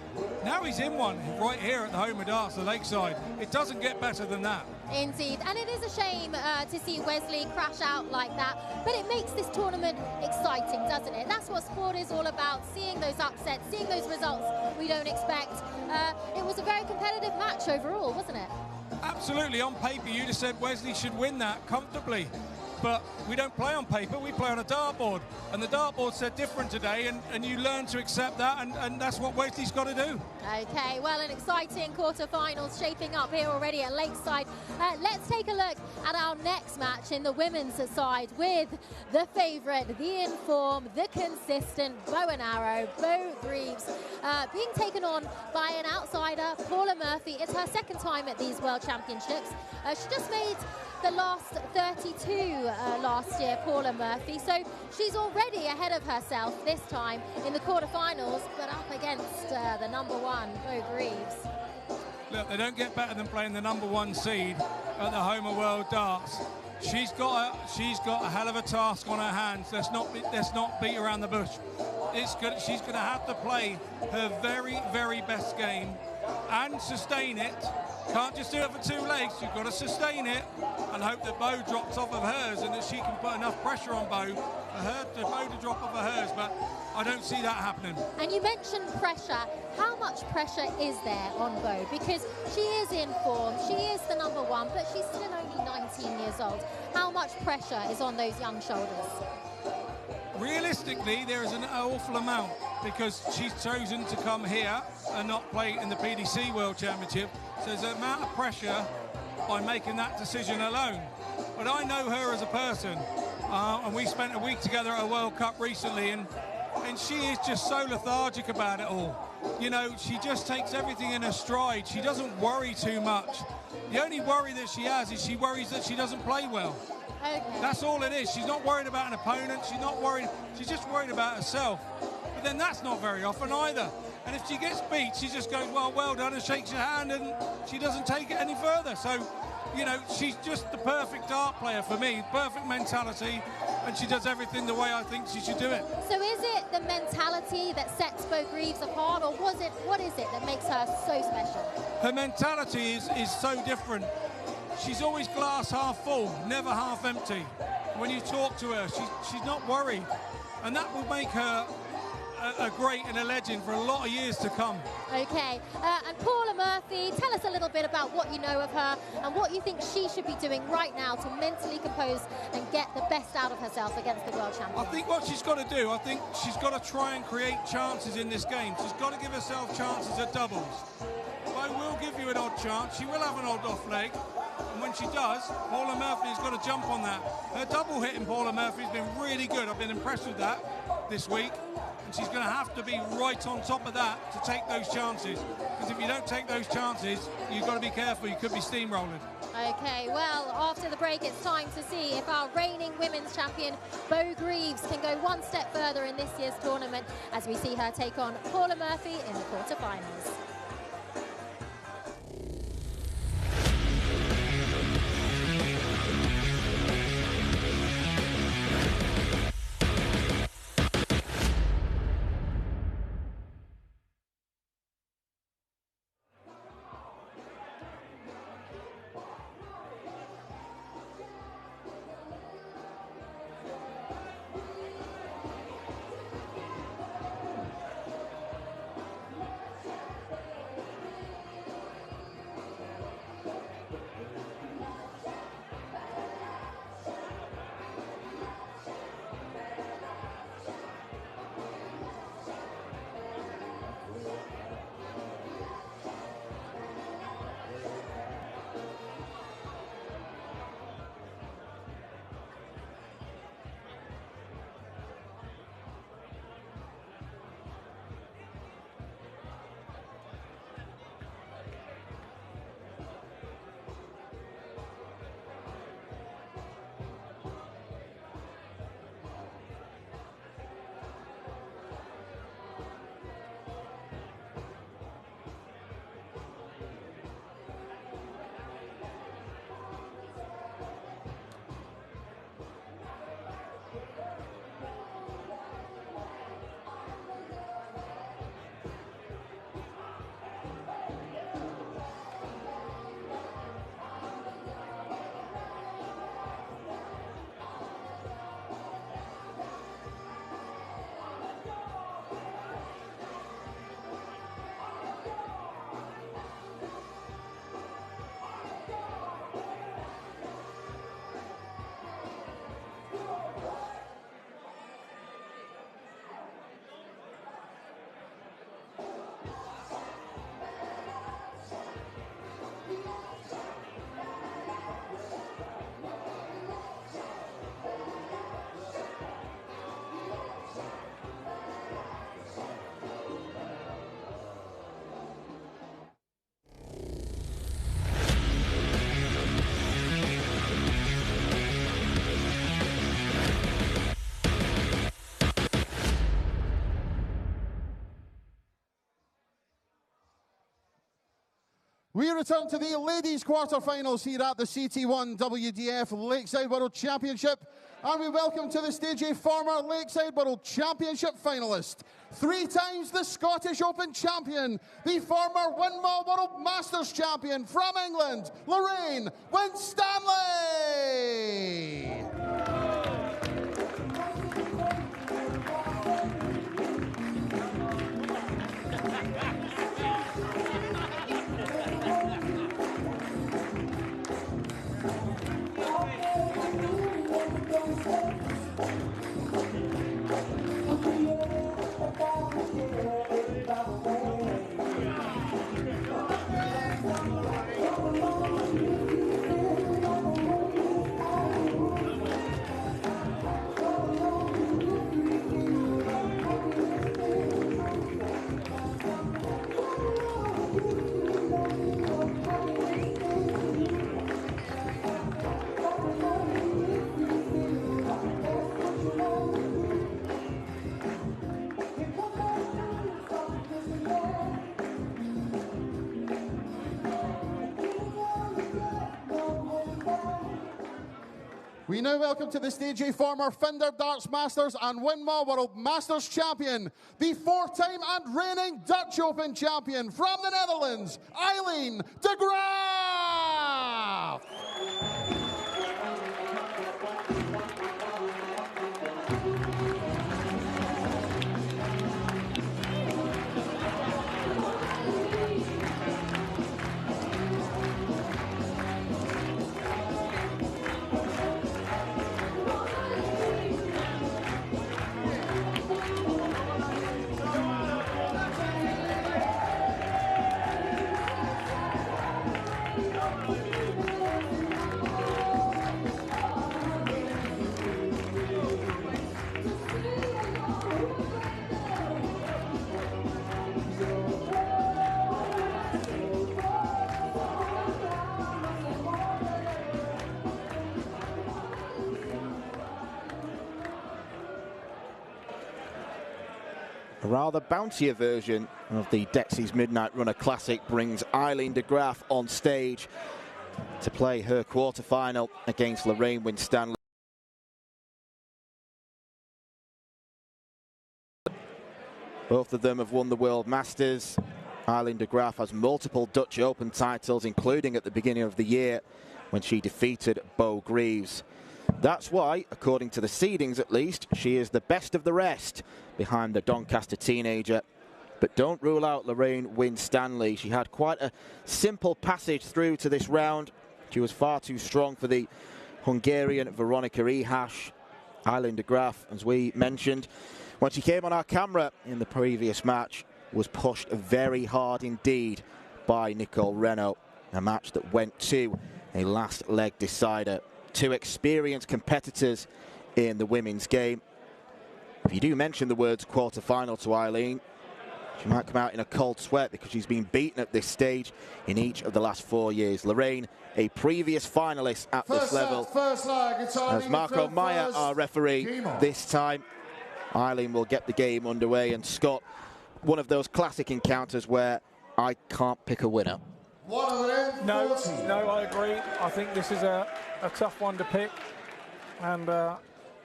Now he's in one right here at the home of darts, the Lakeside. It doesn't get better than that. Indeed, and it is a shame to see Wesley crash out like that, but it makes this tournament exciting, doesn't it? That's what sport is all about, seeing those upsets, seeing those results we don't expect. It was a very competitive match overall, wasn't it? Absolutely. On paper, you'd have said Wesley should win that comfortably. But we don't play on paper, we play on a dartboard. And the dartboard said different today, and you learn to accept that, and that's what Wesley's got to do. Okay, well, an exciting quarter-finals shaping up here already at Lakeside. Let's take a look at our next match in the women's side with the favourite, the informed, the consistent bow and arrow, Bo Greaves, being taken on by an outsider, Paula Murphy. It's her second time at these World Championships. She just made the last 32 last year, Paula Murphy, so she's already ahead of herself this time in the quarterfinals, but up against the number 1, Bo Greaves. Look, they don't get better than playing the number 1 seed at the home of World Darts. She's got a hell of a task on her hands. Let's not beat around the bush. She's going to have to play her very, very best game and sustain it. Can't just do it for 2 legs. You've got to sustain it and hope that Bo drops off of hers and that she can put enough pressure on Bo for Bo to drop off of hers, but I don't see that happening. And you mentioned pressure. How much pressure is there on Bo? Because she is in form, she is the number 1, but she's still only 19 years old. How much pressure is on those young shoulders? Realistically, there is an awful amount because she's chosen to come here and not play in the PDC World Championship. So there's an amount of pressure by making that decision alone. But I know her as a person, and we spent a week together at a World Cup recently, and she is just so lethargic about it all. You know, she just takes everything in her stride. She doesn't worry too much. The only worry that she has is she worries that she doesn't play well. Okay. That's all it is. She's not worried about an opponent. She's not worried. She's just worried about herself. But then that's not very often either. And if she gets beat, she just goes, well done, and shakes your hand, and she doesn't take it any further. So, you know, she's just the perfect dart player for me, perfect mentality, and she does everything the way I think she should do it. So is it the mentality that sets Bo Greaves apart, or what is it that makes her so special? Her mentality is so different. She's always glass half full, never half empty. When you talk to her, she's not worried, and that will make her a great and a legend for a lot of years to come. Okay, and Paula Murphy, tell us a little bit about what you know of her and what you think she should be doing right now to mentally compose and get the best out of herself against the world champion. I think what she's got to do, I think she's got to try and create chances in this game. She's got to give herself chances at doubles. Bo will give you an odd chance. She will have an odd off leg. And when she does, Paula Murphy's got to jump on that. Her double hitting, Paula Murphy's been really good. I've been impressed with that this week. And she's going to have to be right on top of that to take those chances. Because if you don't take those chances, you've got to be careful. You could be steamrolling. Okay, well, after the break, it's time to see if our reigning women's champion, Bo Greaves, can go one step further in this year's tournament as we see her take on Paula Murphy in the quarterfinals. We return to the ladies' quarterfinals here at the CT1 WDF Lakeside World Championship, and we welcome to the stage a former Lakeside World Championship finalist, 3 times the Scottish Open champion, the former Winmau World Masters champion from England, Lorraine Winstanley. We now welcome to the stage a former Fender Darts Masters and Winmau World Masters champion, the 4-time and reigning Dutch Open champion from the Netherlands, Eileen de Graaf. A rather bountier version of the Dexys Midnight Runner Classic brings Eileen de Graaf on stage to play her quarter-final against Lorraine Winstanley. Both of them have won the World Masters. Eileen de Graaf has multiple Dutch Open titles, including at the beginning of the year when she defeated Bo Greaves. That's why, according to the seedings at least, she is the best of the rest behind the Doncaster teenager. But don't rule out Lorraine Winstanley. She had quite a simple passage through to this round. She was far too strong for the Hungarian Veronika Ihash. Eileen de Graaf, as we mentioned, when she came on our camera in the previous match, was pushed very hard indeed by Nicole Renaud. A match that went to a last leg decider. Two experienced competitors in the women's game. If you do mention the words quarter-final to Eileen, she might come out in a cold sweat because she's been beaten at this stage in each of the last 4 years. Lorraine, a previous finalist at this level. As Marco Meyer, our referee, this time Eileen will get the game underway. And Scott, one of those classic encounters where I can't pick a winner. No, I agree. I think this is a tough one to pick. And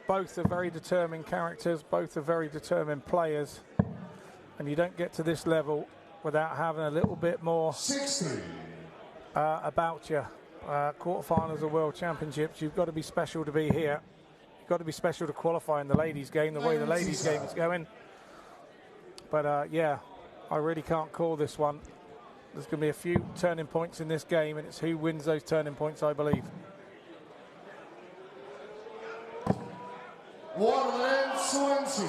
both are very determined characters, both are very determined players. And you don't get to this level without having a little bit more about you. Quarterfinals of World Championships, you've got to be special to be here. You've got to be special to qualify in the ladies' game, the way the ladies' game is going. But yeah, I really can't call this one. There's going to be a few turning points in this game, and it's who wins those turning points, I believe.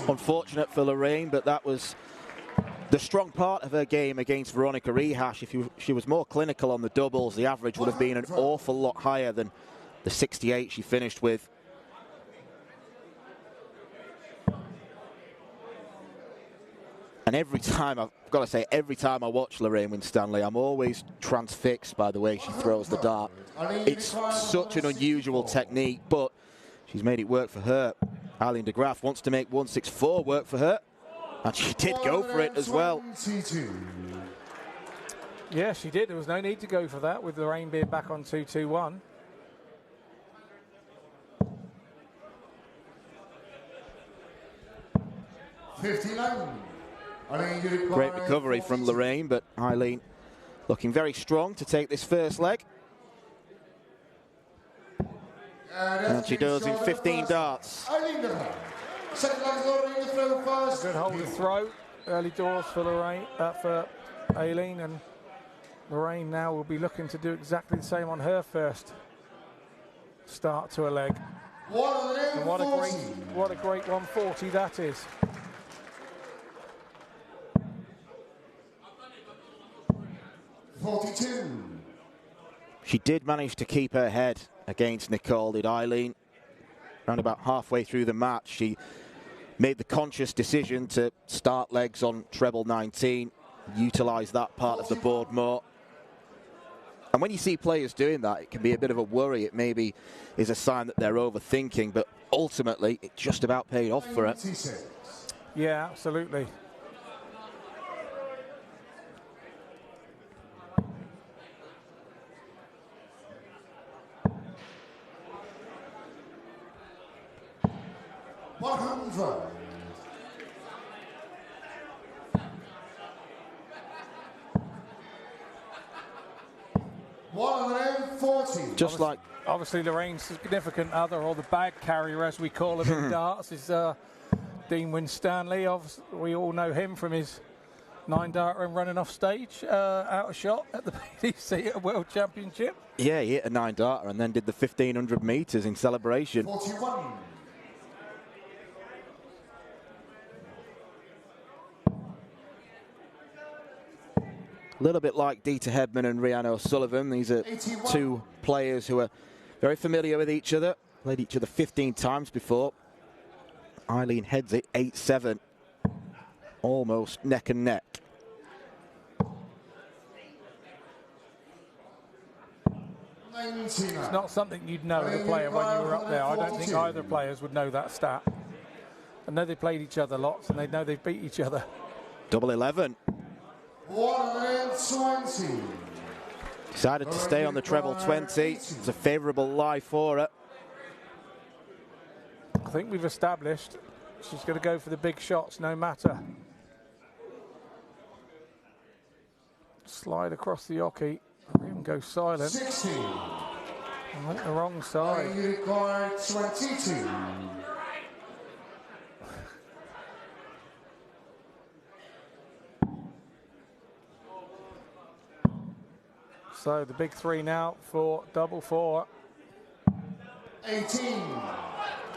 Unfortunate for Lorraine, but that was the strong part of her game against Veronika Ihash. If she was more clinical on the doubles, the average would have been an awful lot higher than the 68 she finished with. And every time, I've got to say, every time I watch Lorraine Winstanley, I'm always transfixed by the way she throws the dart. It's such an unusual technique, but she's made it work for her. Eileen de Graaf wants to make 164 work for her, and she did go for it as well. Yeah, she did. There was no need to go for that with Lorraine being back on 2-2-1. Great recovery from Lorraine, but Eileen looking very strong to take this first leg. And she does in 15 darts. Good hold of throw. Early doors for Lorraine, for Eileen, and Lorraine now will be looking to do exactly the same on her first start to a leg. And what a great 140 that is. She did manage to keep her head against Nicole, did Eileen. Around about halfway through the match, she made the conscious decision to start legs on treble 19, utilise that part of the board more. And when you see players doing that, it can be a bit of a worry. It maybe is a sign that they're overthinking, but ultimately it just about paid off for her. Yeah, absolutely. Just like obviously Lorraine's significant other, or the bag carrier as we call him in darts, is Dean Winstanley. Obviously, we all know him from his 9-darter and running off stage out of shot at the PDC at a World Championship. Yeah, he hit a 9-darter and then did the 1500 metres in celebration. 41. A little bit like Dieter Hedman and Rhiannon O'Sullivan. These are 81. Two players who are very familiar with each other. Played each other 15 times before. Eileen heads it 8-7. Almost neck and neck. It's not something you'd know as a player when you were up there. I don't think either players would know that stat. I know they played each other lots, and they know they've beat each other. Double 11. 120. Decided to stay on the treble 20. It's a favourable lie for her. I think we've established she's going to go for the big shots no matter. Slide across the hockey, even go silent. 60. I went the wrong side. Unicorn 22. So the big three now for double 4. 18.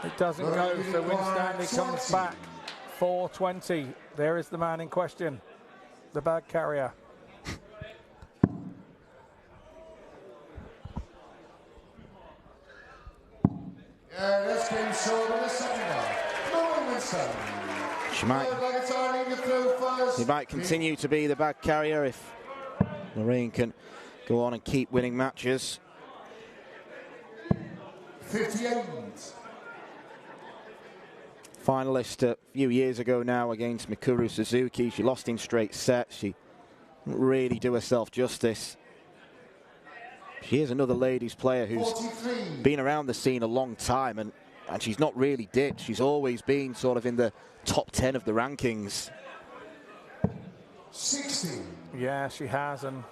It doesn't go, so Winstanley comes back. 420. There is the man in question, the bag carrier. Yeah, this game short in the second half. No Winston. He might continue to be the bag carrier if Lorraine can go on and keep winning matches. 58. Finalist a few years ago now against Mikuru Suzuki. She lost in straight sets. She didn't really do herself justice. She is another ladies player who's 43. been around the scene a long time, and she's not really dipped. She's always been sort of in the top 10 of the rankings. 60. Yeah, she has, and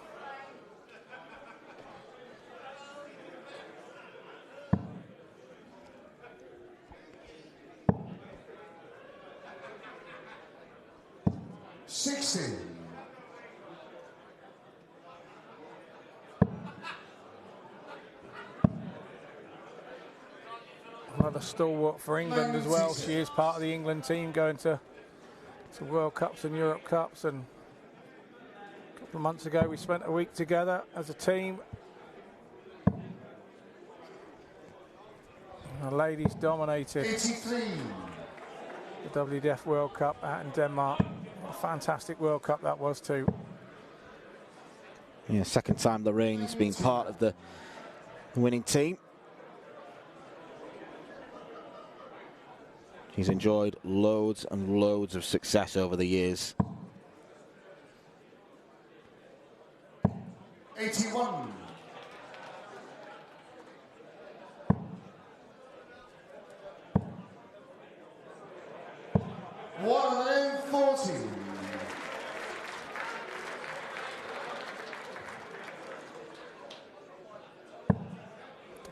another stalwart for England as well. She is part of the England team going to World Cups and Europe Cups, and a couple of months ago we spent a week together as a team. The ladies dominated 83. the WDF World Cup out in Denmark. What a fantastic World Cup that was too. Yeah, second time Lorraine's been part of the winning team. She's enjoyed loads and loads of success over the years. 81.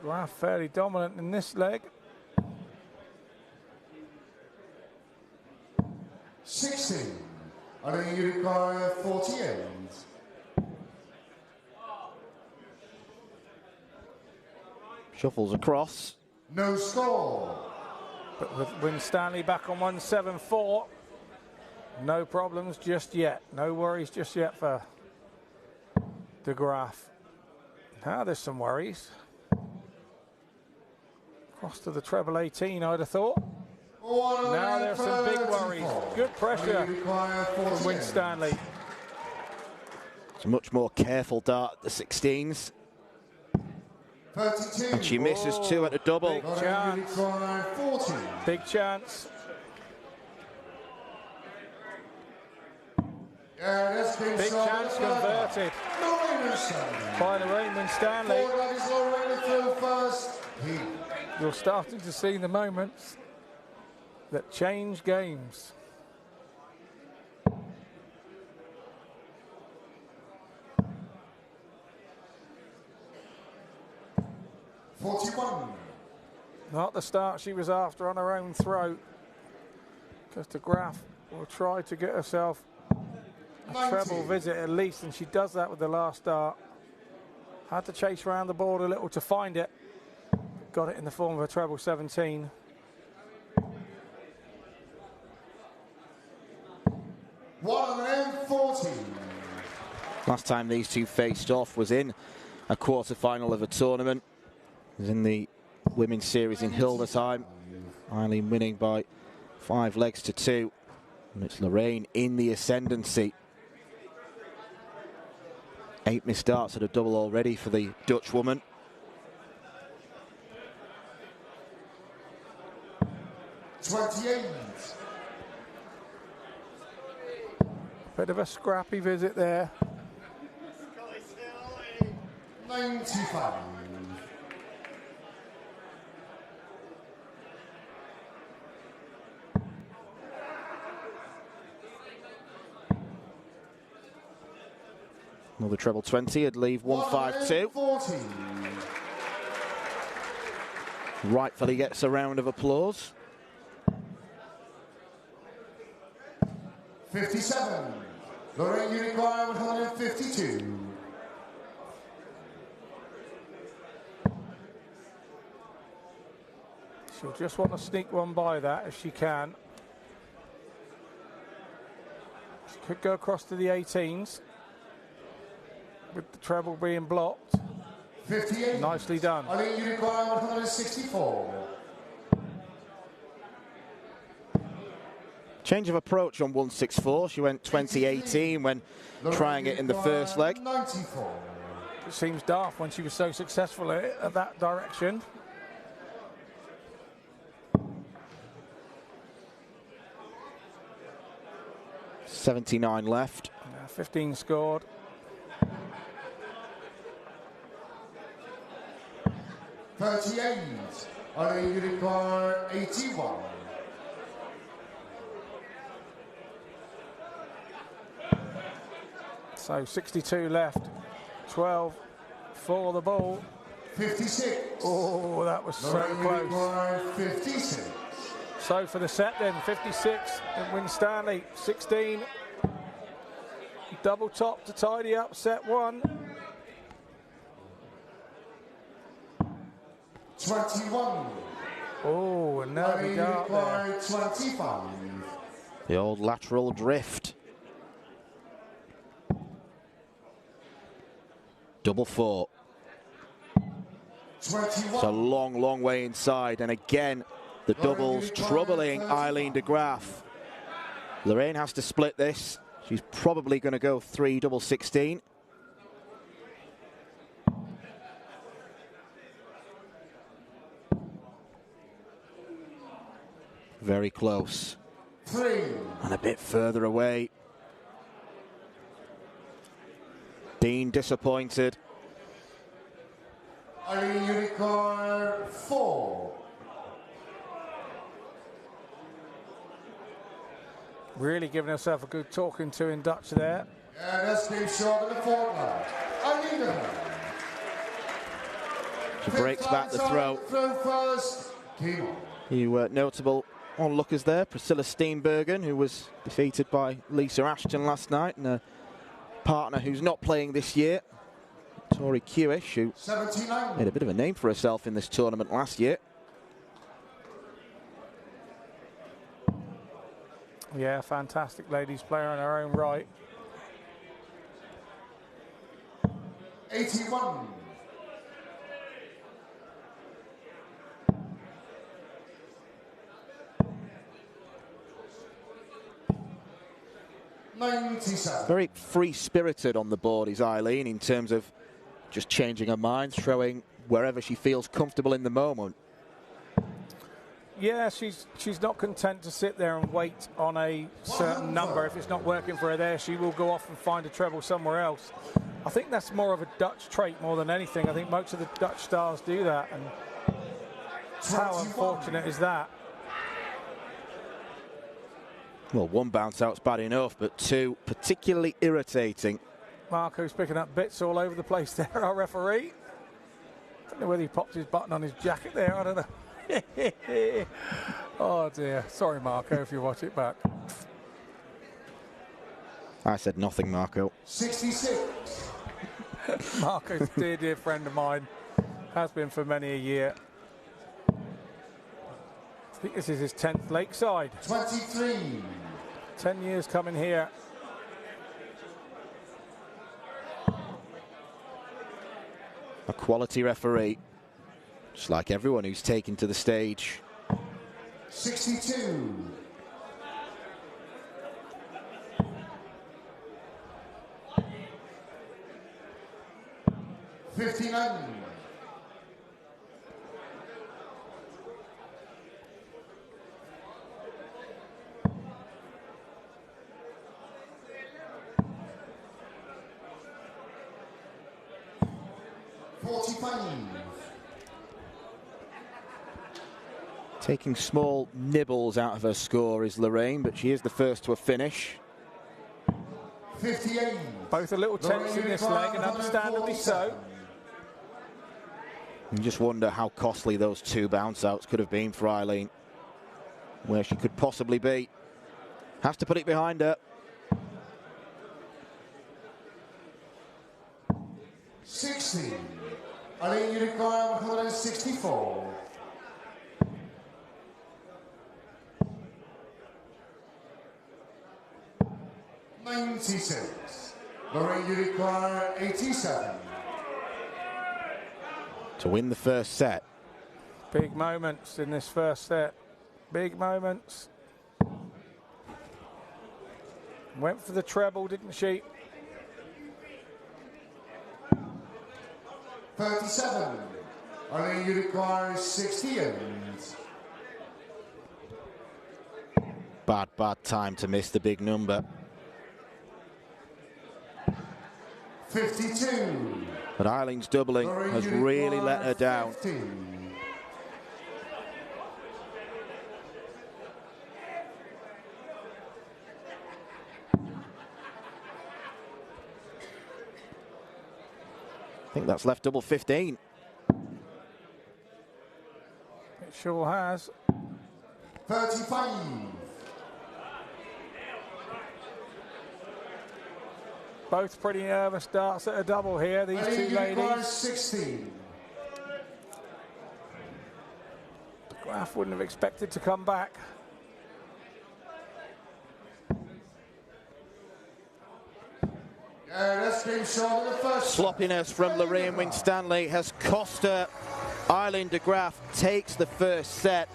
Graf fairly dominant in this leg. 60. And you require 48. Shuffles across. No score. But with Winstanley back on 174, no problems just yet. No worries just yet for de Graaf. Now there's some worries. Cross to the treble 18, I'd have thought. Now there's some big worries. Good pressure from Winstanley. It's a much more careful dart at the 16s. 32. And she misses two at a double. Big chance. 40. Big chance. Big chance converted by Lorraine Winstanley. You're starting to see the moments that change games. Not the start she was after on her own throat. Because de Graaf will try to get herself a treble visit at least, and she does that with the last dart. Had to chase around the board a little to find it. Got it in the form of a treble 17. Last time these two faced off was in a quarter-final of a tournament. It was in the women's series in Hildesheim. Eileen winning by 5 legs to 2. And it's Lorraine in the ascendancy. 8 missed darts at a double already for the Dutch woman. 28. Bit of a scrappy visit there. 95. Another treble 20 would leave 152. 40. Rightfully gets a round of applause. 57. Lorraine Unicorn 152. She'll just want to sneak one by that if she can. She could go across to the 18s with the treble being blocked. 58. Nicely done. Lorraine Unicorn 164. Change of approach on 164. She went 2018 when trying it in the first leg. 94. It seems daft when she was so successful at that direction. .79 left. 15 scored. .38. Lorraine Unicorn 81. So 62 left. 12 for the ball. 56. Oh, that was so Lorraine close. Unicorn 56. So for the set then, 56 and Winstanley, 16. Double top to tidy up set one. 21. Oh, and now we go there. 25. The old lateral drift. Double 4. 21. It's a long, long way inside. And again, the doubles troubling Eileen de Graaf. Lorraine has to split this. She's probably going to go 3 double 16. Very close. 3. And a bit further away. Dean disappointed. Eileen Unicorn 4. Really giving herself a good talking to in Dutch there. And that's been short of the fortnight. Eileen Unicorn. She breaks back the throw. Throw first. Keep on. You notable onlookers there. Priscilla Steenbergen, who was defeated by Lisa Ashton last night, and a partner who's not playing this year, Tori Kewish, who 79. made a bit of a name for herself in this tournament last year. Yeah, fantastic ladies player in her own right. 81. .97. Very free-spirited on the board is Eileen in terms of just changing her mind, throwing wherever she feels comfortable in the moment. Yeah, she's not content to sit there and wait on a certain number. If it's not working for her there, she will go off and find a treble somewhere else. I think that's more of a Dutch trait more than anything. I think most of the Dutch stars do that, and how unfortunate is that? Well, one bounce out's bad enough, but two particularly irritating. Marco's picking up bits all over the place there, our referee. Don't know whether he popped his button on his jacket there, I don't know. Oh dear, sorry Marco if you watch it back. I said nothing, Marco. 66. Marco's a dear, dear friend of mine, has been for many a year. I think this is his 10th Lakeside. 23. 10 years coming here. A quality referee, just like everyone who's taken to the stage. 62. .59. Taking small nibbles out of her score is Lorraine, but she is the first to a finish. 58. Both a little tense in this leg, and understandably so. You just wonder how costly those two bounce outs could have been for Eileen. Where she could possibly be. Has to put it behind her. 60. Eileen, you require 164. 96. Lorraine, you require 87. To win the first set. Big moments in this first set. Big moments. Went for the treble, didn't she? 37. Eileen, you require 68. Bad time to miss the big number. 52. But Eileen's doubling has really let her down. 50. I think that's left double 15. It sure has. 35. Both pretty nervous darts at a double here, these two ladies. 16. Graf wouldn't have expected to come back. Sloppiness from Lorraine Winstanley has cost her. Eileen de Graaf takes the first set.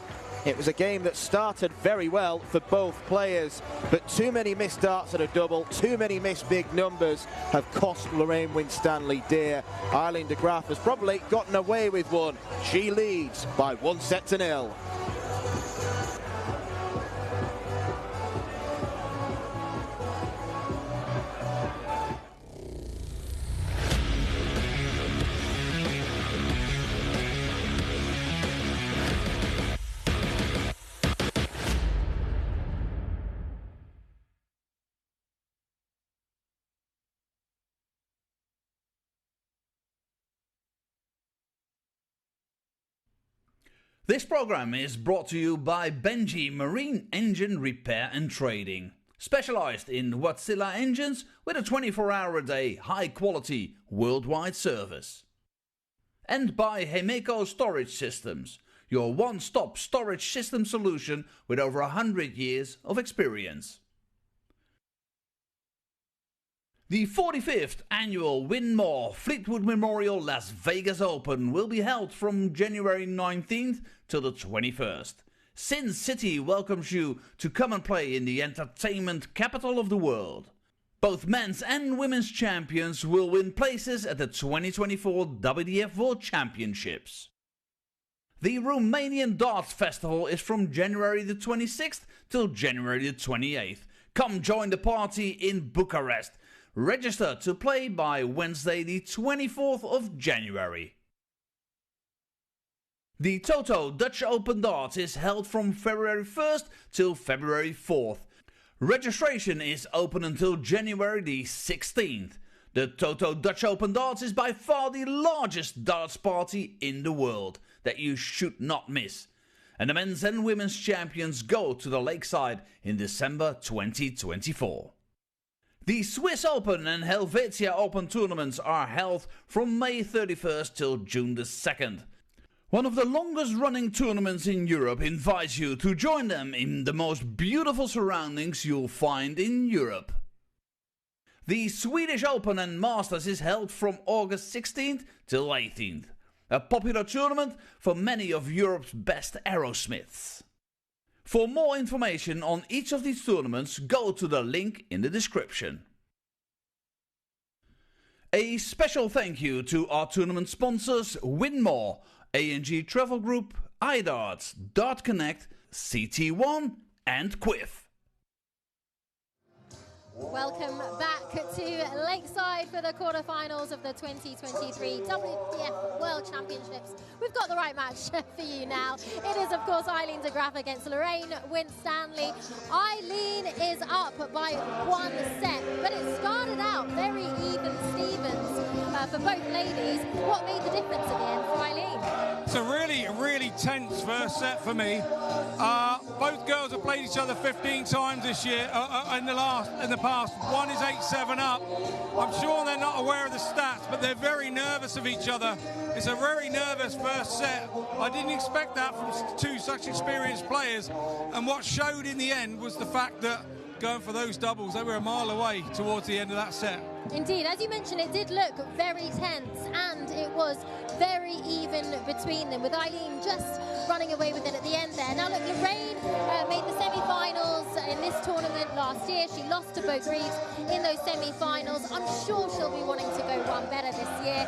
It was a game that started very well for both players, but too many missed darts at a double, too many missed big numbers have cost Lorraine Winstanley dear. Eileen de Graaf has probably gotten away with one. She leads by 1-0. This program is brought to you by Benji Marine Engine Repair and Trading, specialized in Wärtsilä engines with a 24-hour-a-day, high-quality, worldwide service. And by Hemeco Storage Systems, your one-stop storage system solution with over 100 years of experience. The 45th annual Winmau Fleetwood Memorial Las Vegas Open will be held from January 19th to the 21st. Sin City welcomes you to come and play in the entertainment capital of the world. Both men's and women's champions will win places at the 2024 WDF World Championships. The Romanian Darts Festival is from January the 26th till January the 28th. Come join the party in Bucharest. Register to play by Wednesday the 24th of January. The Toto Dutch Open Darts is held from February 1st till February 4th. Registration is open until January the 16th. The Toto Dutch Open Darts is by far the largest darts party in the world that you should not miss. And the men's and women's champions go to the Lakeside in December 2024. The Swiss Open and Helvetia Open tournaments are held from May 31st till June the 2nd. One of the longest running tournaments in Europe invites you to join them in the most beautiful surroundings you'll find in Europe. The Swedish Open and Masters is held from August 16th till 18th. A popular tournament for many of Europe's best aerosmiths. For more information on each of these tournaments, go to the link in the description. A special thank you to our tournament sponsors Winmau, A&G Travel Group, iDarts, Dart Connect, CT1 and Quiff. Welcome back to Lakeside for the quarterfinals of the 2023 WDF World Championships. We've got the right match for you now. It is, of course, Eileen de Graaf against Lorraine Winstanley. Eileen is up by 1 set, but it started out very even Stevens for both ladies. What made the difference at the end for Eileen? It's a really tense first set for me. Both girls have played each other 15 times this year in the past. One is 8-7 up. I'm sure they're not aware of the stats, but they're very nervous of each other. It's a very nervous first set. I didn't expect that from two such experienced players. And what showed in the end was the fact that going for those doubles, they were a mile away towards the end of that set. Indeed, as you mentioned, it did look very tense, and it was very even between them, with Eileen just running away with it at the end there. Now look, Lorraine made the semi-finals in this tournament last year. She lost to Bo Greaves in those semi-finals. I'm sure she'll be wanting to go one better this year.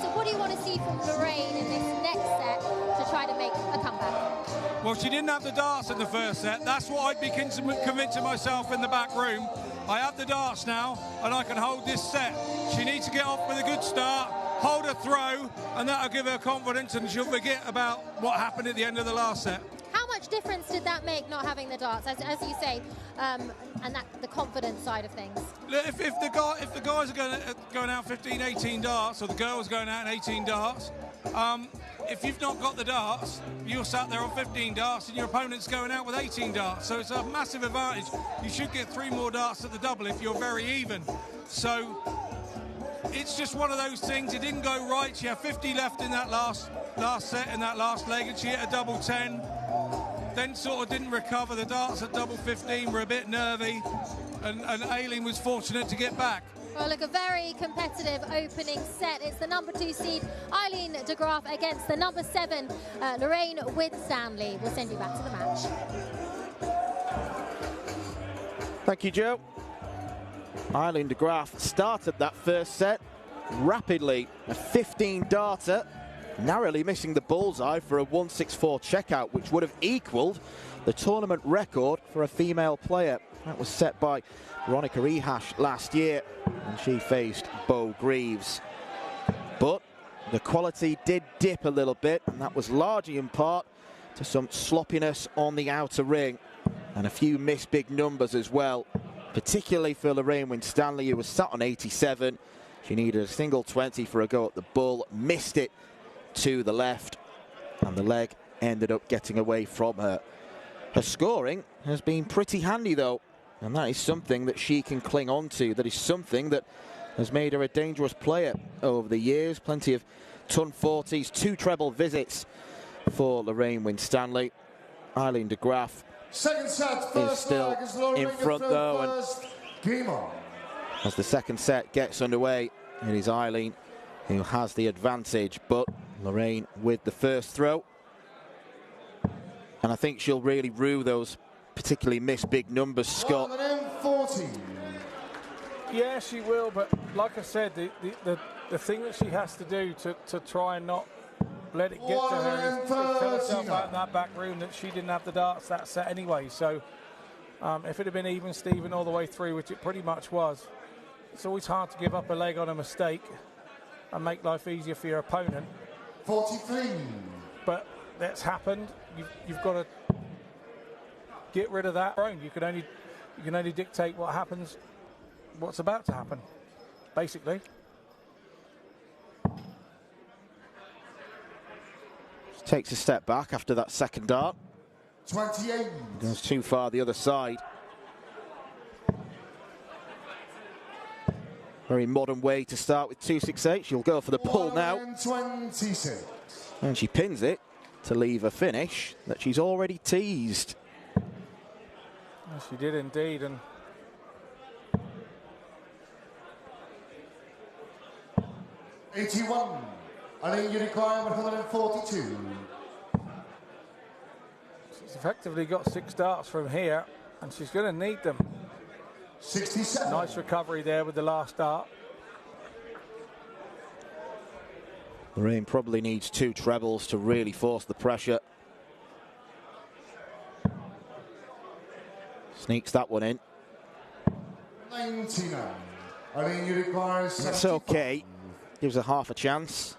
So what do you want to see from Lorraine in this next set to try to make a comeback? Well, she didn't have the darts in the first set. That's what I'd be convincing myself in the back room. I have the darts now, and I can hold this set. She needs to get off with a good start, hold a throw, and that'll give her confidence, and she'll forget about what happened at the end of the last set. How much difference did that make, not having the darts, as you say, and that the confidence side of things? If the guys are going out 15, 18 darts, or the girls going out 18 darts, if you've not got the darts, you're sat there on 15 darts and your opponent's going out with 18 darts. So it's a massive advantage. You should get 3 more darts at the double if you're very even. So it's just one of those things. It didn't go right. She had 50 left in that last set, in that last leg, and she hit a double 10. Then sort of didn't recover. The darts at double 15 were a bit nervy, and Aileen was fortunate to get back. Well, look, a very competitive opening set. It's the number 2 seed, Eileen de Graaf, against the number 7, Lorraine Winstanley. We'll send you back to the match. Thank you, Joe. Eileen de Graaf started that first set rapidly. A 15-darter, narrowly missing the bullseye for a 164 checkout, which would have equalled the tournament record for a female player. That was set by Veronica Ehash last year, and she faced Bo Greaves. But the quality did dip a little bit, and that was largely in part to some sloppiness on the outer ring and a few missed big numbers as well, particularly for Lorraine Winstanley, who was sat on 87. She needed a single 20 for a go at the bull, missed it to the left, and the leg ended up getting away from her. Her scoring has been pretty handy, though, and that is something that she can cling on to. That is something that has made her a dangerous player over the years. Plenty of ton 40s, 2 treble visits for Lorraine Winstanley. Eileen de Graaf Second set, first is still in front, though, and game on. as the second set gets underway, it is Eileen who has the advantage, but Lorraine with the first throw. And I think she'll really rue those particularly missed big numbers, Scott. 40. Yeah, she will, but like I said, the thing that she has to do to try and not let it get to her is tell herself out in that back room that she didn't have the darts that set anyway. So if it had been even Steven all the way through, which it pretty much was, it's always hard to give up a leg on a mistake and make life easier for your opponent. 43. But that's happened. You've got to get rid of that. You can only dictate what happens, what's about to happen, basically. She takes a step back after that second dart. 28. Goes too far the other side. Very modern way to start with 268. She'll go for the pull now. 26. And she pins it to leave a finish that she's already teased. Yes, she did indeed. And 81. Eileen, you require 142. She's effectively got 6 darts from here, and she's going to need them. 67. Nice recovery there with the last dart. Lorraine probably needs 2 trebles to really force the pressure. Sneaks that one in. 99. I mean, you require... That's okay. Gives her half a chance.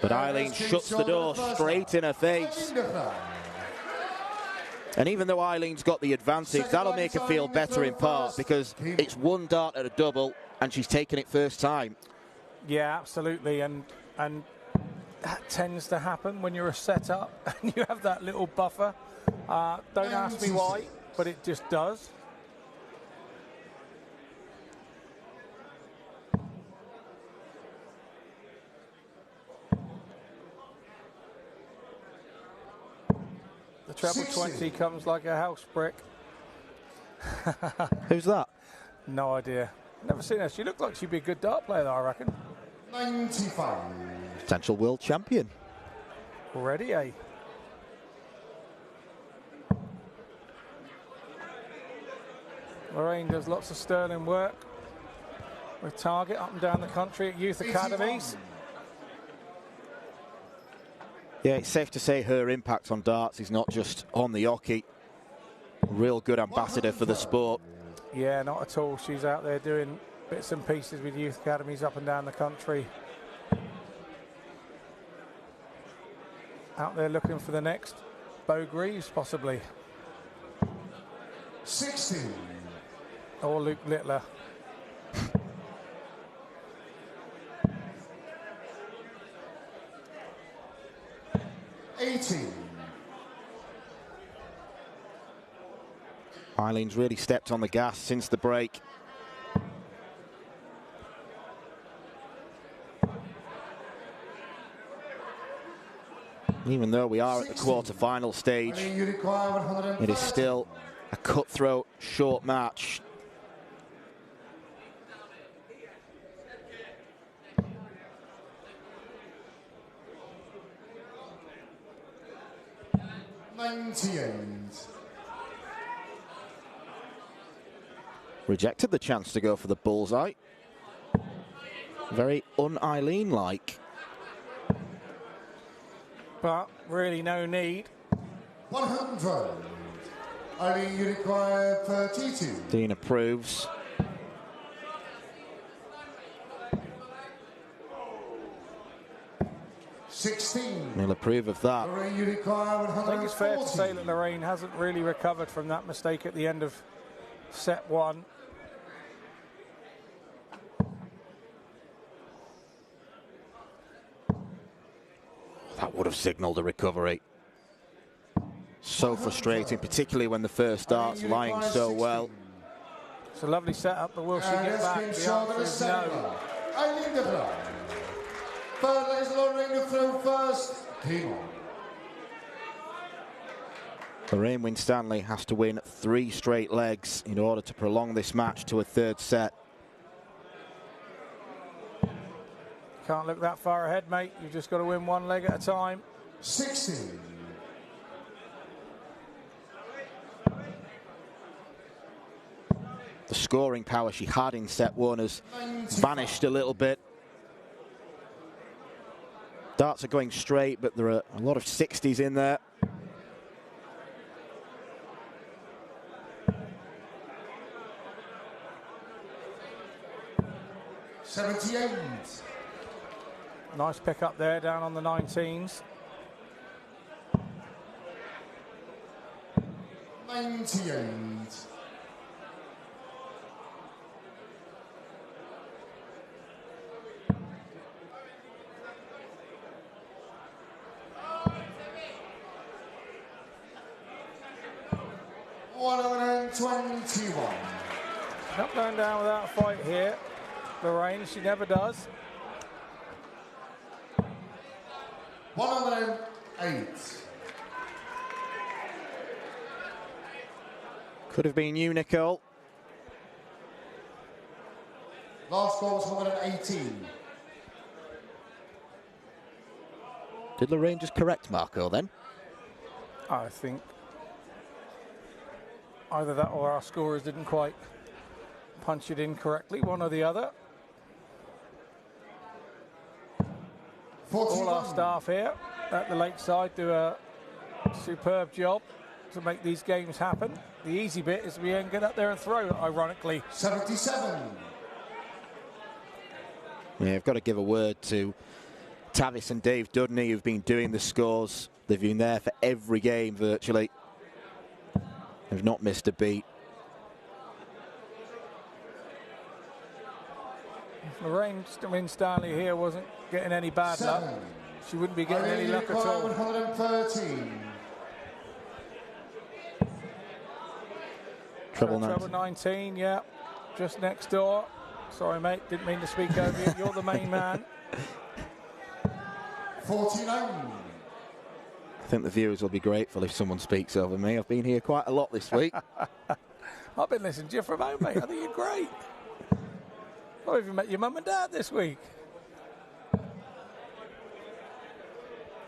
But Eileen shuts the door straight in her face. And even though Eileen's got the advantage, that'll make her feel better in part, because it's one dart at a double and she's taken it first time. Yeah, absolutely. And that tends to happen when you're a setup and you have that little buffer. Don't ask me why, but it just does. The treble 20 comes like a house brick. Who's that? No idea. Never seen her. She looked like she'd be a good dart player, though, I reckon. 95. Potential world champion. Already, eh? Lorraine does lots of sterling work with target up and down the country at youth academies. Yeah, it's safe to say her impact on darts is not just on the hockey. Real good ambassador for the sport. Yeah, not at all. She's out there doing bits and pieces with youth academies up and down the country. Out there looking for the next Beau Greaves, possibly. 16. Or Luke Littler. Eileen's really stepped on the gas since the break. Even though we are at the quarter-final stage, it is still a cutthroat, short match. Rejected the chance to go for the bullseye. Very un-Eileen-like. But really no need. 100. Eileen, you require 32. Dean approves. He'll approve of that. Lorraine, you require 140. I think it's fair to say that Lorraine hasn't really recovered from that mistake at the end of set one. That would have signalled a recovery. So frustrating, particularly when the first dart's lying so well. It's a lovely setup, but will she get back? The answer is no. Eileen Devlin. Third is Lorraine through first. Game on. Lorraine Winstanley has to win 3 straight legs in order to prolong this match to a third set. Can't look that far ahead, mate. You've just got to win one leg at a time. 16. The scoring power she had in set one has vanished a little bit. Darts are going straight, but there are a lot of 60s in there. Nice pick up there, down on the 19s. 98. Not going down without a fight here. Lorraine, she never does. 108. Could have been you, Nicole. Last goal was 118. Did Lorraine just correct Marco then? I think either that or our scorers didn't quite punch it in correctly, one or the other. 41. All our staff here at the Lakeside do a superb job. to make these games happen. The easy bit is we can get up there and throw, ironically. 77. Yeah, I've got to give a word to Tavis and Dave Dudney, who've been doing the scores. They've been there for every game virtually. They've not missed a beat. If Lorraine Winstanley here wasn't getting any bad luck, she wouldn't be getting any luck at all. 113. Treble 19, yeah, just next door. Sorry, mate, didn't mean to speak over you. You're the main man. 49. I think the viewers will be grateful if someone speaks over me. I've been here quite a lot this week. I've been listening to you from home, mate. I think you're great. I've even met your mum and dad this week.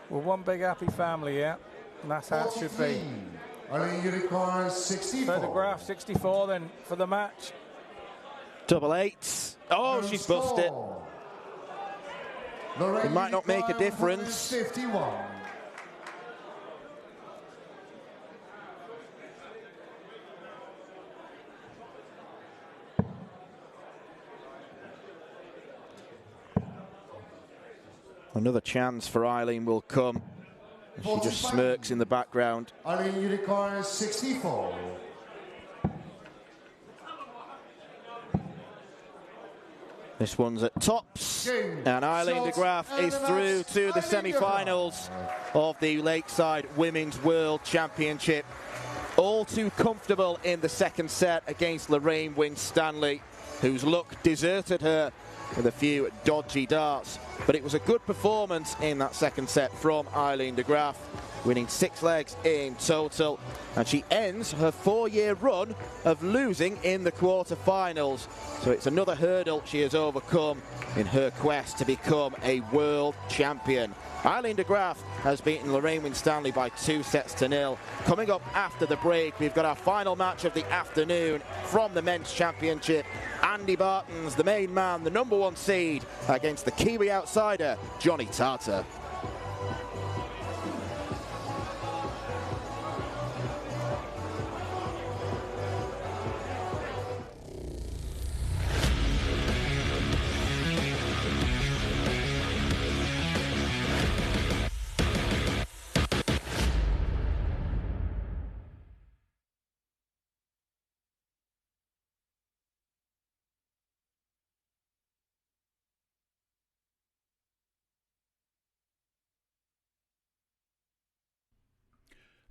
Well, one big happy family, yeah, and that's how it should be. Only you require 64. Photograph 64 then for the match. Double eights. Oh, she's busted. It might not make a difference. 51. Another chance for Eileen will come. She just smirks in the background. Eileen, you require 64. This one's at tops, and Eileen de Graaf is through to the semi-finals of the Lakeside Women's World Championship. All too comfortable in the second set against Lorraine Winstanley, whose luck deserted her with a few dodgy darts. But it was a good performance in that second set from Eileen de Graaf, winning 6 legs in total. And she ends her 4-year run of losing in the quarter-finals. So it's another hurdle she has overcome in her quest to become a world champion. Eileen de Graaf has beaten Lorraine Winstanley by 2-0. Coming up after the break, we've got our final match of the afternoon from the men's championship. Andy Barton's the main man, the #1 seed, against the Kiwi outsider, Johnny Tartar.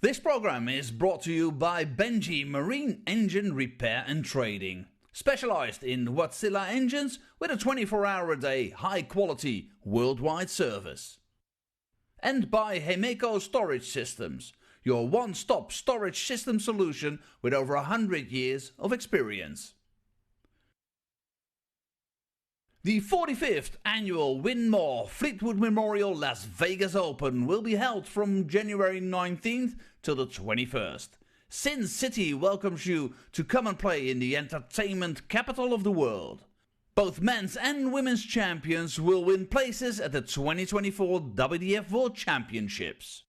This program is brought to you by Benji Marine Engine Repair and Trading, specialized in Wärtsilä engines with a 24-hour-a-day, high-quality, worldwide service. And by Hemeco Storage Systems, your one-stop storage system solution with over 100 years of experience. The 45th annual Winmau Fleetwood Memorial Las Vegas Open will be held from January 19th till the 21st. Sin City welcomes you to come and play in the entertainment capital of the world. Both men's and women's champions will win places at the 2024 WDF World Championships.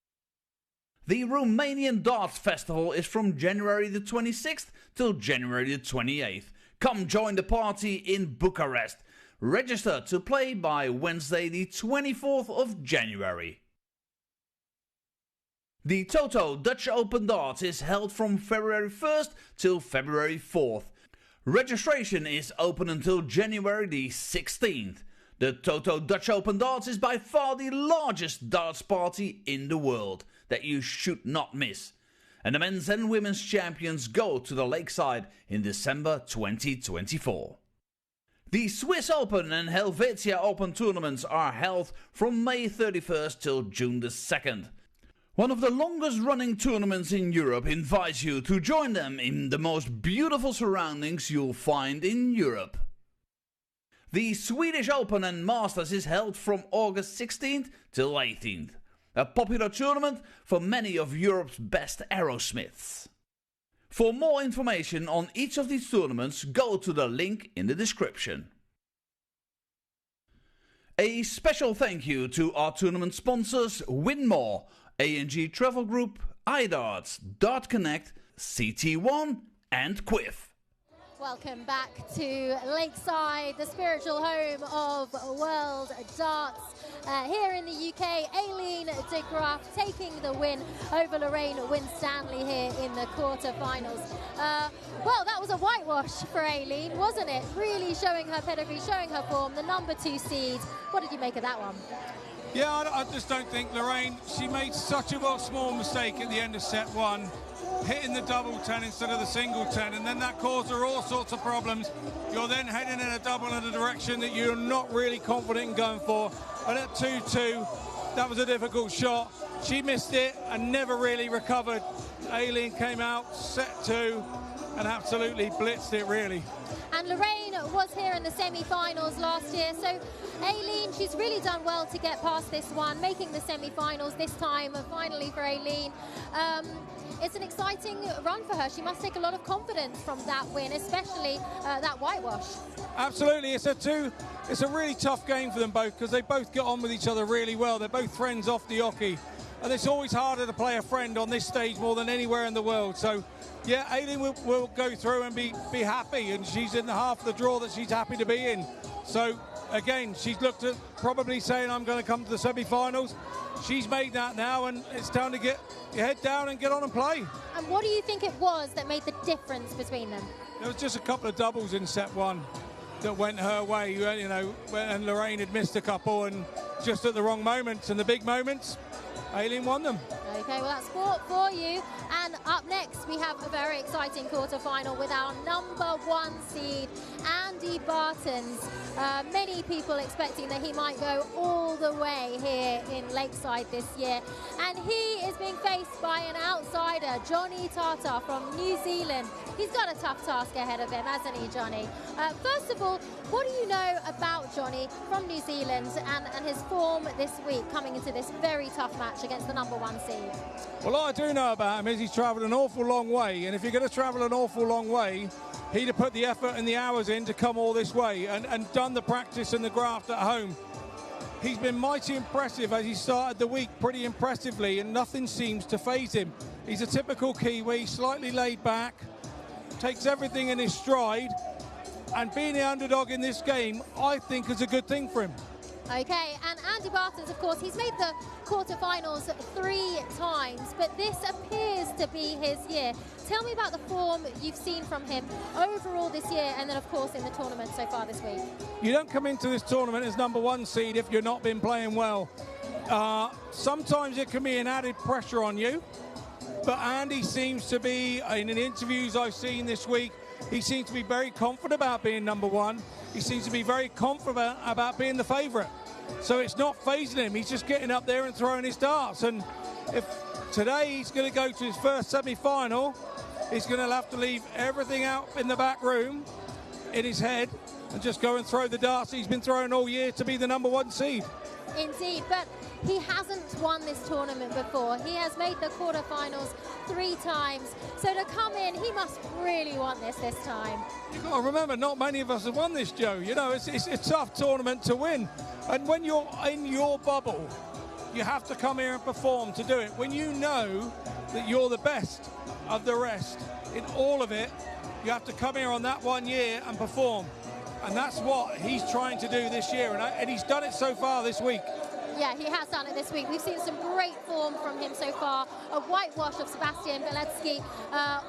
The Romanian Darts Festival is from January the 26th till January the 28th. Come join the party in Bucharest. Register to play by Wednesday the 24th of January. The Toto Dutch Open Darts is held from February 1st till February 4th. Registration is open until January the 16th. The Toto Dutch Open Darts is by far the largest darts party in the world that you should not miss. And the men's and women's champions go to the Lakeside in December 2024. The Swiss Open and Helvetia Open tournaments are held from May 31st till June the 2nd. One of the longest running tournaments in Europe invites you to join them in the most beautiful surroundings you'll find in Europe. The Swedish Open and Masters is held from August 16th till 18th. A popular tournament for many of Europe's best aerosmiths. For more information on each of these tournaments, go to the link in the description. A special thank you to our tournament sponsors, Winmau, A&G Travel Group, iDarts, Dart Connect, CT1 and Quiff. Welcome back to Lakeside, the spiritual home of world darts. Here in the UK, Aileen de Graaf taking the win over Lorraine Winstanley here in the quarterfinals. Well, that was a whitewash for Aileen, wasn't it? Really showing her pedigree, showing her form, the #2 seed. What did you make of that one? Yeah, I just don't think Lorraine, she made such a small mistake at the end of set one, hitting the double 10 instead of the single 10, and then that caused her all sorts of problems. You're then heading in a double in a direction that you're not really confident in going for, and at 2-2, that was a difficult shot. She missed it and never really recovered. Aileen came out, set 2, and absolutely blitzed it, really. And Lorraine was here in the semi-finals last year, so Aileen, she's really done well to get past this one, making the semi-finals this time, finally for Aileen. It's an exciting run for her. She must take a lot of confidence from that win, especially that whitewash. Absolutely, it's a really tough game for them both because they both get on with each other really well. They're both friends off the hockey, and it's always harder to play a friend on this stage more than anywhere in the world. So, yeah, Aileen will go through and be happy, and she's in the half of the draw that she's happy to be in. So, again, she's looked at probably saying, I'm going to come to the semi-finals. She's made that now, and it's time to get your head down and get on and play. And what do you think it was that made the difference between them? There was just a couple of doubles in set one that went her way, you know, and Lorraine had missed a couple, and just at the wrong moments, and the big moments, Aileen won them. Okay, well, that's sport for you. And up next, we have a very exciting quarterfinal with our #1 seed, Andy Bartons. Many people expecting that he might go all the way here in Lakeside this year. And he is being faced by an outsider, Johnny Tata from New Zealand. He's got a tough task ahead of him, hasn't he, Johnny? First of all, what do you know about Johnny from New Zealand and his form this week coming into this very tough match against the #1 seed? Well, all I do know about him is he's travelled an awful long way, and if you're going to travel an awful long way, he'd have put the effort and the hours in to come all this way and done the practice and the graft at home. He's been mighty impressive as he started the week, pretty impressively, and nothing seems to faze him. He's a typical Kiwi, slightly laid back, takes everything in his stride, and being the underdog in this game, I think, is a good thing for him. Okay, and Andy Bartons, of course, he's made the quarterfinals 3 times, but this appears to be his year. Tell me about the form you've seen from him overall this year, and then, of course, in the tournament so far this week. You don't come into this tournament as #1 seed if you've not been playing well. Sometimes it can be an added pressure on you, but Andy seems to be, in the interviews I've seen this week, he seems to be very confident about being #1. He seems to be very confident about being the favourite. So it's not phasing him. He's just getting up there and throwing his darts. And if today he's going to go to his first semi-final, he's going to have to leave everything out in the back room in his head and just go and throw the darts he's been throwing all year to be the #1 seed. Indeed, but he hasn't won this tournament before. He has made the quarterfinals 3 times. So to come in, he must really want this time. You've got to remember, not many of us have won this, Joe. You know, it's a tough tournament to win. And when you're in your bubble, you have to come here and perform to do it. When you know that you're the best of the rest in all of it, you have to come here on that 1 year and perform. And that's what he's trying to do this year. And he's done it so far this week. Yeah, he has done it this week. We've seen some great form from him so far. A whitewash of Sebastian Beletsky.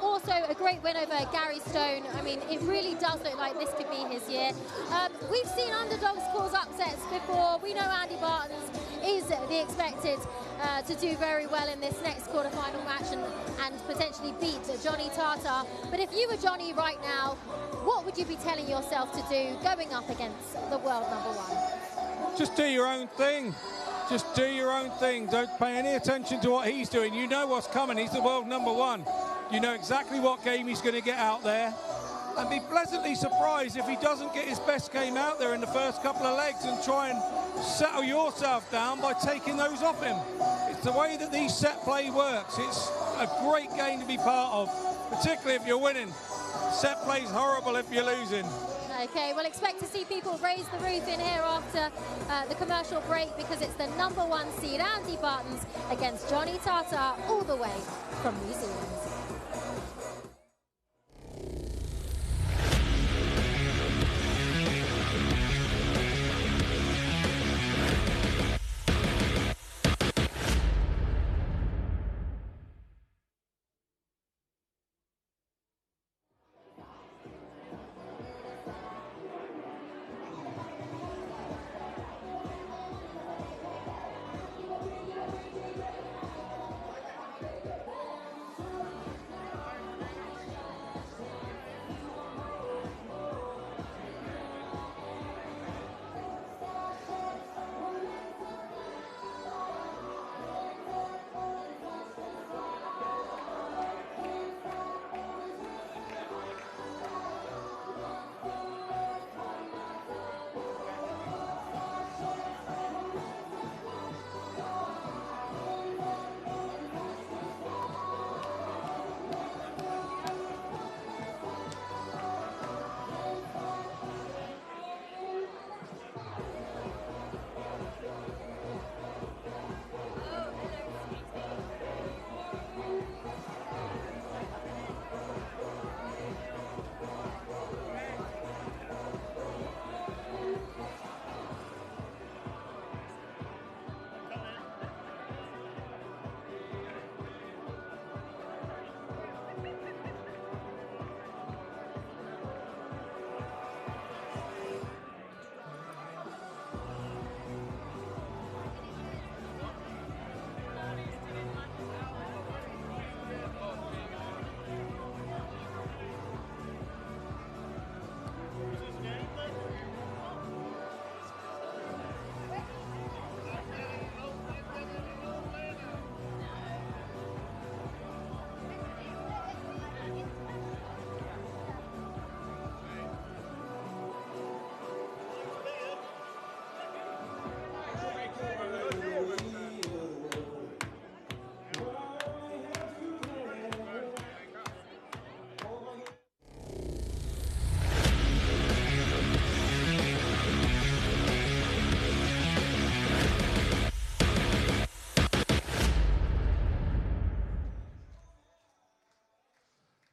Also a great win over Gary Stone. I mean, it really does look like this could be his year. We've seen underdogs cause upsets before. We know Andy Bartons is the expected to do very well in this next quarterfinal match and potentially beat Johnny Tata. But if you were Johnny right now, what would you be telling yourself to do going up against the world #1? Just do your own thing. Just do your own thing. Don't pay any attention to what he's doing. You know what's coming. He's the world #1. You know exactly what game he's going to get out there. And be pleasantly surprised if he doesn't get his best game out there in the first couple of legs and try and settle yourself down by taking those off him. It's the way that these set play works. It's a great game to be part of, particularly if you're winning. Set play's horrible if you're losing. Okay, we'll expect to see people raise the roof in here after the commercial break, because it's the #1 seed Andy Bartons against Johnny Tata, all the way from New Zealand.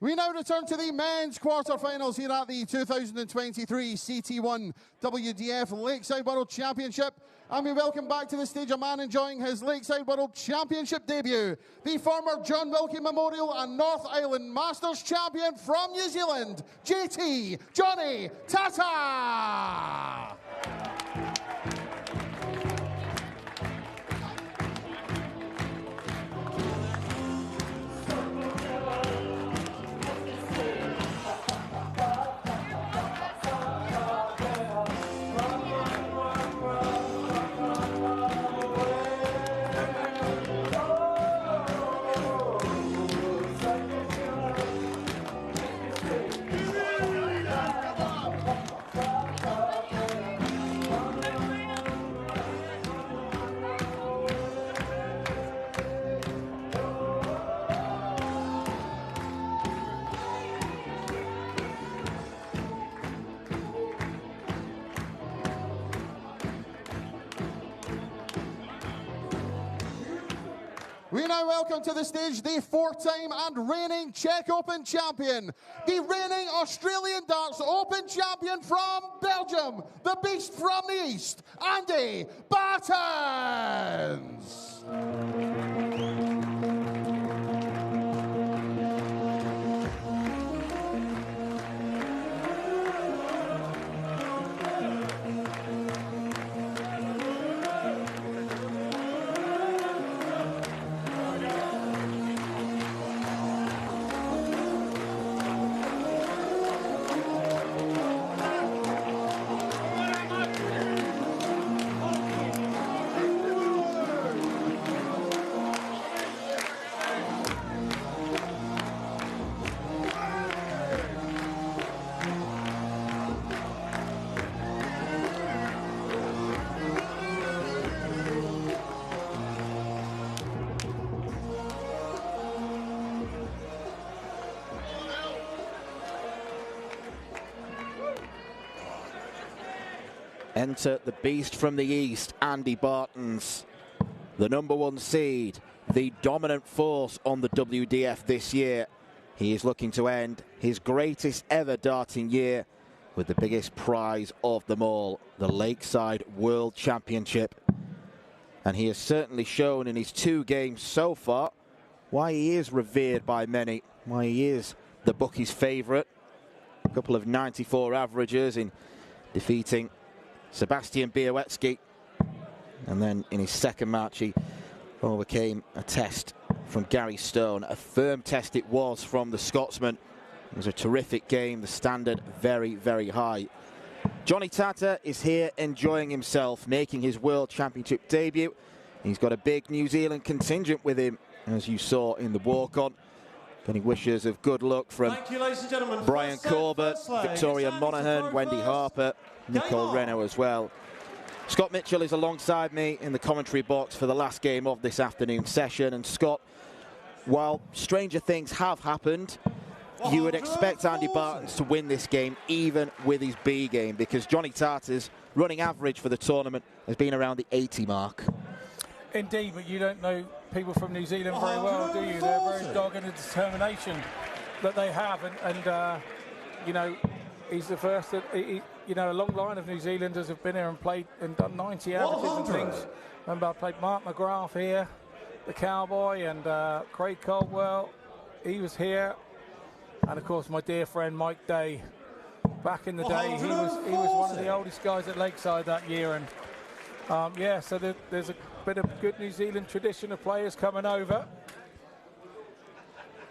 We now return to the men's quarterfinals here at the 2023 CT1 WDF Lakeside World Championship. And we welcome back to the stage a man enjoying his Lakeside World Championship debut, the former John Wilkie Memorial and North Island Masters champion from New Zealand, JT Johnny Tata. We now welcome to the stage the four-time and reigning Czech Open champion, the reigning Australian Darts Open champion from Belgium, the beast from the east, Andy Bartons. enter the beast from the east, Andy Bartons, the #1 seed, the dominant force on the WDF this year. He is looking to end his greatest ever darting year with the biggest prize of them all, the Lakeside World Championship. And he has certainly shown in his 2 games so far why he is revered by many, why he is the bookies' favourite. A couple of 94 averages in defeating Sebastian Białecki. And then in his second match, he overcame a test from Gary Stone. A firm test it was from the Scotsman. It was a terrific game, the standard very, very high. Johnny Tata is here enjoying himself, making his World Championship debut. He's got a big New Zealand contingent with him, as you saw in the walk-on. Getting wishes of good luck from Brian Corbett, Victoria Monaghan, Wendy Harper, Nicole Renault as well. Scott Mitchell is alongside me in the commentary box for the last game of this afternoon session. And Scott, while stranger things have happened, you would expect Andy Bartons to win this game even with his B game, because Johnny Tata's running average for the tournament has been around the 80 mark. Indeed, but you don't know people from New Zealand very well, do you? They're very dogged and determination that they have, and you know, he's the first that you know, a long line of New Zealanders have been here and played and done 90 averages and things. Remember, I played Mark McGrath here, the Cowboy, and Craig Caldwell. He was here, and of course my dear friend Mike Day. Back in the day, he was one of the oldest guys at Lakeside that year, and yeah, so there's a bit of good New Zealand tradition of players coming over,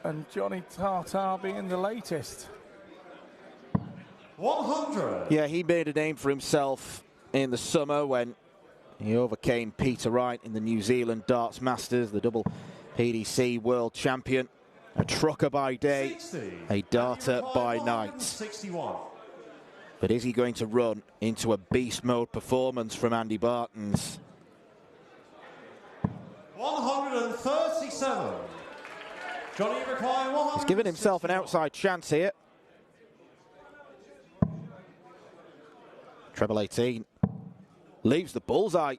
and Johnny Tata being the latest. 100. Yeah, he made a name for himself in the summer when he overcame Peter Wright in the New Zealand Darts Masters, the double PDC world champion. A trucker by day, 60. a darter by night. 61. But is he going to run into a beast mode performance from Andy Bartons? 137. Johnny requiring 100. He's given himself an outside chance here. Treble 18. Leaves the bullseye.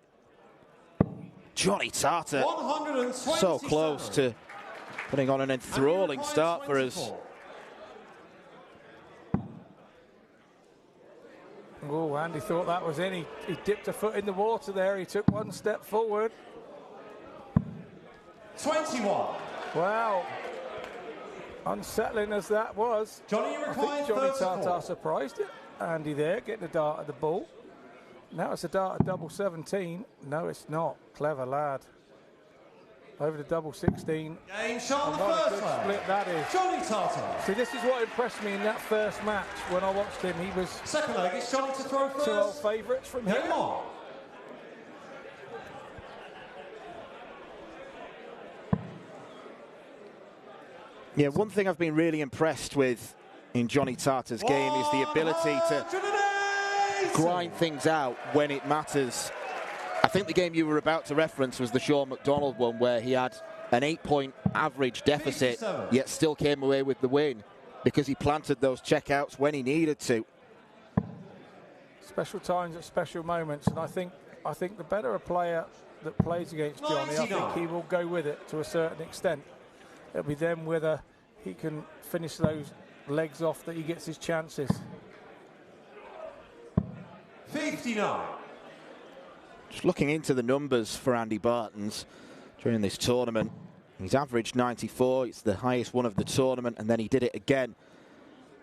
Johnny Tata so close to putting on an enthralling start for us. Oh, Andy thought that was in. He dipped a foot in the water there. He took one step forward. 21. Wow. Unsettling as that was. Johnny I think requiring Johnny 34. Tata surprised it. Andy there, getting a dart at the ball. Now it's a dart at double 17. No, it's not. Clever lad. Over the double 16. Game shot on the What a first good leg. split that is. Johnny Tata. See, this is what impressed me in that first match when I watched him. He was Second leg, it's Johnny to throw first. 2 old favourites from here. Game on. Yeah, one thing I've been really impressed with in Johnny Tata's game is the ability to grind things out when it matters. I think the game you were about to reference was the Sean McDonald one, where he had an 8-point average deficit, 57. yet still came away with the win because he planted those checkouts when he needed to. Special times at special moments, and I think the better a player that plays against Johnny, I think he will go with it to a certain extent. It'll be then whether he can finish those legs off that he gets his chances. 59. Just looking into the numbers for Andy Bartons during this tournament, he's averaged 94. It's the highest one of the tournament, and then he did it again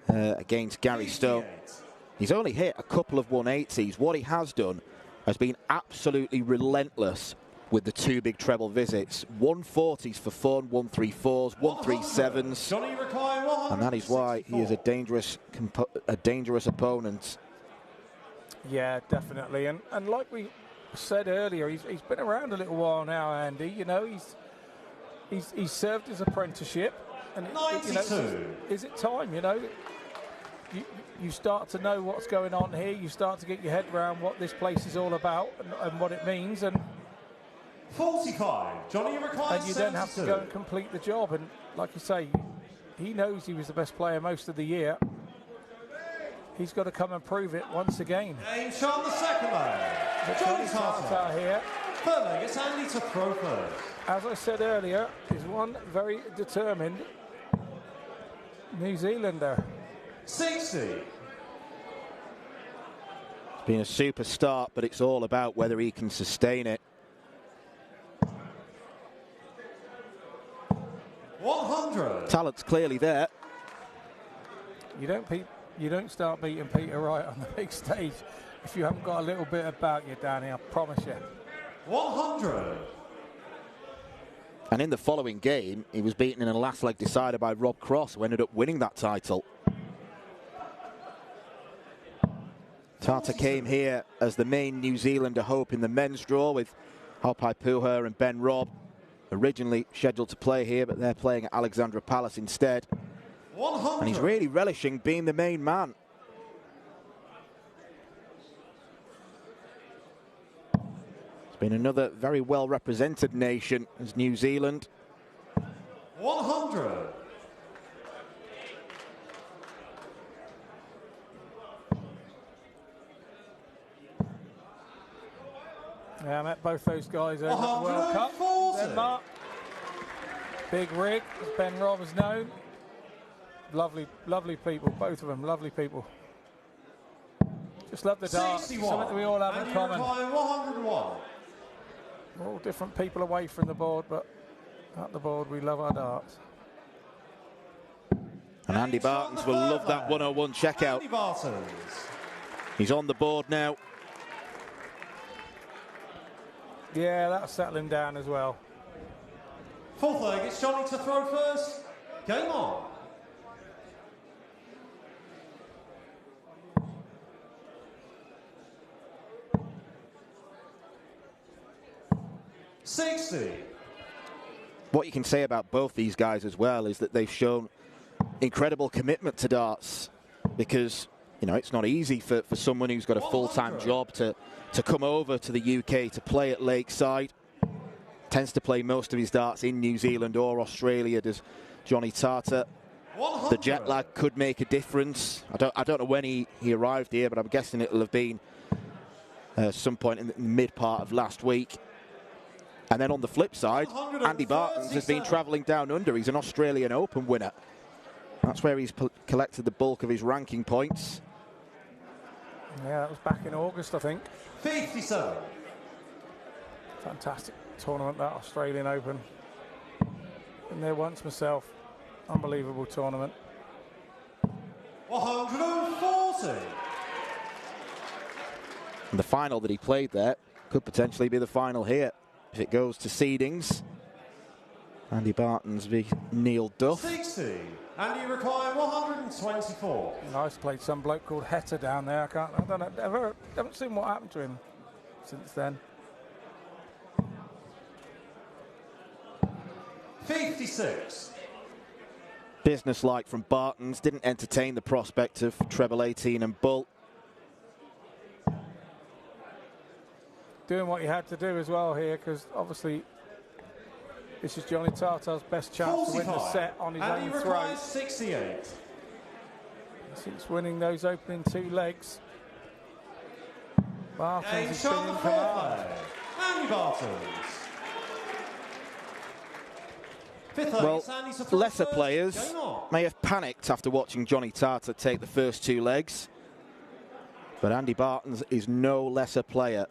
against Gary Stone. 58. He's only hit a couple of 180s. What he has done has been absolutely relentless with the 2 big treble visits. 140s for fun, 134s, 137s. Johnny requiring 100. And that is why he is a dangerous opponent. Yeah, definitely. And like we said earlier, he's been around a little while now, Andy. You know, he's served his apprenticeship, and you know, is it time? You know, you start to know what's going on here. You start to get your head around what this place is all about and what it means, and 45. Johnny requires you then have to go and complete the job. And like you say, he knows he was the best player most of the year. he's got to come and prove it once again. Game shot the second leg. Johnny Tartar here. Third leg, it's Andy to throw first. As I said earlier, is one very determined New Zealander. 60. It's been a super start, but it's all about whether he can sustain it. 100. Talent's clearly there. You don't start beating Peter Wright on the big stage if you haven't got a little bit about you, Danny, I promise you. 100. And in the following game, he was beaten in a last leg decider by Rob Cross, who ended up winning that title. Tartar came here as the main New Zealander hope in the men's draw with Halpai Puha and Ben Robb, originally scheduled to play here, but they're playing at Alexandra Palace instead. 100. And he's really relishing being the main man. It's been another very well represented nation as New Zealand. 100. Yeah, I met both those guys over at the World Cup. Denmark. Big rig, as Ben Robb is known. Lovely, lovely people, both of them, lovely people. Just love the darts, something that we all have in common. 101. We're all different people away from the board, but at the board we love our darts. And Andy Bartons will love that 101 checkout. Andy Bartons. He's on the board now. Yeah, that'll settle him down as well. Fourth leg, it's Johnny to throw first. Game on. 60. What you can say about both these guys as well is that they've shown incredible commitment to darts, because you know it's not easy for someone who's got a full-time job to come over to the UK to play at Lakeside. Tends to play most of his darts in New Zealand or Australia, does Johnny Tartar. 100. The jet lag could make a difference. I don't know when he arrived here, but I'm guessing it'll have been some point in the mid part of last week. And then on the flip side, Andy Bartons has been travelling down under. He's an Australian Open winner. That's where he's collected the bulk of his ranking points. Yeah, that was back in August, I think. 57. Fantastic tournament, that Australian Open. Been there once myself. Unbelievable tournament. 140. And the final that he played there could potentially be the final here. If it goes to seedings, Andy Bartons v Neil Duff. 60. And you require 124. Nice, played some bloke called Hetta down there. Haven't seen what happened to him since then. 56. Business-like from Bartons, didn't entertain the prospect of treble 18 and Bull. Doing what he had to do as well here, because obviously this is Johnny Tartar's best chance to win the set on his own throat. 68. Since winning those opening two legs, Bartons Game has been shot in the command. fourth leg. Andy Bartons. Fifth leg, Well, it's Andy to throw lesser first. players Game on. may have panicked after watching Johnny Tartar take the first two legs, but Andy Bartons is no lesser player.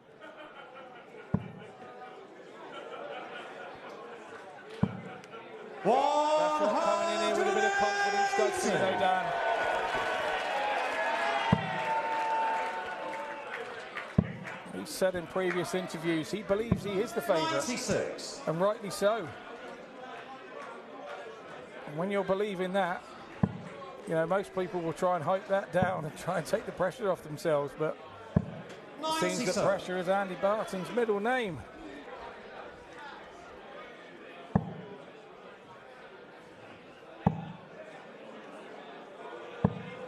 That's what coming in here with a bit of confidence does for you, though, Dan. He said in previous interviews he believes he is the favourite, 96. and rightly so. And when you're believing that, you know, most people will try and hype that down and try and take the pressure off themselves, but it seems the 97. pressure is Andy Bartons' middle name.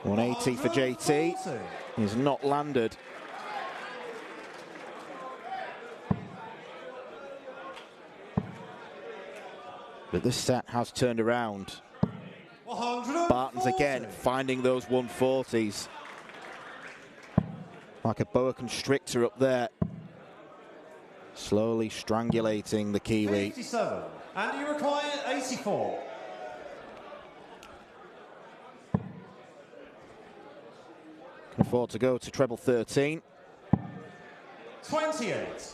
$180 for JT. 140. He's not landed. But this set has turned around. 140. Bartons again finding those 140s. like a boa constrictor up there. Slowly strangulating the Kiwi. 57. And you require 84. Can afford to go to treble 13. 28.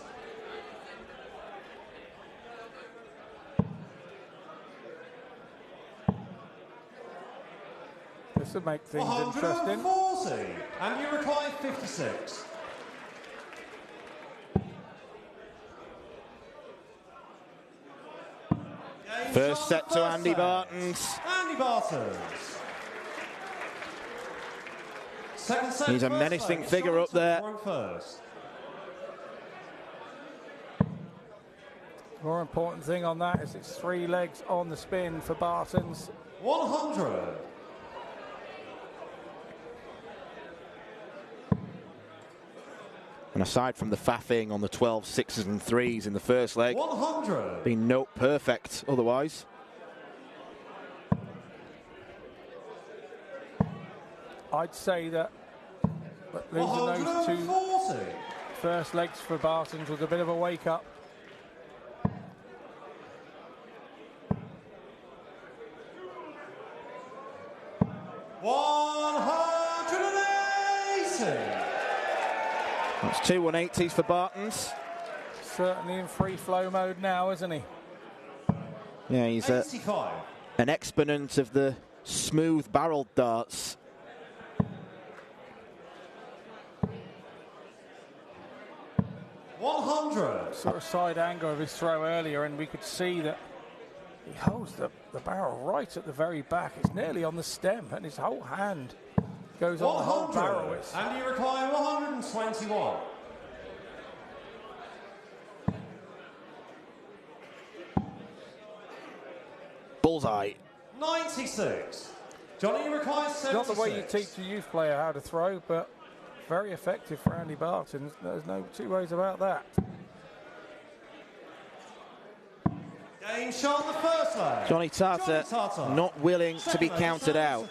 This would make things interesting. 140. And you require 56. First set to Andy Bartons. Andy Bartons. Second set. He's a menacing figure up there. More important thing on that is it's 3 legs on the spin for Bartons. 100. And aside from the faffing on the 12 sixes and 3s in the first leg, 100. been note perfect otherwise. I'd say that losing those 2 first legs for Bartons was a bit of a wake up. That's 2 180s for Bartons. Certainly in free flow mode now, isn't he? Yeah, he's an exponent of the smooth barreled darts. Sort of side angle of his throw earlier, and we could see that he holds the barrel right at the very back. It's nearly on the stem, and his whole hand goes on the whole barrel. And you require 121. Bullseye. 96. Johnny requires 76. Not the way you teach a youth player how to throw, but very effective for Andy Bartons. There's no 2 ways about that. Game shot the first leg. Johnny Tata not willing to be counted out.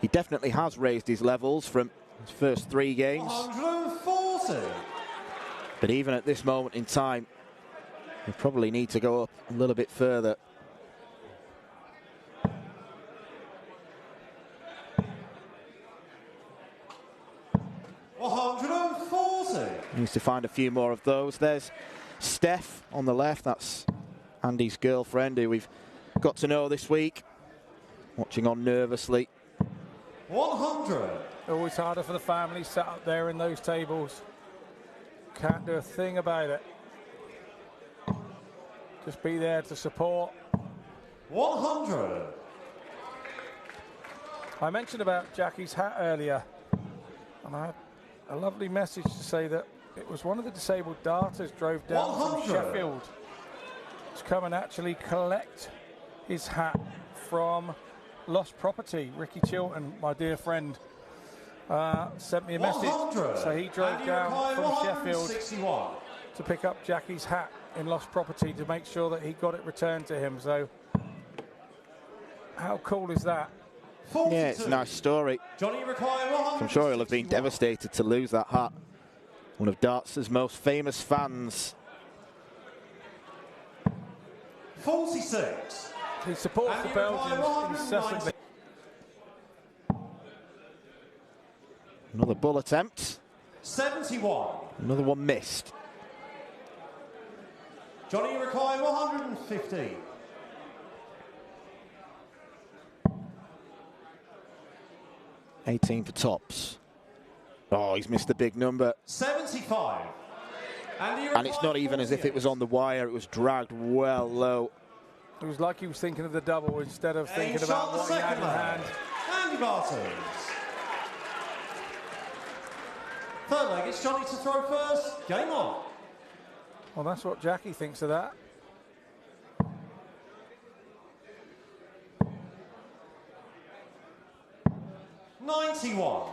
He definitely has raised his levels from his first 3 games. 140. But even at this moment in time, we probably need to go up a little bit further. Needs to find a few more of those. There's Steph on the left. That's Andy's girlfriend, who we've got to know this week. Watching on nervously. 100. Always harder for the family sat up there in those tables. Can't do a thing about it. Just be there to support. 100. I mentioned about Jackie's hat earlier, and I had a lovely message to say that it was one of the disabled darters drove down from Sheffield to come and actually collect his hat from lost property. Ricky Chilton, my dear friend, sent me a message. So he drove down from Sheffield to pick up Jackie's hat in lost property to make sure that he got it returned to him. So how cool is that? Yeah, it's a nice story. I'm sure he'll have been devastated to lose that hat. One of darts' most famous fans. 46. He supports the Belgians incessantly. Another bull attempt. 71. Another one missed. Johnny require 150. $18 for tops. Oh, he's missed the big number. 75. And it's not even as if it was on the wire. It was dragged well low. It was like he was thinking of the double instead of thinking about what he had in hand. Andy Bartons. Third leg, it's Johnny to throw first. Game on. Well, that's what Jackie thinks of that. $91.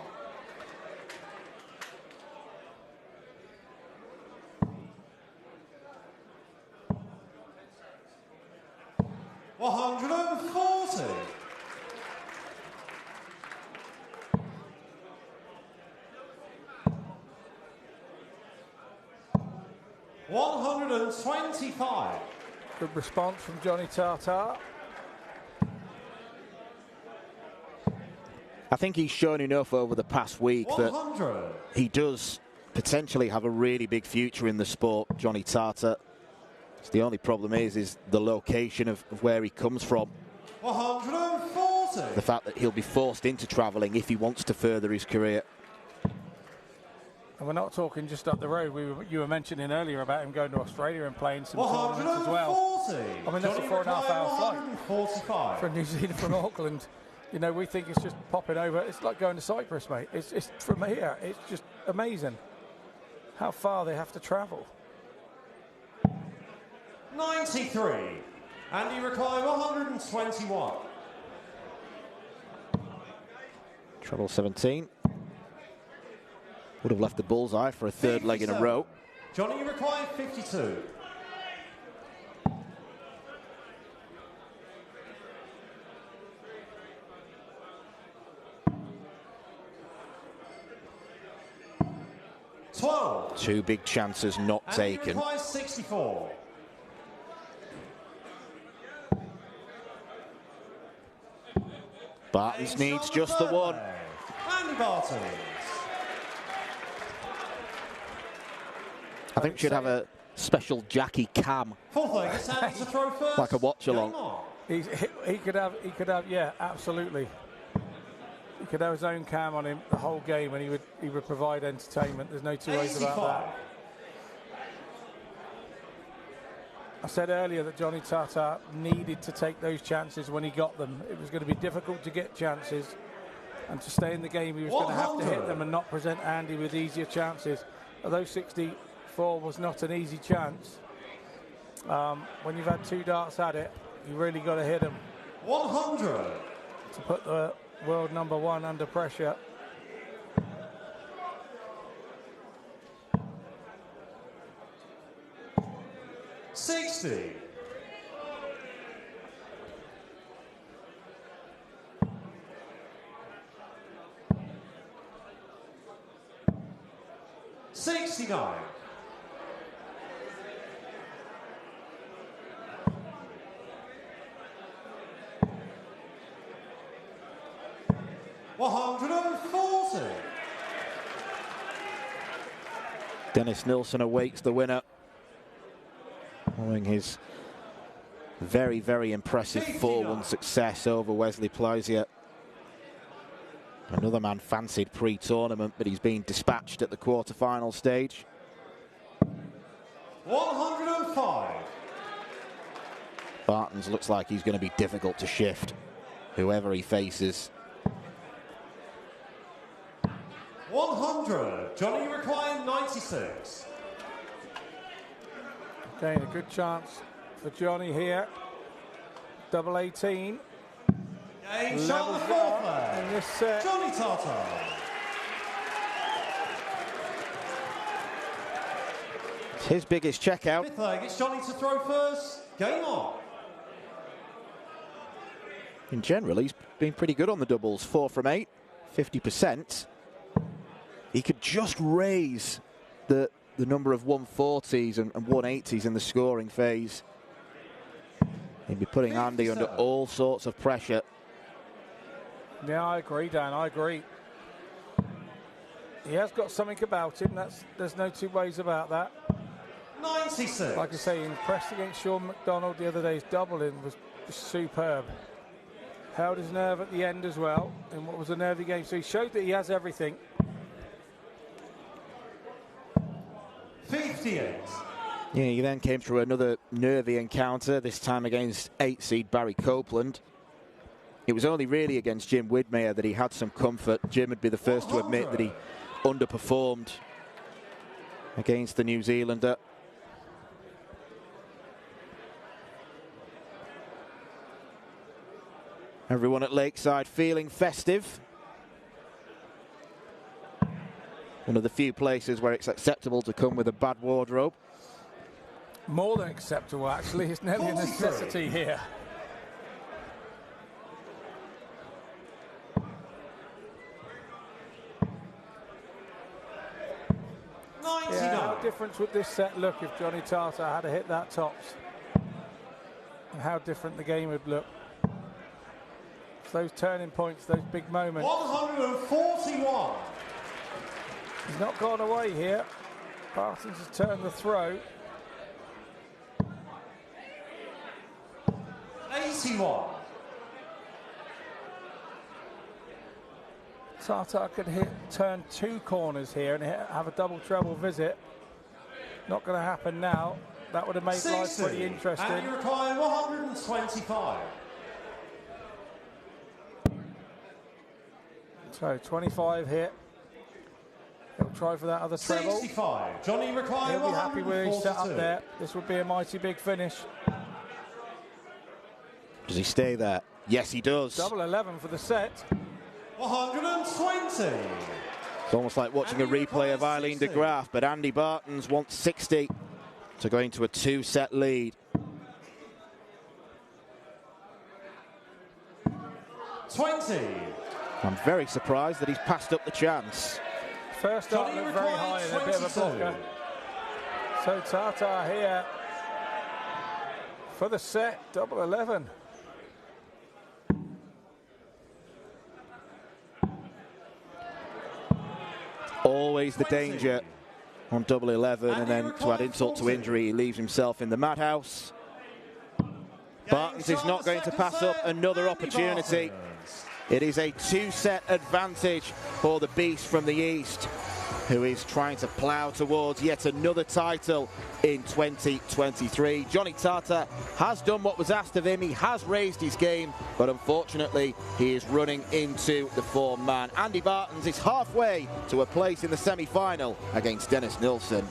$140. 125. Good response from Johnny Tartar. I think he's shown enough over the past week 100. that he does potentially have a really big future in the sport, Johnny Tartar. The only problem is the location of where he comes from. 140. The fact that he'll be forced into travelling if he wants to further his career. And we're not talking just up the road. You were mentioning earlier about him going to Australia and playing some tournaments as well. 140. I mean, that's a 4.5-hour flight 145. from New Zealand, from Auckland. You know, we think it's just popping over. It's like going to Cyprus, mate. It's from here. It's just amazing how far they have to travel. 93. Andy Rakai, 121. Treble 17. Would have left the bullseye for a third leg in a row. Johnny Rakai, 52. Two big chances not taken. Andy Rakai, 64. Bartons needs just the one. Andy Bartons. I think we should have a special Jackie cam, Fourth leg, it's Andy to throw first. like a watch along. He could have, yeah, absolutely. He could have his own cam on him the whole game, and he would provide entertainment. There's no two ways about that. I said earlier that Johnny Tartar needed to take those chances when he got them. It was going to be difficult to get chances, and to stay in the game, he was going to have to hit them and not present Andy with easier chances. Although 64 was not an easy chance, when you've had two darts at it, you really got to hit them. 100. To put the world number one under pressure. $60. $69. $140. Dennis Nilsson awaits the winner, following his very, very impressive 4-1 success over Wesley Plosier. Another man fancied pre-tournament, but he's been dispatched at the quarter-final stage. 105. Bartons looks like he's going to be difficult to shift, whoever he faces. 100. Johnny Rakai, 96. Okay, a good chance for Johnny here. Double 18. Game shot the fourth leg. In this set. Johnny Tartar. It's his biggest checkout. Fifth leg, it's Johnny to throw first. Game on. In general, he's been pretty good on the doubles. 4 from 8, 50%. He could just raise the number of 140s and 180s in the scoring phase. He'd be putting Andy under all sorts of pressure. Yeah, I agree, Dan. I agree. He has got something about him. There's no two ways about that. 96. Like I say, he impressed against Sean McDonald the other day's double-in was superb. Held his nerve at the end as well in what was a nervy game. So he showed that he has everything. 58. Yeah, he then came through another nervy encounter, this time against 8-seed Barry Copeland. It was only really against Jim Widmeyer that he had some comfort. Jim would be the first to admit that he underperformed against the New Zealander. Everyone at Lakeside feeling festive. One of the few places where it's acceptable to come with a bad wardrobe. More than acceptable, actually. It's nearly a necessity here. Yeah, difference would this set look if Johnny Tata had to hit that tops? And how different the game would look. It's those turning points, those big moments. 141. He's not gone away here. Bartons has turned the throw. 81. Tata could turn 2 corners here and have a double treble visit. Not going to happen now. That would have made 60. life pretty interesting. And you require 125. So 25 here. He'll try for that other treble. 65. Johnny require He'll be happy where he's set up 142. there. This would be a mighty big finish. Does he stay there? Yes, he does. Double 11 for the set. 120. It's almost like watching a replay of Eileen de Graaf, but Andy Bartons wants 60 to go into a 2-set lead. 20. I'm very surprised that he's passed up the chance. First up Johnny looked very high and a bit of a 22. blocker. So Tata here for the set, double 11. Always the danger on double 11, and then to add insult to injury, he leaves himself in the madhouse. Bartons is not going to pass up another opportunity. It is a 2-set advantage for the beast from the east, who is trying to plough towards yet another title in 2023. Johnny Tata has done what was asked of him. He has raised his game, but unfortunately, he is running into the form man. Andy Bartons is halfway to a place in the semi-final against Dennis Nilsson.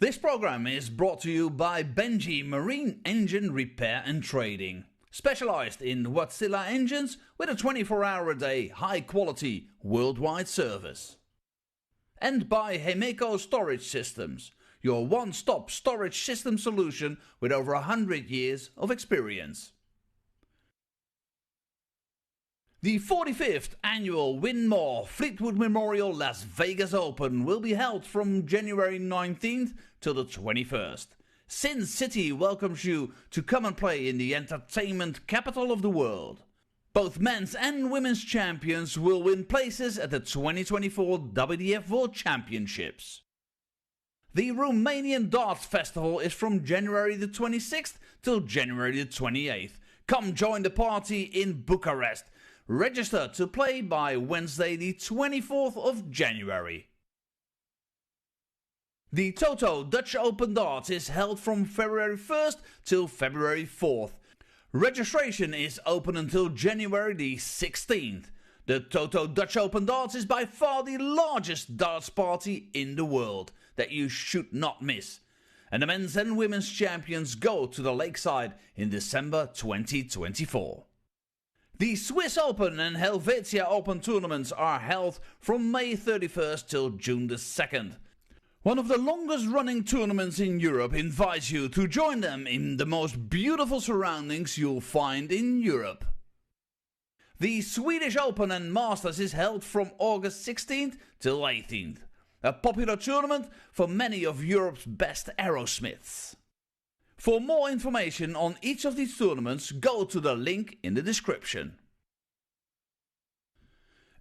This program is brought to you by Benji Marine Engine Repair and Trading, specialized in Wärtsilä engines with a 24-hour-a-day, high-quality, worldwide service. And by Hemeco Storage Systems, your one-stop storage system solution with over 100 years of experience. The 45th annual Winmau Fleetwood Memorial Las Vegas Open will be held from January 19th till the 21st. Sin City welcomes you to come and play in the entertainment capital of the world. Both men's and women's champions will win places at the 2024 WDF World Championships. The Romanian Darts Festival is from January the 26th till January the 28th. Come join the party in Bucharest. Register to play by Wednesday the 24th of January. The Toto Dutch Open Darts is held from February 1st till February 4th. Registration is open until January the 16th. The Toto Dutch Open Darts is by far the largest darts party in the world that you should not miss. And the men's and women's champions go to the Lakeside in December 2024. The Swiss Open and Helvetia Open tournaments are held from May 31st till June the 2nd. One of the longest running tournaments in Europe invites you to join them in the most beautiful surroundings you'll find in Europe. The Swedish Open and Masters is held from August 16th till 18th. A popular tournament for many of Europe's best aerosmiths. For more information on each of these tournaments, go to the link in the description.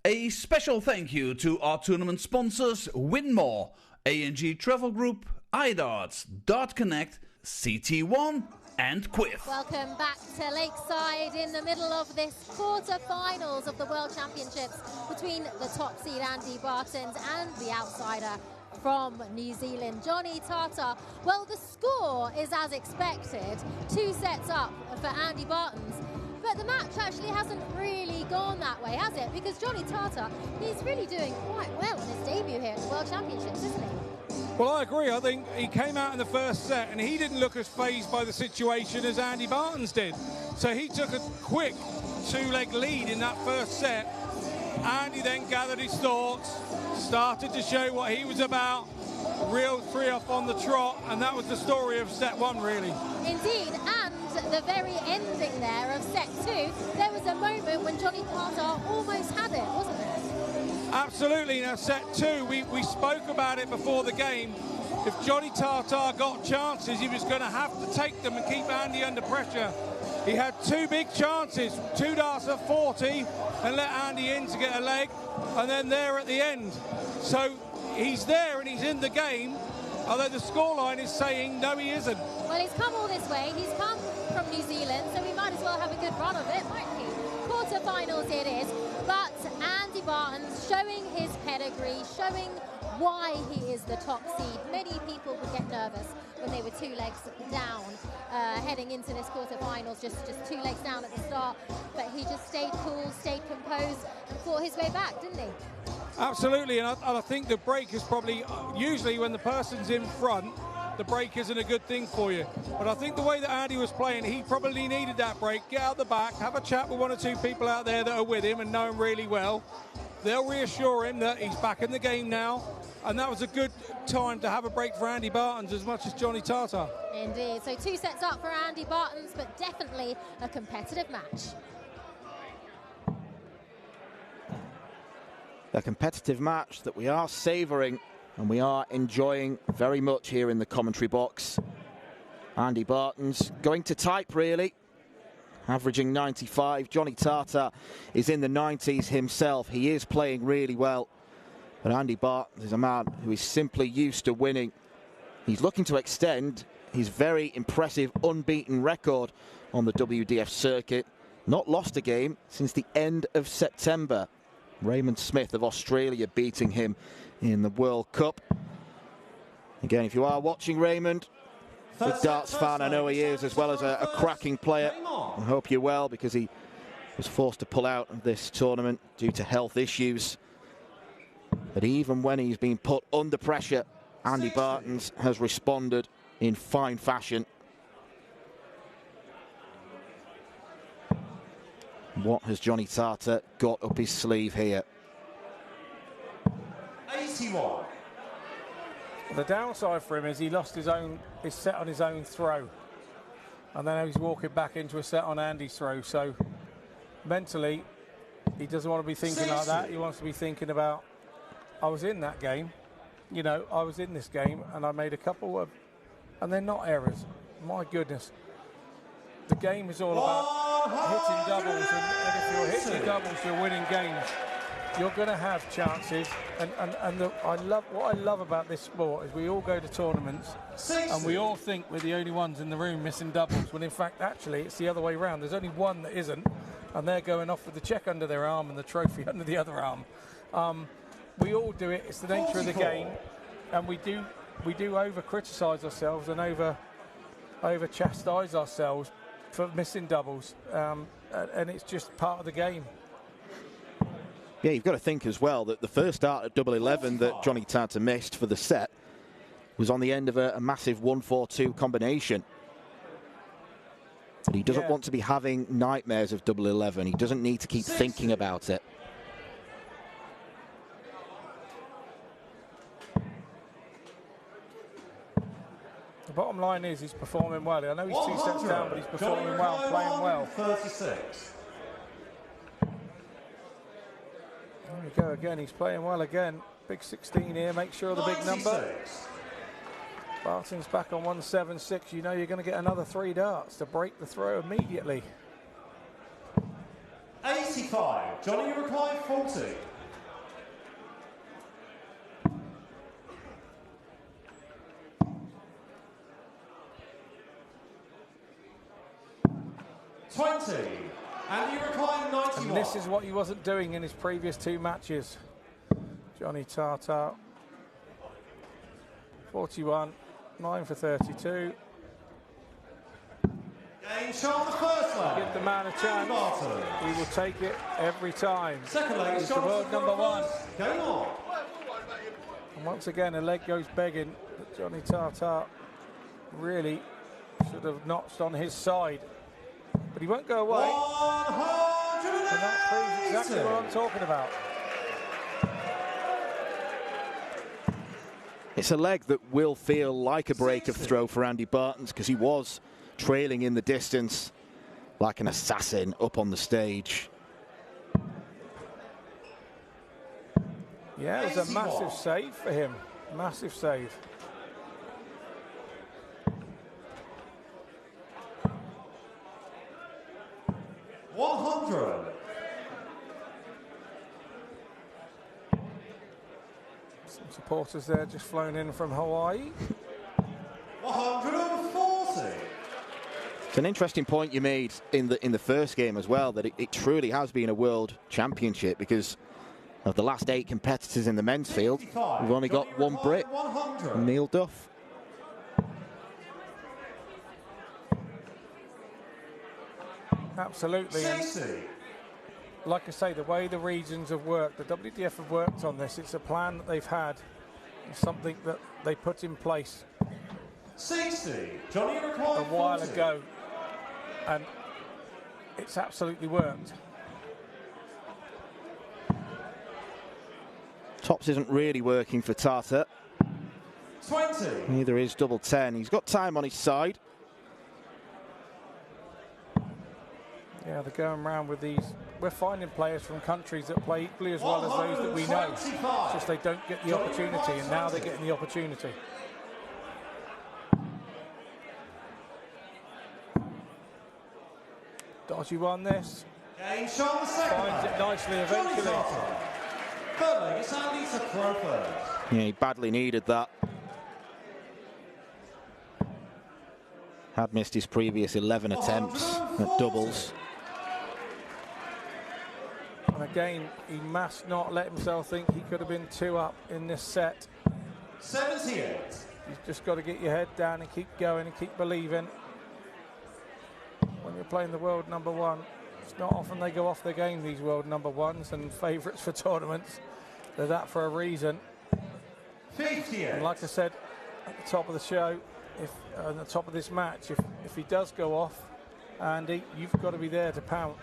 A special thank you to our tournament sponsors Winmau, A&G Travel Group, iDarts, Dart Connect, CT1 and Quiff. Welcome back to Lakeside in the middle of this quarter-finals of the World Championships between the top seed Andy Bartons and the outsider from New Zealand, Johnny Tata. Well, the score is as expected, 2 sets up for Andy Bartons, but the match actually hasn't really gone that way, has it? Because Johnny Tata, he's really doing quite well in his debut here at the World Championships, isn't he? Well, I agree. I think he came out in the first set and he didn't look as fazed by the situation as Andy Bartons did. So he took a quick two-leg lead in that first set. Andy then gathered his thoughts, started to show what he was about, reeled 3 off on the trot, and that was the story of set 1, really. Indeed, and the very ending there of set 2, there was a moment when Johnny Tartar almost had it, wasn't there? Absolutely. Now, set 2, we spoke about it before the game. If Johnny Tartar got chances, he was going to have to take them and keep Andy under pressure. He had 2 big chances, 2 darts at 40 and let Andy in to get a leg, and then there at the end. So he's there and he's in the game, although the scoreline is saying no, he isn't. Well, he's come all this way. He's come from New Zealand, so we might as well have a good run of it, mightn't he? Quarterfinals it is, but Andy Bartons showing his pedigree, showing why he is the top seed. Many people would get nervous when they were 2 legs down heading into this quarterfinals, just 2 legs down at the start, but he just stayed cool, stayed composed, and fought his way back, didn't he? Absolutely, and I think the break is probably, usually when the person's in front, the break isn't a good thing for you. But I think the way that Andy was playing, he probably needed that break. Get out the back, have a chat with 1 or 2 people out there that are with him and know him really well. They'll reassure him that he's back in the game now, and that was a good time to have a break for Andy Bartons as much as Johnny Tartar. Indeed, so 2 sets up for Andy Bartons, but definitely a competitive match. A competitive match that we are savouring and we are enjoying very much here in the commentary box. Andy Bartons going to type, really, averaging 95. Johnny Tartar is in the 90s himself. He is playing really well. But Andy Bartons is a man who is simply used to winning. He's looking to extend his very impressive unbeaten record on the WDF circuit. Not lost a game since the end of September. Raymond Smith of Australia beating him in the World Cup. Again, if you are watching Raymond, a darts fan, I know he is, as well as a cracking player. I hope you're well, because he was forced to pull out of this tournament due to health issues. But even when he's been put under pressure, Andy Bartons has responded in fine fashion. What has Johnny Tartar got up his sleeve here? 81. The downside for him is he lost his set on his own throw, and then he's walking back into a set on Andy's throw. So mentally, he doesn't want to be thinking like that. He wants to be thinking about, I was in that game, you know, I was in this game, and I made a couple of, and they're not errors. My goodness, the game is all about hitting doubles, and if you're hitting doubles, you're winning games. You're going to have chances, and what I love about this sport is we all go to tournaments and we all think we're the only ones in the room missing doubles, when in fact actually it's the other way around. There's only one that isn't, and they're going off with the check under their arm and the trophy under the other arm. We all do it. It's the nature of the game, and we do over criticise ourselves and over chastise ourselves for missing doubles, and it's just part of the game. Yeah, you've got to think as well that the first dart at double 11 that Johnny Tartar missed for the set was on the end of a massive 1-4-2 combination. But he doesn't want to be having nightmares of double 11. He doesn't need to keep thinking about it. The bottom line is he's performing well. I know he's 2 sets down, but he's performing well, playing well. 36. There we go again. He's playing well again. Big 16 here. Make sure the big number. Bartons back on 176. You know you're going to get another 3 darts to break the throw immediately. 85. Johnny, you require 40. And you recline 91. And this is what he wasn't doing in his previous 2 matches. Johnny Tartar, 41, 9 for 32. Game shot the first leg. Give the man a chance. He will take it every time. Second leg He's the world number 1. Game on. once again, a leg goes begging that Johnny Tartar really should have notched on his side. But he won't go away. And that proves exactly what I'm talking about. It's a leg that will feel like a break of throw for Andy Bartons, because he was trailing in the distance like an assassin up on the stage. Yeah, it was a massive save for him. Massive save. Some supporters there just flown in from Hawaii. 140. It's an interesting point you made in the first game as well, that it truly has been a world championship, because of the last 8 competitors in the men's field, we've only got one Brit, Neil Duff. Absolutely. And like I say, the way the regions have worked, the WDF have worked on this, it's a plan that they've had. It's something that they put in place 60. Johnny a while ago, and it's absolutely worked. Tops isn't really working for Tartar. 20. Neither is double 10. He's got time on his side. Yeah, they're going around with these. We're finding players from countries that play equally as well as those that we know. It's just they don't get the opportunity, and now they're getting the opportunity. Dodgy won this. Finds it nicely eventually. Yeah, he badly needed that. Had missed his previous 11 attempts at doubles. And again, he must not let himself think he could have been 2 up in this set. 78. You've just got to get your head down and keep going and keep believing. When you're playing the world number 1, it's not often they go off their game, these world number 1s and favourites for tournaments. They're that for a reason. 58. And like I said at the top of the show, if at the top of this match, if he does go off, Andy, you've got to be there to pounce.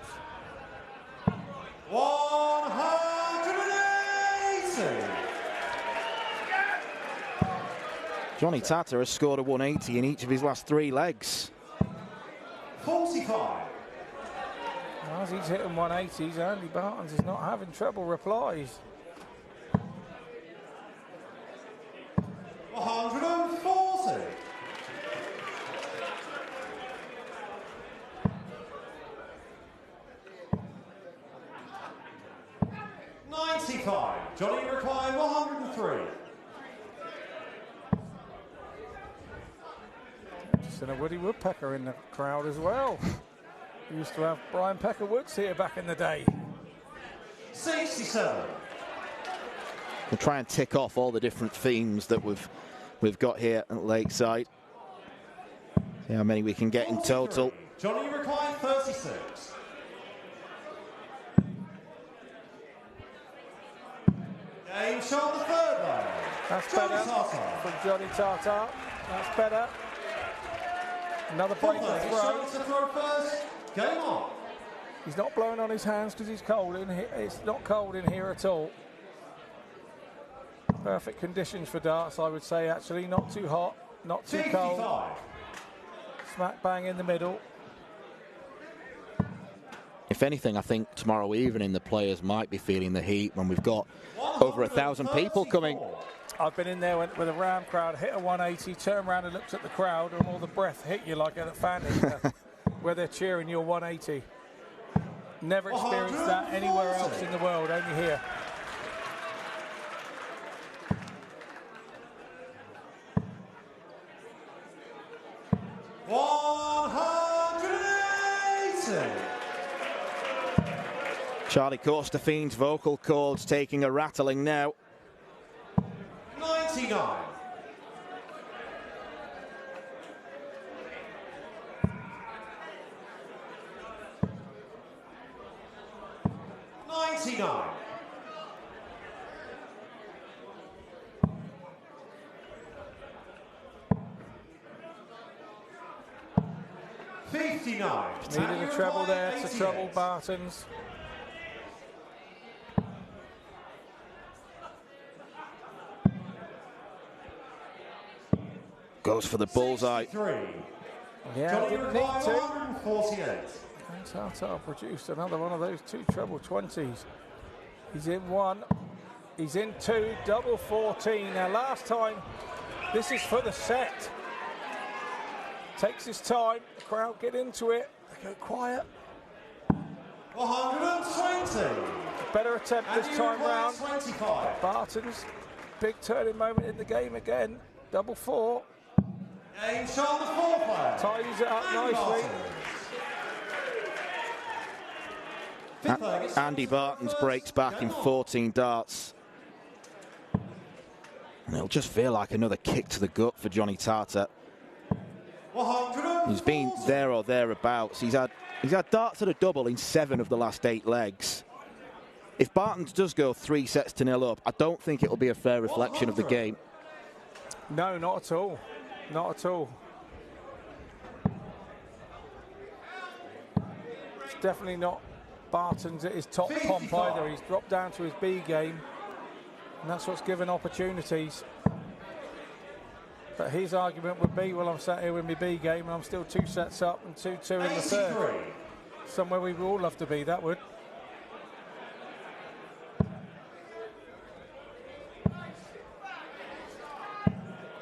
180. Johnny Tartar has scored a 180 in each of his last 3 legs. 45. As he's hitting 180s, Andy Bartons is not having trouble replies. 140. 95. Johnny required 103. Just in a Woody Woodpecker in the crowd as well. We used to have Brian Pecker Woods here back in the day. 67. We'll try and tick off all the different themes that we've got here at Lakeside. See how many we can get in total. Johnny required 36. Game shot the third line. That's Johnny better Tartar. from Johnny Tartar. That's better. Another break of throw. To throw first. Game on. He's not blowing on his hands because he's cold in here. It's not cold in here at all. Perfect conditions for darts, I would say, actually. Not too hot, not too 55. cold. Smack bang in the middle. If anything, I think tomorrow evening the players might be feeling the heat when we've got over 1,000 people coming. I've been in there with a round crowd, hit a 180, turned around and looked at the crowd, and all the breath hit you like at a fan where they're cheering your 180. Never experienced that anywhere else in the world, only here. Charlie Costa-Fiend's vocal cords taking a rattling now. 99. 99. 59. Needed a treble there to trouble Bartons. Goes for the bullseye. Yeah, didn't need to. 48. And Tata produced another one of those two treble 20s. He's in one, he's in two, double 14. Now last time, this is for the set. Takes his time, the crowd get into it, they go quiet. 120. Better attempt this time round. 25. Barton's big turning moment in the game again. Double four. Game shot the four player. Ties it up nicely. Andy Bartons breaks back in 14 darts. And it'll just feel like another kick to the gut for Johnny Tata. He's been there or thereabouts. He's had darts at a double in 7 of the last 8 legs. If Bartons does go 3 sets to 0 up, I don't think it'll be a fair reflection of the game. No, not at all. Not at all. It's definitely not Bartons at his top pomp either. He's dropped down to his B game, and that's what's given opportunities. But his argument would be, well, I'm sat here with my B game and I'm still 2 sets up and 2-2 in the third. Somewhere we would all love to be, that would.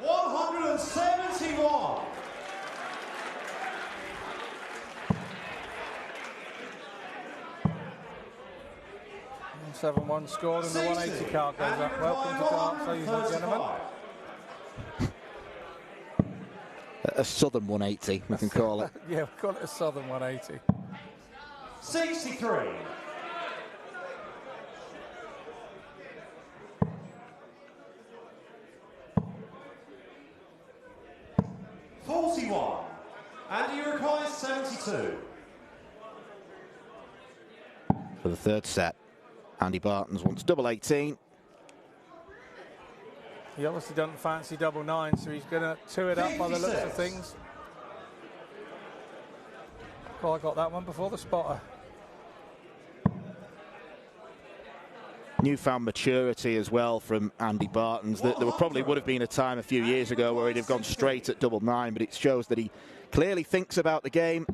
$171. 7-1 scored and the 180 card goes up. Welcome to darts, ladies and gentlemen. A southern 180, we can call it. Yeah, we call it a southern 180. 63. $41. Andy requires 72. For the third set, Andy Bartons wants double 18. He obviously doesn't fancy double 9, so he's going to 2 it up by the looks of things. Well, I got that one before the spotter. Newfound maturity as well from Andy Bartons. There probably would have been a time a few years ago where he'd have gone straight at double 9, but it shows that he clearly thinks about the game.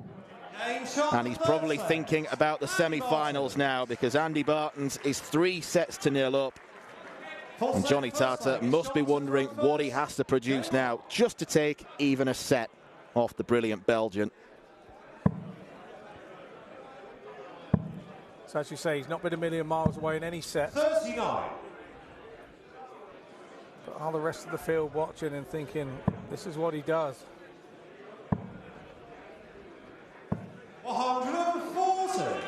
And he's probably thinking about the semi-finals now, because Andy Bartons is 3 sets to 0 up. And Johnny Tata must be wondering what he has to produce now just to take even a set off the brilliant Belgian. So as you say, he's not been a million miles away in any set. 39. But are the rest of the field watching and thinking, this is what he does? 140.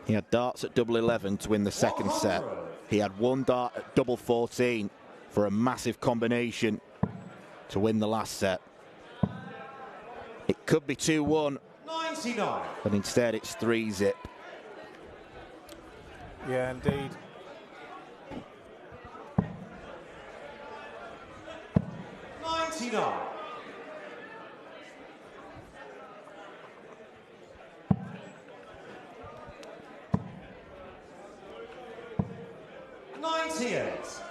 He had darts at double 11 to win the second set. He had 1 dart at double 14 for a massive combination to win the last set. It could be 2-1, 99. but instead it's 3-zip. Yeah, indeed. $99. $98.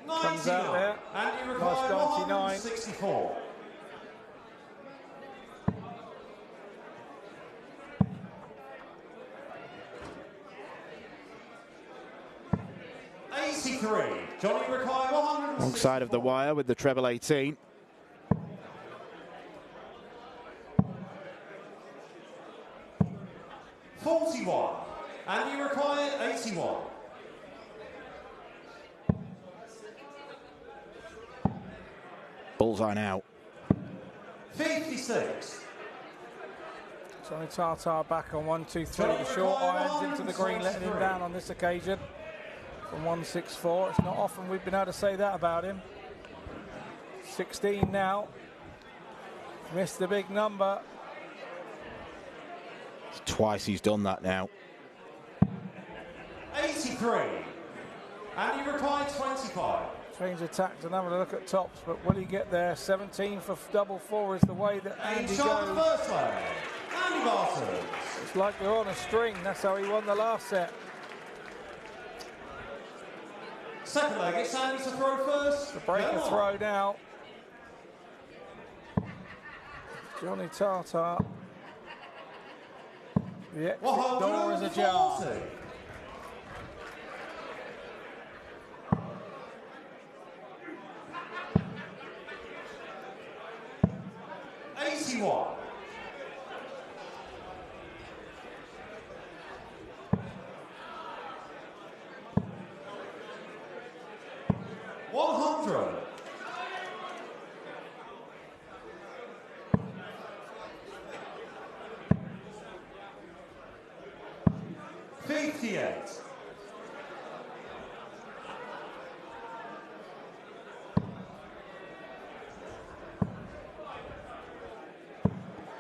Comes out there. Andy Nice required 99. 164. Johnny required 100. Wrong side of the wire with the treble 18. $41. Andy required 81. Bullseye now. 56. Johnny Tata back on 1-2-3. The short irons into the green, letting him down on this occasion. From 164. It's not often we've been able to say that about him. 16 now. Missed the big number. twice he's done that now. 83. And you require 25. Change of tact and having a look at tops, but will he get there? 17 for double four is the way that Andy goes. First leg, Andy Barton. It's like they're on a string. That's how he won the last set. Second leg, it's Andy to throw first. The breaker throw now. Johnny Tartar. The exit door is ajar. 81. 100. 58.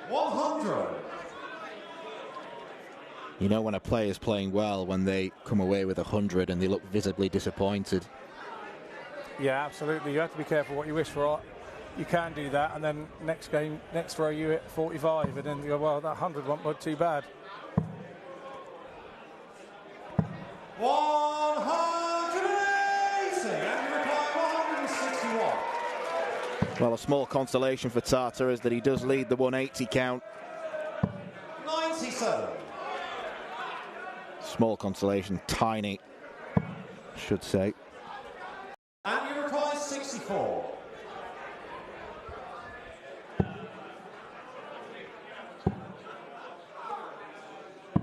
100. You know when a player's playing well when they come away with 100 and they look visibly disappointed. Yeah, absolutely. You have to be careful what you wish for. You can do that, and then next game, next throw, you hit 45, and then you go, well, that 100 wasn't too bad. 180, and you require 161. Well, a small consolation for Tartar is that he does lead the 180 count. 97. Small consolation, tiny, should say. And you require 64.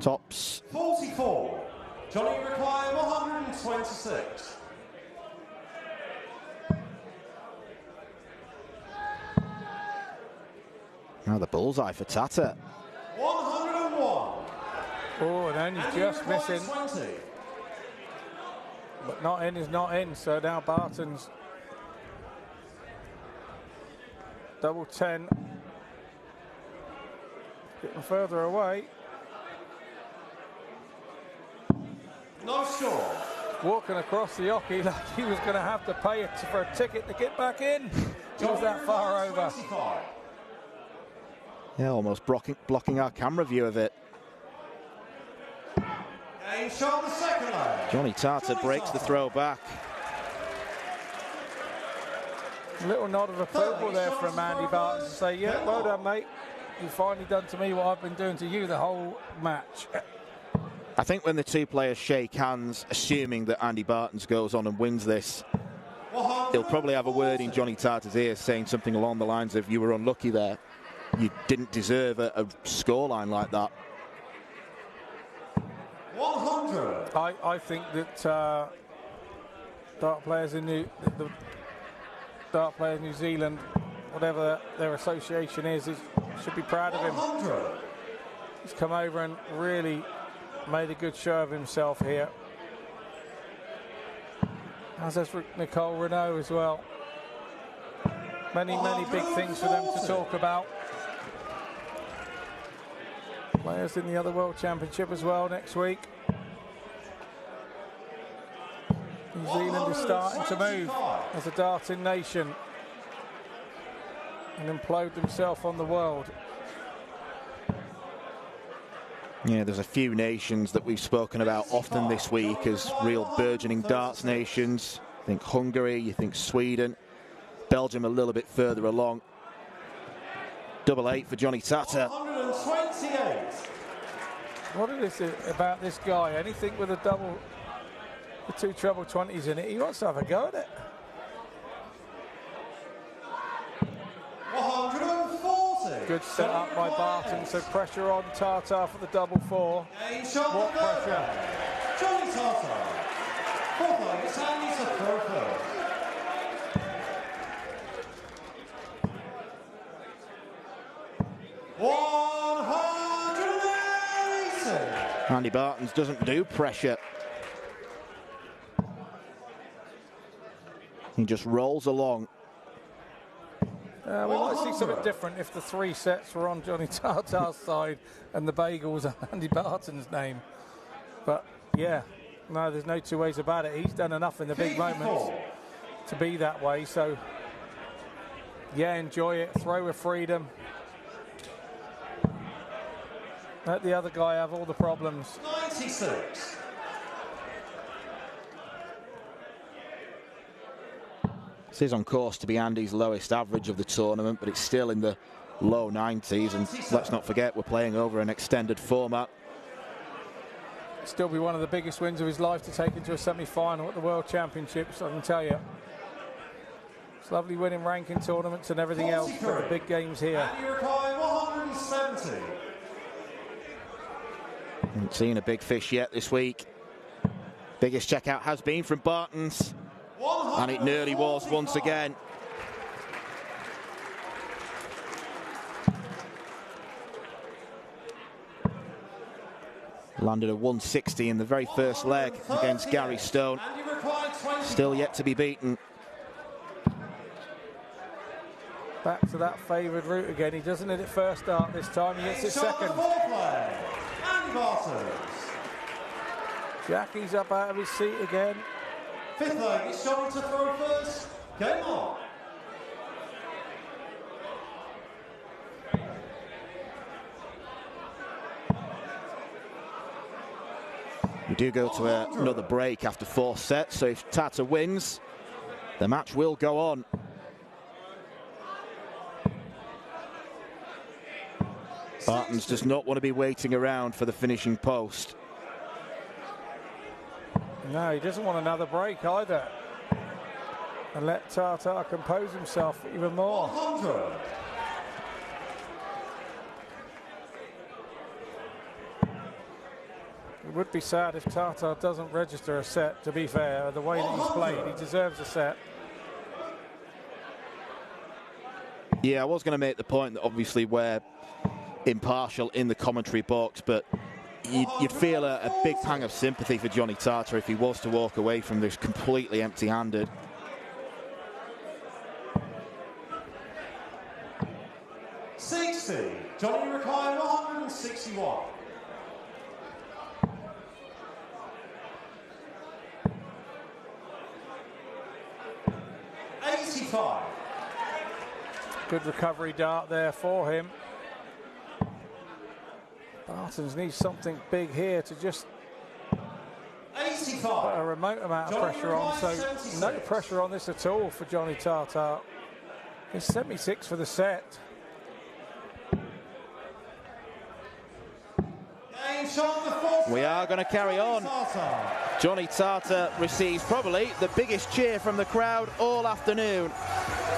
Tops. 44. Johnny require 126. Now the bullseye for Tata. 101. Oh, and then he's just missing. 20. But not in is not in, so now Barton's double 10. Getting further away. No score. Walking across the hockey like he was going to have to pay it for a ticket to get back in. He was that far over. 25. Yeah, almost blocking our camera view of it. Game shot the second leg. Johnny Tartar breaks the throw back. A little nod of approval there from Andy Barton to say, yeah, well done, mate. You've finally done to me what I've been doing to you the whole match. I think when the two players shake hands, assuming that Andy Barton goes on and wins this, he'll probably have a word in Johnny Tartar's ear saying something along the lines of, you were unlucky there. You didn't deserve a scoreline like that. 100. I think that dart players in the dart players in New Zealand, whatever their association is, should be proud of him. 100. He's come over and really made a good show of himself here. As has Nicole Renault as well. Many big things for them to talk about. Players in the other World Championship as well next week. New Zealand is starting to move as a darting nation and implode themselves on the world. Yeah, there's a few nations that we've spoken about often this week as real burgeoning darts nations. I think Hungary, you think Sweden, Belgium a little bit further along. Double 8 for Johnny Tata. 128. What is it about this guy? Anything with a double, the two treble 20s in it, he wants to have a go at it. 140. Good set up by Barton, so pressure on Tartar for the double 4. What pressure? Johnny Tartar. Fourth leg, it's Andy to throw first. Andy Barton doesn't do pressure. He just rolls along. We might see something different if the 3 sets were on Johnny Tartar's side and the bagel was Andy Barton's name. But yeah, no, there's no two ways about it. He's done enough in the big moments to be that way. So yeah, enjoy it. Throw with freedom. Let the other guy have all the problems. 96. This is on course to be Andy's lowest average of the tournament, but it's still in the low 90s. And let's not forget, we're playing over an extended format. Still be one of the biggest wins of his life to take into a semi-final at the World Championships, I can tell you. It's lovely winning ranking tournaments and everything else, but the big games here. And you require 170. Haven't seen a big fish yet this week. Biggest checkout has been from Barton's, and it nearly was once again. Landed a 160 in the very first leg against Gary Stone. Still yet to be beaten. Back to that favoured route again. He doesn't hit it first start this time, he hits it second. Jackie's up out of his seat again. 5th leg, it's Johnny to throw first. Game on. We do go to another break after 4 sets, so if Tata wins, the match will go on. Barton's does not want to be waiting around for the finishing post. No, he doesn't want another break either. And let Tartar compose himself even more. 100. It would be sad if Tartar doesn't register a set, to be fair. The way that he's played, he deserves a set. Yeah, I was going to make the point that obviously we're impartial in the commentary box, but you'd feel a big pang of sympathy for Johnny Tartar if he was to walk away from this completely empty-handed. Johnny required 161. Good recovery dart there for him. Bartons needs something big here to just put a remote amount of pressure on, so no pressure on this at all for Johnny Tartar. It's 76 for the set. We are going to carry on. Johnny Tartar receives probably the biggest cheer from the crowd all afternoon,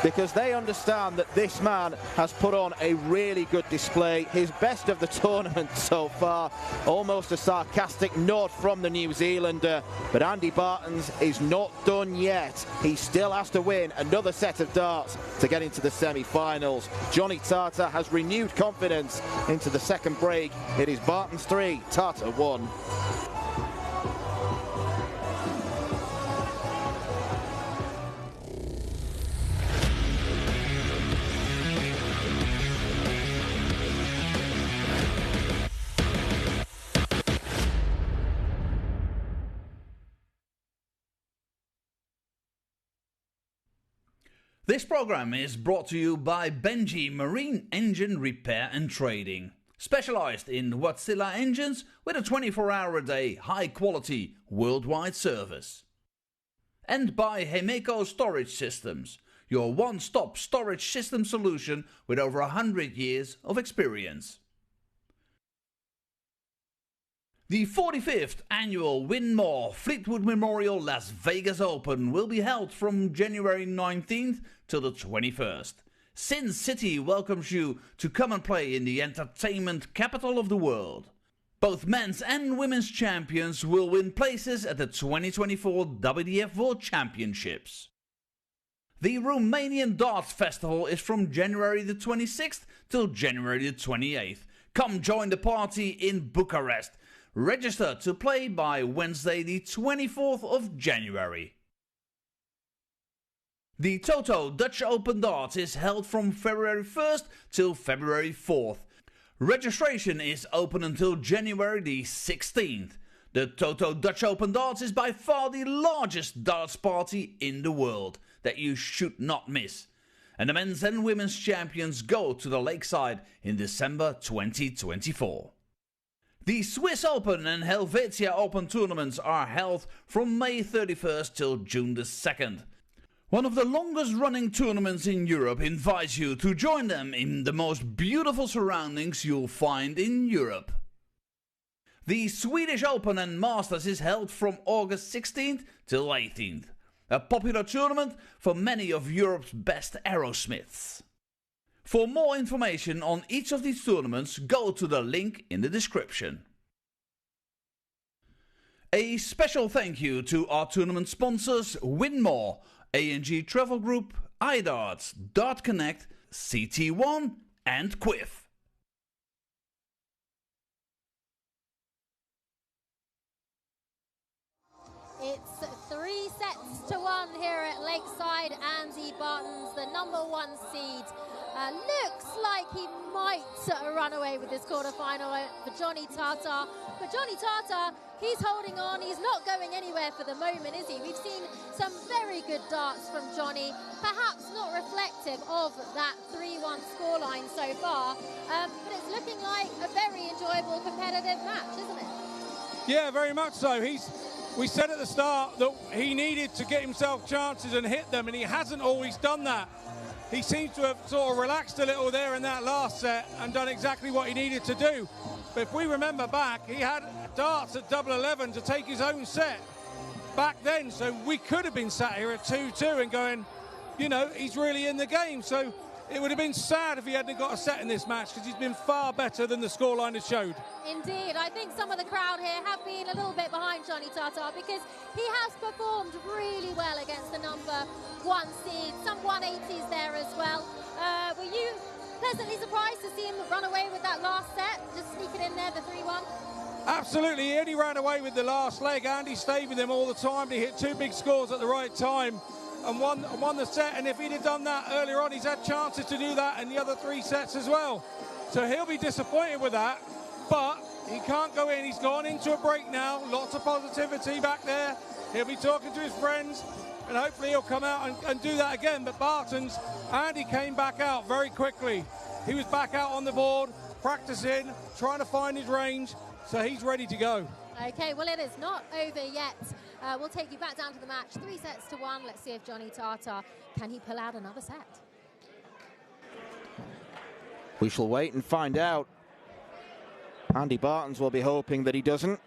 because they understand that this man has put on a really good display, his best of the tournament so far. Almost a sarcastic nod from the New Zealander, but Andy Bartons is not done yet. He still has to win another set of darts to get into the semi-finals. Johnny Tartar has renewed confidence into the second break. It is Bartons 3, Tartar 1. This program is brought to you by Benji Marine Engine Repair and Trading, specialized in Wärtsilä engines with a 24-hour-a-day, high-quality, worldwide service. And by Hemeco Storage Systems, your one-stop storage system solution with over 100 years of experience. The 45th annual Winmau Fleetwood Memorial Las Vegas Open will be held from January 19th till the 21st. Sin City welcomes you to come and play in the entertainment capital of the world. Both men's and women's champions will win places at the 2024 WDF World Championships. The Romanian Darts Festival is from January the 26th till January the 28th. Come join the party in Bucharest. Register to play by Wednesday the 24th of January. The Toto Dutch Open Darts is held from February 1st till February 4th. Registration is open until January the 16th. The Toto Dutch Open Darts is by far the largest darts party in the world that you should not miss. And the men's and women's champions go to the Lakeside in December 2024. The Swiss Open and Helvetia Open tournaments are held from May 31st till June the 2nd. One of the longest running tournaments in Europe invites you to join them in the most beautiful surroundings you'll find in Europe. The Swedish Open and Masters is held from August 16th till 18th. A popular tournament for many of Europe's best aerosmiths. For more information on each of these tournaments, go to the link in the description. A special thank you to our tournament sponsors Winmau, A&G Travel Group, iDarts, Dart Connect, CT1 and Quiff. It's 3-1 here at Lakeside. Andy Barton's the #1 seed. Looks like he might run away with this quarterfinal for Johnny Tata. But Johnny Tata, he's holding on. He's not going anywhere for the moment, is he? We've seen some very good darts from Johnny. Perhaps not reflective of that 3-1 scoreline so far. But it's looking like a very enjoyable, competitive match, isn't it? Yeah, very much so. We said at the start that he needed to get himself chances and hit them, and he hasn't always done that. He seems to have sort of relaxed a little there in that last set and done exactly what he needed to do. But if we remember back, he had darts at double 11 to take his own set back then, so we could have been sat here at 2-2 and going, you know, he's really in the game. So it would have been sad if he hadn't got a set in this match, because he's been far better than the scoreline has showed. Indeed, I think some of the crowd here have been a little bit behind Johnny Tata, because he has performed really well against the #1 seed, some 180s there as well. Were you pleasantly surprised to see him run away with that last set, just sneak it in there, the 3-1? Absolutely, he only ran away with the last leg. Andy stayed with him all the time. He hit two big scores at the right time and won the set, and if he'd have done that earlier on, he's had chances to do that in the other 3 sets as well. So he'll be disappointed with that, but he can't go in. He's gone into a break now. Lots of positivity back there. He'll be talking to his friends, and hopefully he'll come out and do that again. But Barton's, Andy came back out very quickly. He was back out on the board, practicing, trying to find his range, so he's ready to go. Okay, well, it is not over yet. We'll take you back down to the match, 3-1. Let's see if Johnny Tata, can he pull out another set? We shall wait and find out. Andy Bartons will be hoping that he doesn't.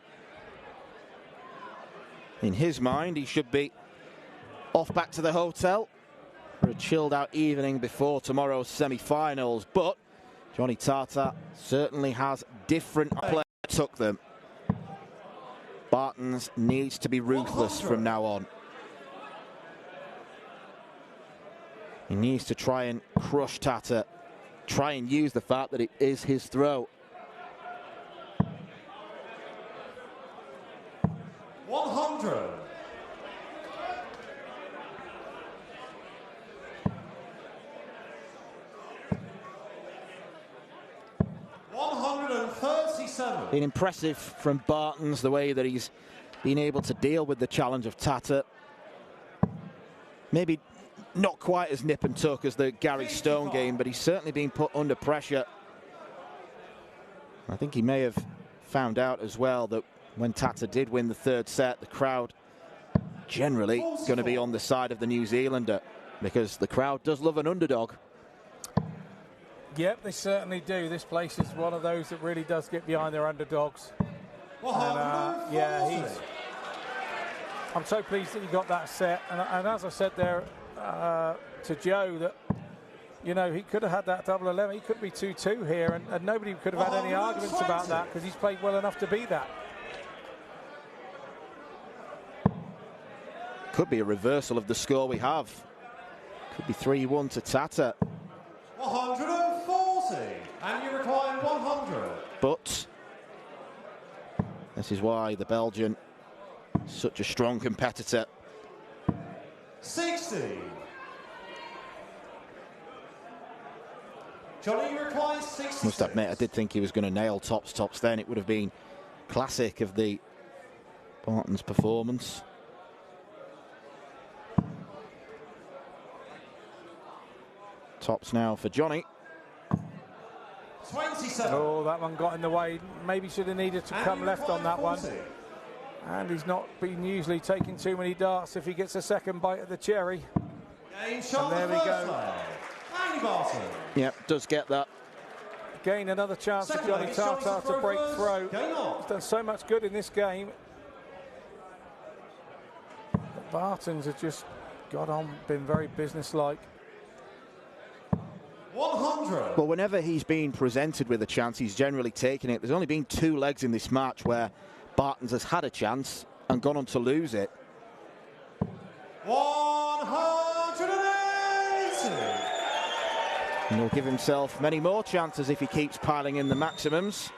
In his mind, he should be off back to the hotel for a chilled out evening before tomorrow's semi-finals. But Johnny Tata certainly has different players took them. Bartons needs to be ruthless from now on. He needs to try and crush Tata, try and use the fact that it is his throw. 100. Been impressive from Bartons, the way that he's been able to deal with the challenge of Tata. Maybe not quite as nip and tuck as the Gary Stone game, but he's certainly been put under pressure. I think he may have found out as well that when Tata did win the 3rd set, the crowd generally going to be on the side of the New Zealander, because the crowd does love an underdog. Yep, they certainly do. This place is one of those that really does get behind their underdogs. And, yeah, I'm so pleased that he got that set. And as I said there to Joe, that, you know, he could have had that double 11. He could be 2-2 here, and nobody could have had any arguments about that, because he's played well enough to beat that. Could be a reversal of the score we have. Could be 3-1 to Tata. 140, and you require 100. But this is why the Belgian is such a strong competitor. 60. Johnny requires 66. Must admit, I did think he was going to nail tops then. It would have been classic of the Barton's performance. Tops now for Johnny. 27. Oh, that one got in the way. Maybe should have needed to come left on that one. And he's not been usually taking too many darts if he gets a second bite of the cherry. And there we go. Yep, does get that. Again, another chance for Johnny Tartar to break through. He's done so much good in this game. But Barton's have just got on, been very businesslike. 100. Well, whenever he's been presented with a chance, he's generally taken it. There's only been 2 legs in this match where Barton's has had a chance and gone on to lose it. 180. And he'll give himself many more chances if he keeps piling in the maximums.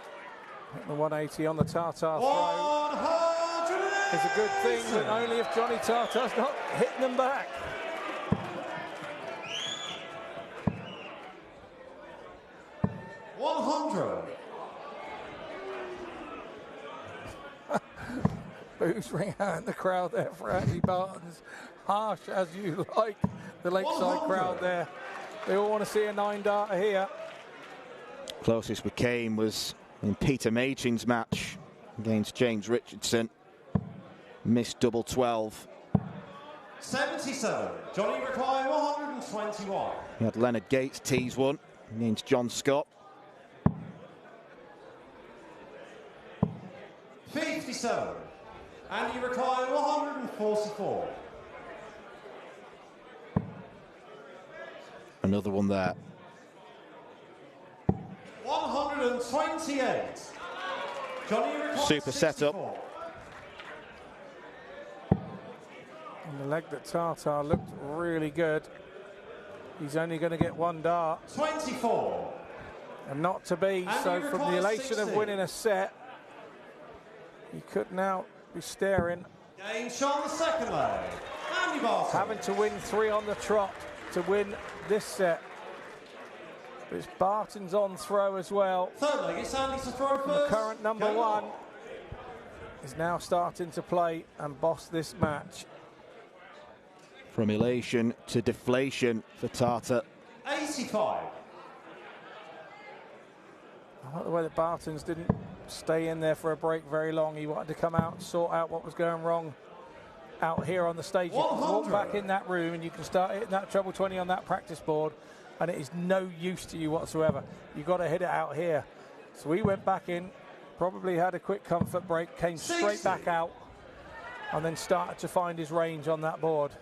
The 180 on the Tartar throw is a good thing, but only if Johnny Tartar's not hitting them back. Boos ring out in the crowd there for Andy Barton's. Harsh as you like, the Lakeside crowd there. They all want to see a 9-darter here. Closest we came was in Peter Machin's match against James Richardson. Missed double 12. 77. Johnny required 121. He had Leonard Gates tease one against John Scott. 57. And he required 144. Another one there. 128. Johnny required Super 64. setup. And the leg that Tartar looked really good. He's only going to get 1 dart. 24. And not to be. And So he from the requires elation 60. of winning a set, he could now be staring. Game shot on the second leg. Andy Barton. Having to win 3 on the trot to win this set. But it's Barton's on throw as well. Third leg, it's Andy to throw The first. current number Game 1 is now starting to play and boss this match. From elation to deflation for Tartar. 85. I like the way that Barton's didn't stay in there for a break very long. He wanted to come out and sort out what was going wrong out here on the stage. You can walk 100. back in that room and you can start hitting that treble 20 on that practice board, and it is no use to you whatsoever. You've got to hit it out here. So we went back in, probably had a quick comfort break, came straight 60. back out, and then started to find his range on that board.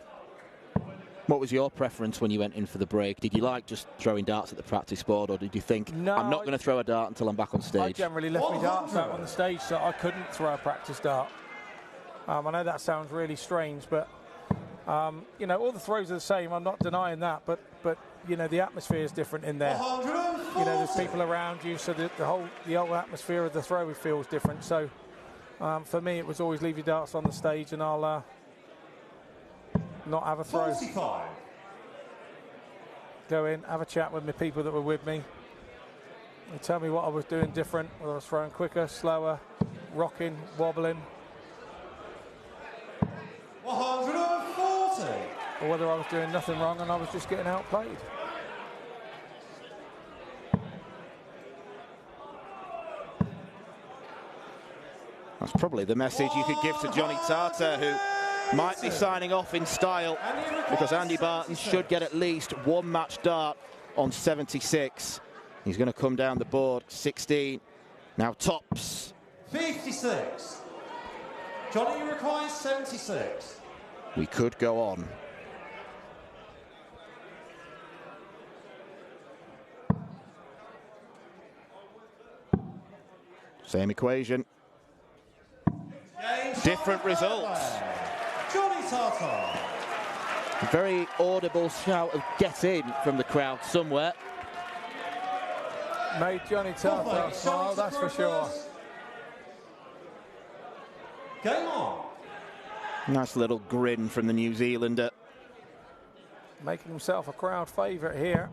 What was your preference when you went in for the break? Did you like just throwing darts at the practice board, or did you think, No, I'm not going to throw a dart until I'm back on I stage? generally left my darts out on the stage, so I couldn't throw a practice dart. I know that sounds really strange, but you know, all the throws are the same. I'm not denying that, but you know, the atmosphere is different in there. 140. You know, there's people around you, so the whole atmosphere of the throw feels different. So for me, it was always leave your darts on the stage, and I'll not have a throw. 45. Go in, have a chat with the people that were with me. They tell me what I was doing different, whether I was throwing quicker, slower, rocking, wobbling, 140. or whether I was doing nothing wrong and I was just getting outplayed. That's probably the message you could give to Johnny Tartar, who might be signing off in style, because Andy Barton should get at least 1 match dart on 76. He's going to come down the board 16. Now tops. 56. Johnny requires 76. We could go on. Same equation. Different results. Johnny Tartar. A very audible shout of "get in" from the crowd somewhere. Made Johnny Tartar smile, that's for sure. Game on. Nice little grin from the New Zealander. Making himself a crowd favourite here.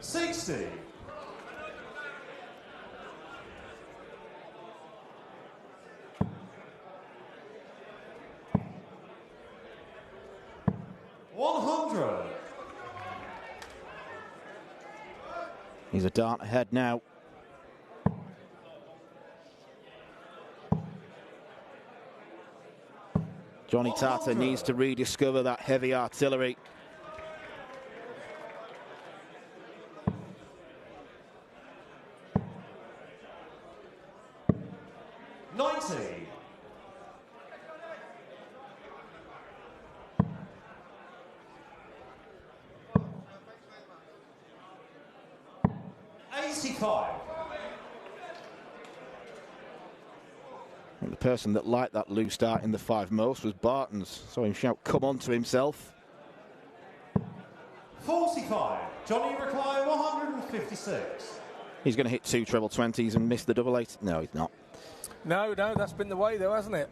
60. He's a dart ahead now. Johnny Tata needs to rediscover that heavy artillery. And the person that liked that loose start in the 5 most was Barton's. Saw him shout, "Come on" to himself. 45. Johnny Recline, 156. He's going to hit 2 treble 20s and miss the double 8. No, he's not. No, that's been the way though, hasn't it?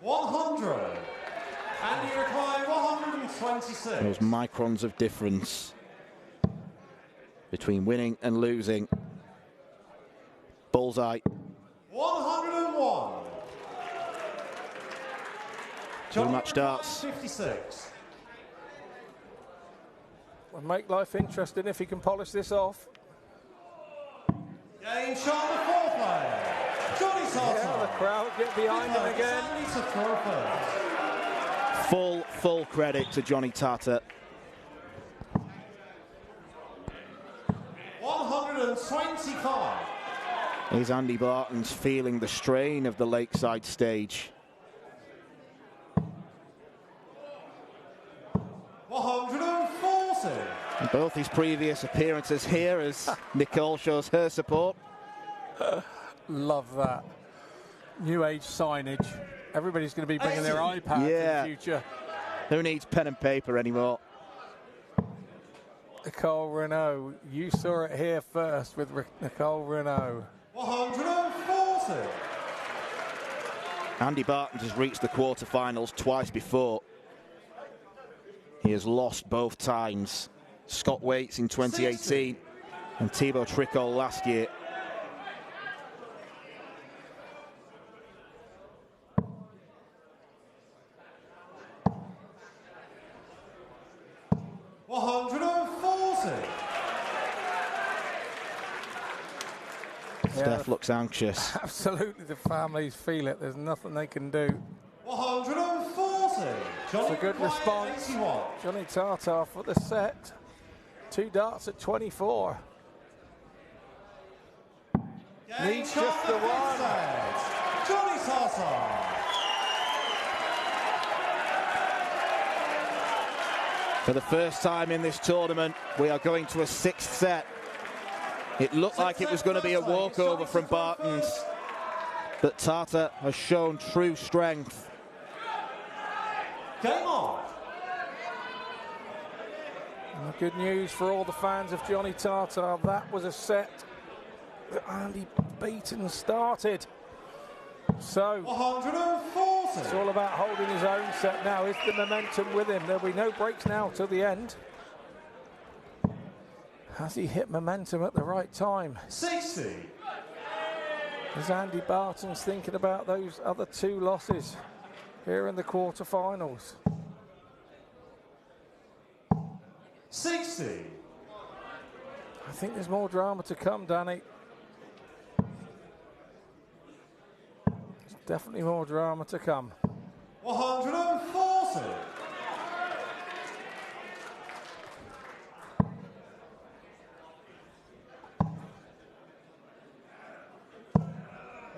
100. Andy Recline, 126. Those microns of difference between winning and losing. Bullseye. 101. Two match darts. 56. Will make life interesting if he can polish this off. Game shot the 4th player. Johnny Tata. Yeah, the crowd get behind him again. Full credit to Johnny Tata. 125. Here's Andy Barton's feeling the strain of the Lakeside stage. 140. And both his previous appearances here as Nicole shows her support. Love that. New age signage. Everybody's going to be bringing their iPad in the future. Who needs pen and paper anymore? Nicole Renault. You saw it here first with Nicole Renault. 140. Andy Barton has reached the quarterfinals twice before. He has lost both times. Scott Waits in 2018 and Thibaut Tricol last year. Steph looks anxious. Absolutely, the families feel it. There's nothing they can do. 140. It's a good response. Johnny Tata for the set. 2 darts at 24. Needs just the one. Johnny Tata. For the first time in this tournament, we are going to a 6th set. It looked like it was going to be a walkover from Barton's, but Tata has shown true strength. Game on. And the good news for all the fans of Johnny Tata, that was a set that Andy Beaton started. So 140. It's all about holding his own set now. Is the momentum with him? There'll be no breaks now till the end. Has he hit momentum at the right time? 60. As Andy Barton's thinking about those other 2 losses here in the quarterfinals. 60. I think there's more drama to come, Danny. There's definitely more drama to come. 140.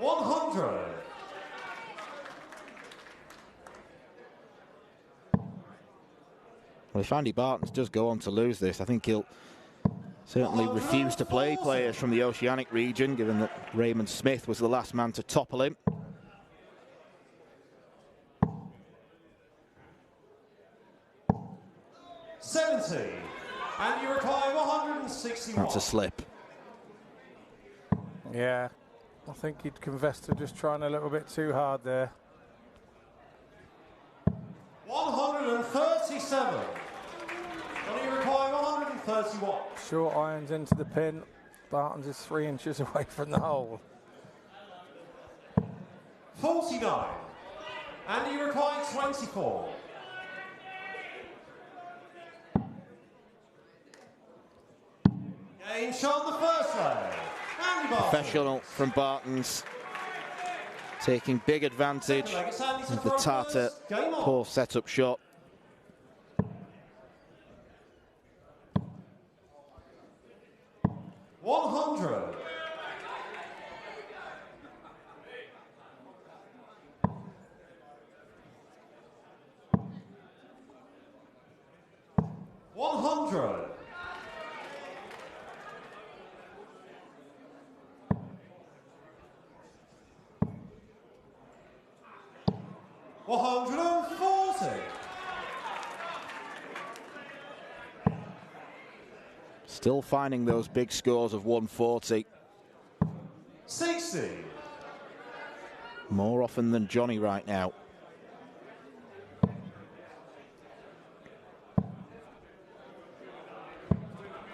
100. Well, if Andy Barton does go on to lose this, I think he'll certainly refuse to play players from the Oceanic region, given that Raymond Smith was the last man to topple him. And you require 161. That's a slip. Yeah, I think he'd confess to just trying a little bit too hard there. 137. And you require 131. Short irons into the pin. Barton's is 3 inches away from the hole. 49. Andy required 24. Game shot on the first leg. Andy Barton. Professional from Barton's, taking big advantage of the Tata poor setup shot. $100. $100. $140. Still finding those big scores of 140. 60. More often than Johnny right now.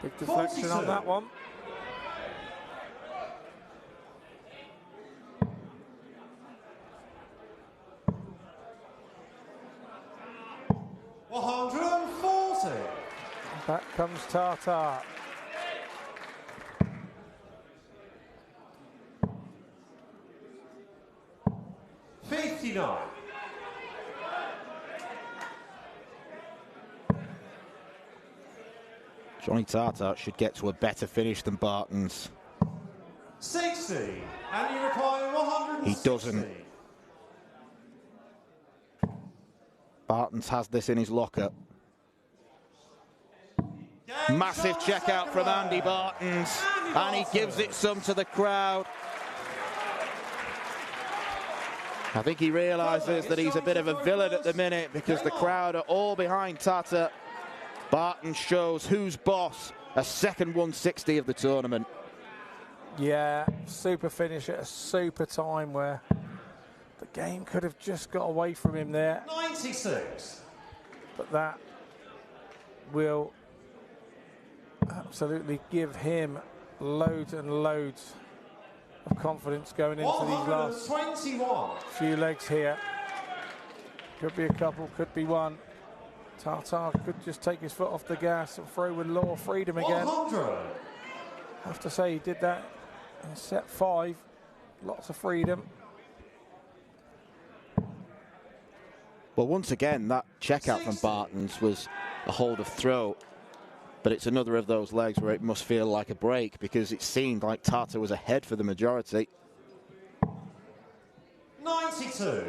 Big deflection on that one. $140. Back comes Tata. $59. Johnny Tata should get to a better finish than Barton's. 60. And you require 160. He doesn't. Barton's has this in his locker. Massive checkout from Andy Barton's, and he gives it some to the crowd. I think he realises that he's a bit of a villain at the minute because the crowd are all behind Tata. Barton shows who's boss, a second 160 of the tournament. Yeah, super finish at a super time where the game could have just got away from him there. 96. But that will absolutely give him loads and loads of confidence going into these last 121. few legs here. Could be a couple, could be one. Tata could just take his foot off the gas and throw with law freedom again. 100. I have to say he did that in set 5. Lots of freedom. Well, once again, that checkout from Barton's was a hold of throw, but it's another of those legs where it must feel like a break because it seemed like Tata was ahead for the majority. 92.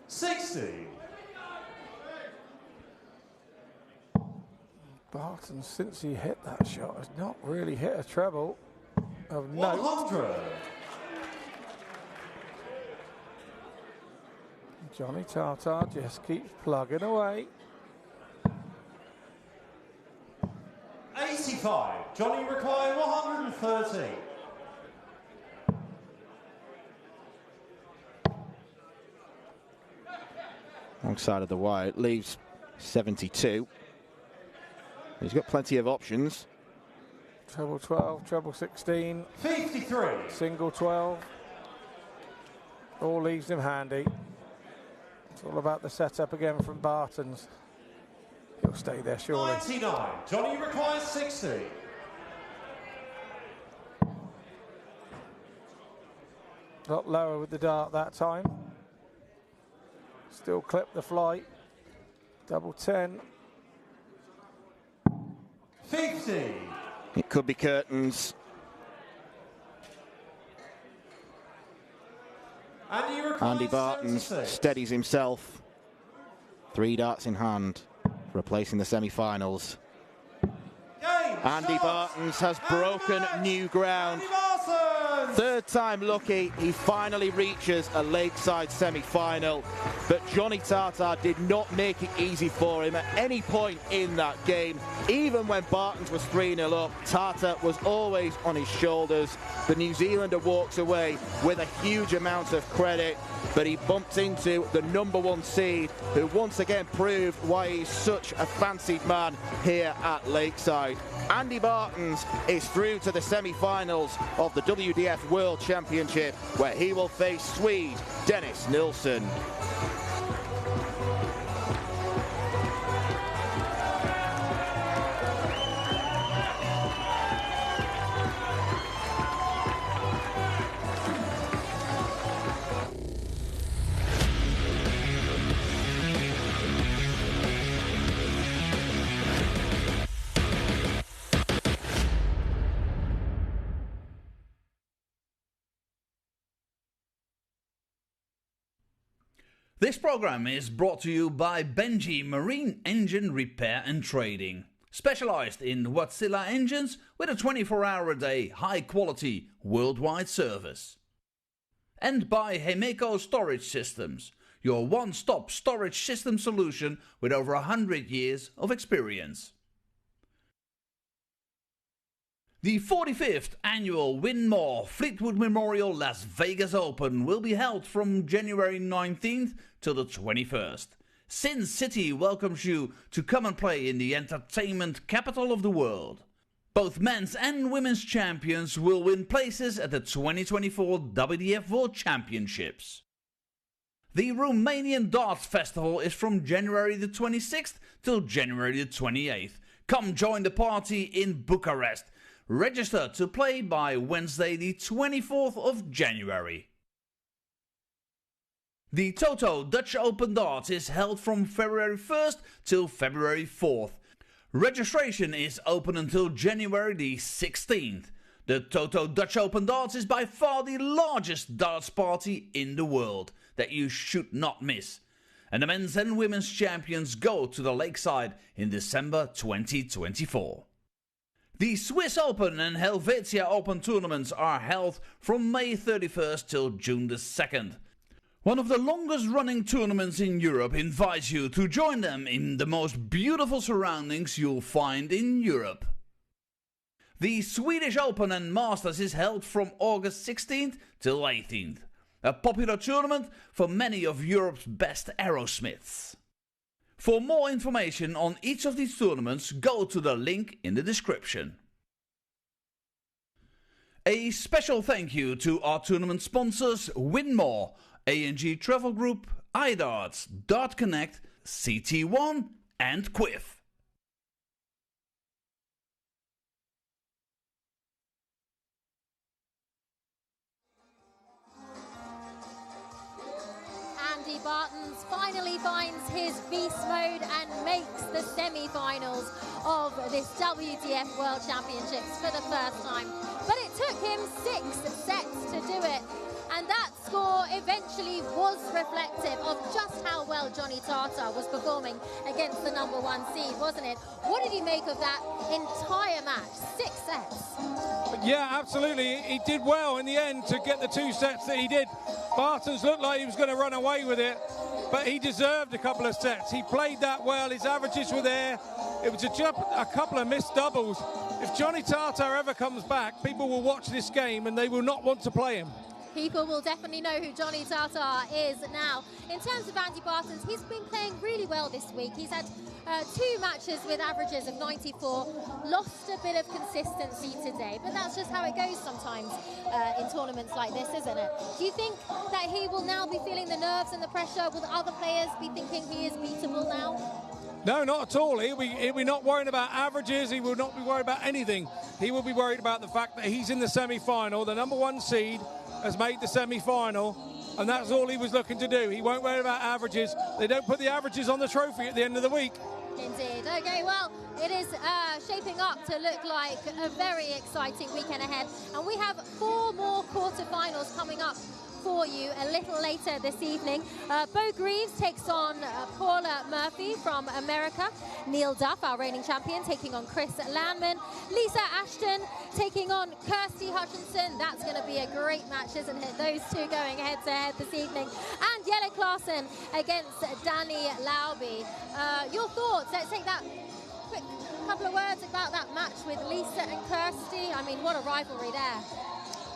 $60. Barton, since he hit that shot, has not really hit a treble of note. 100. Johnny Tata just keeps plugging away. 85. Johnny required 130. Wrong side of the wire, it leaves 72. He's got plenty of options. Treble 12, treble 16. 53. Single 12. All leaves him handy. It's all about the setup again from Barton's. He'll stay there surely. 99. Johnny requires 60. A lot lower with the dart that time. Still clip the flight. Double 10. 50. It could be curtains. Andy Barton steadies himself. 3 darts in hand, replacing the semi-finals. Andy Barton has broken new ground. Third time lucky, he finally reaches a Lakeside semi-final. But Johnny Tartar did not make it easy for him at any point in that game. Even when Bartons was 3-0 up, Tartar was always on his shoulders. The New Zealander walks away with a huge amount of credit, but he bumped into the #1 seed, who once again proved why he's such a fancied man here at Lakeside. Andy Bartons is through to the semi-finals of the WDF World Championship, where he will face Swede Dennis Nilsson. This program is brought to you by Benji Marine Engine Repair and Trading, specialized in Wärtsilä engines with a 24-hour-a-day, high-quality, worldwide service. And by Hemeco Storage Systems, your one-stop storage system solution with over 100 years of experience. The 45th annual Winmau Fleetwood Memorial Las Vegas Open will be held from January 19th till the 21st. Sin City welcomes you to come and play in the entertainment capital of the world. Both men's and women's champions will win places at the 2024 WDF World Championships. The Romanian Darts Festival is from January the 26th till January the 28th. Come join the party in Bucharest. Register to play by Wednesday the 24th of January. The Toto Dutch Open Darts is held from February 1st till February 4th. Registration is open until January the 16th. The Toto Dutch Open Darts is by far the largest darts party in the world that you should not miss. And the men's and women's champions go to the Lakeside in December 2024. The Swiss Open and Helvetia Open tournaments are held from May 31st till June the 2nd. One of the longest running tournaments in Europe invites you to join them in the most beautiful surroundings you'll find in Europe. The Swedish Open and Masters is held from August 16th till 18th. A popular tournament for many of Europe's best aerosmiths. For more information on each of these tournaments, go to the link in the description. A special thank you to our tournament sponsors Winmau, A&G Travel Group, iDarts, Dart Connect, CT1 and Quiff. Andy Bartons finally finds his beast mode and makes the semi-finals of this WDF World Championships for the first time. But it took him 6 sets to do it. And that score eventually was reflective of just how well Johnny Tartar was performing against the #1 seed, wasn't it? What did you make of that entire match? 6 sets. Yeah, absolutely. He did well in the end to get the 2 sets that he did. Bartons looked like he was going to run away with it, but he deserved a couple of sets. He played that well. His averages were there. It was a couple of missed doubles. If Johnny Tartar ever comes back, people will watch this game and they will not want to play him. People will definitely know who Johnny Tartar is now. In terms of Andy Bartons, he's been playing really well this week. He's had 2 matches with averages of 94, lost a bit of consistency today, but that's just how it goes sometimes in tournaments like this, isn't it? Do you think that he will now be feeling the nerves and the pressure? Will the other players be thinking he is beatable now? No, not at all. He'll be not worried about averages. He will not be worried about anything. He will be worried about the fact that he's in the semi-final. The #1 seed has made the semi-final, and that's all he was looking to do. He won't worry about averages. They don't put the averages on the trophy at the end of the week. Indeed. Okay, well, it is shaping up to look like a very exciting weekend ahead, and we have 4 more quarterfinals coming up for you a little later this evening. Bo Greaves takes on Paula Murphy from America. Neil Duff, our reigning champion, taking on Chris Landman. Lisa Ashton taking on Kirsty Hutchinson. That's going to be a great match, isn't it? Those two going head-to-head this evening. And Jelle Klaassen against Danny Lauby. Your thoughts? Let's take that quick couple of words about that match with Lisa and Kirsty. I mean, what a rivalry there.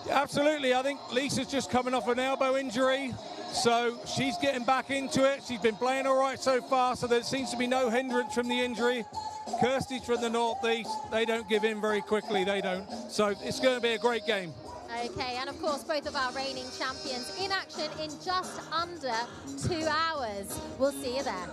Yeah, absolutely. I think Lisa's just coming off an elbow injury, so she's getting back into it. She's been playing all right so far, so there seems to be no hindrance from the injury. Kirsty's from the Northeast. They don't give in very quickly, they don't. So it's going to be a great game. Okay, and of course, both of our reigning champions in action in just under 2 hours. We'll see you there.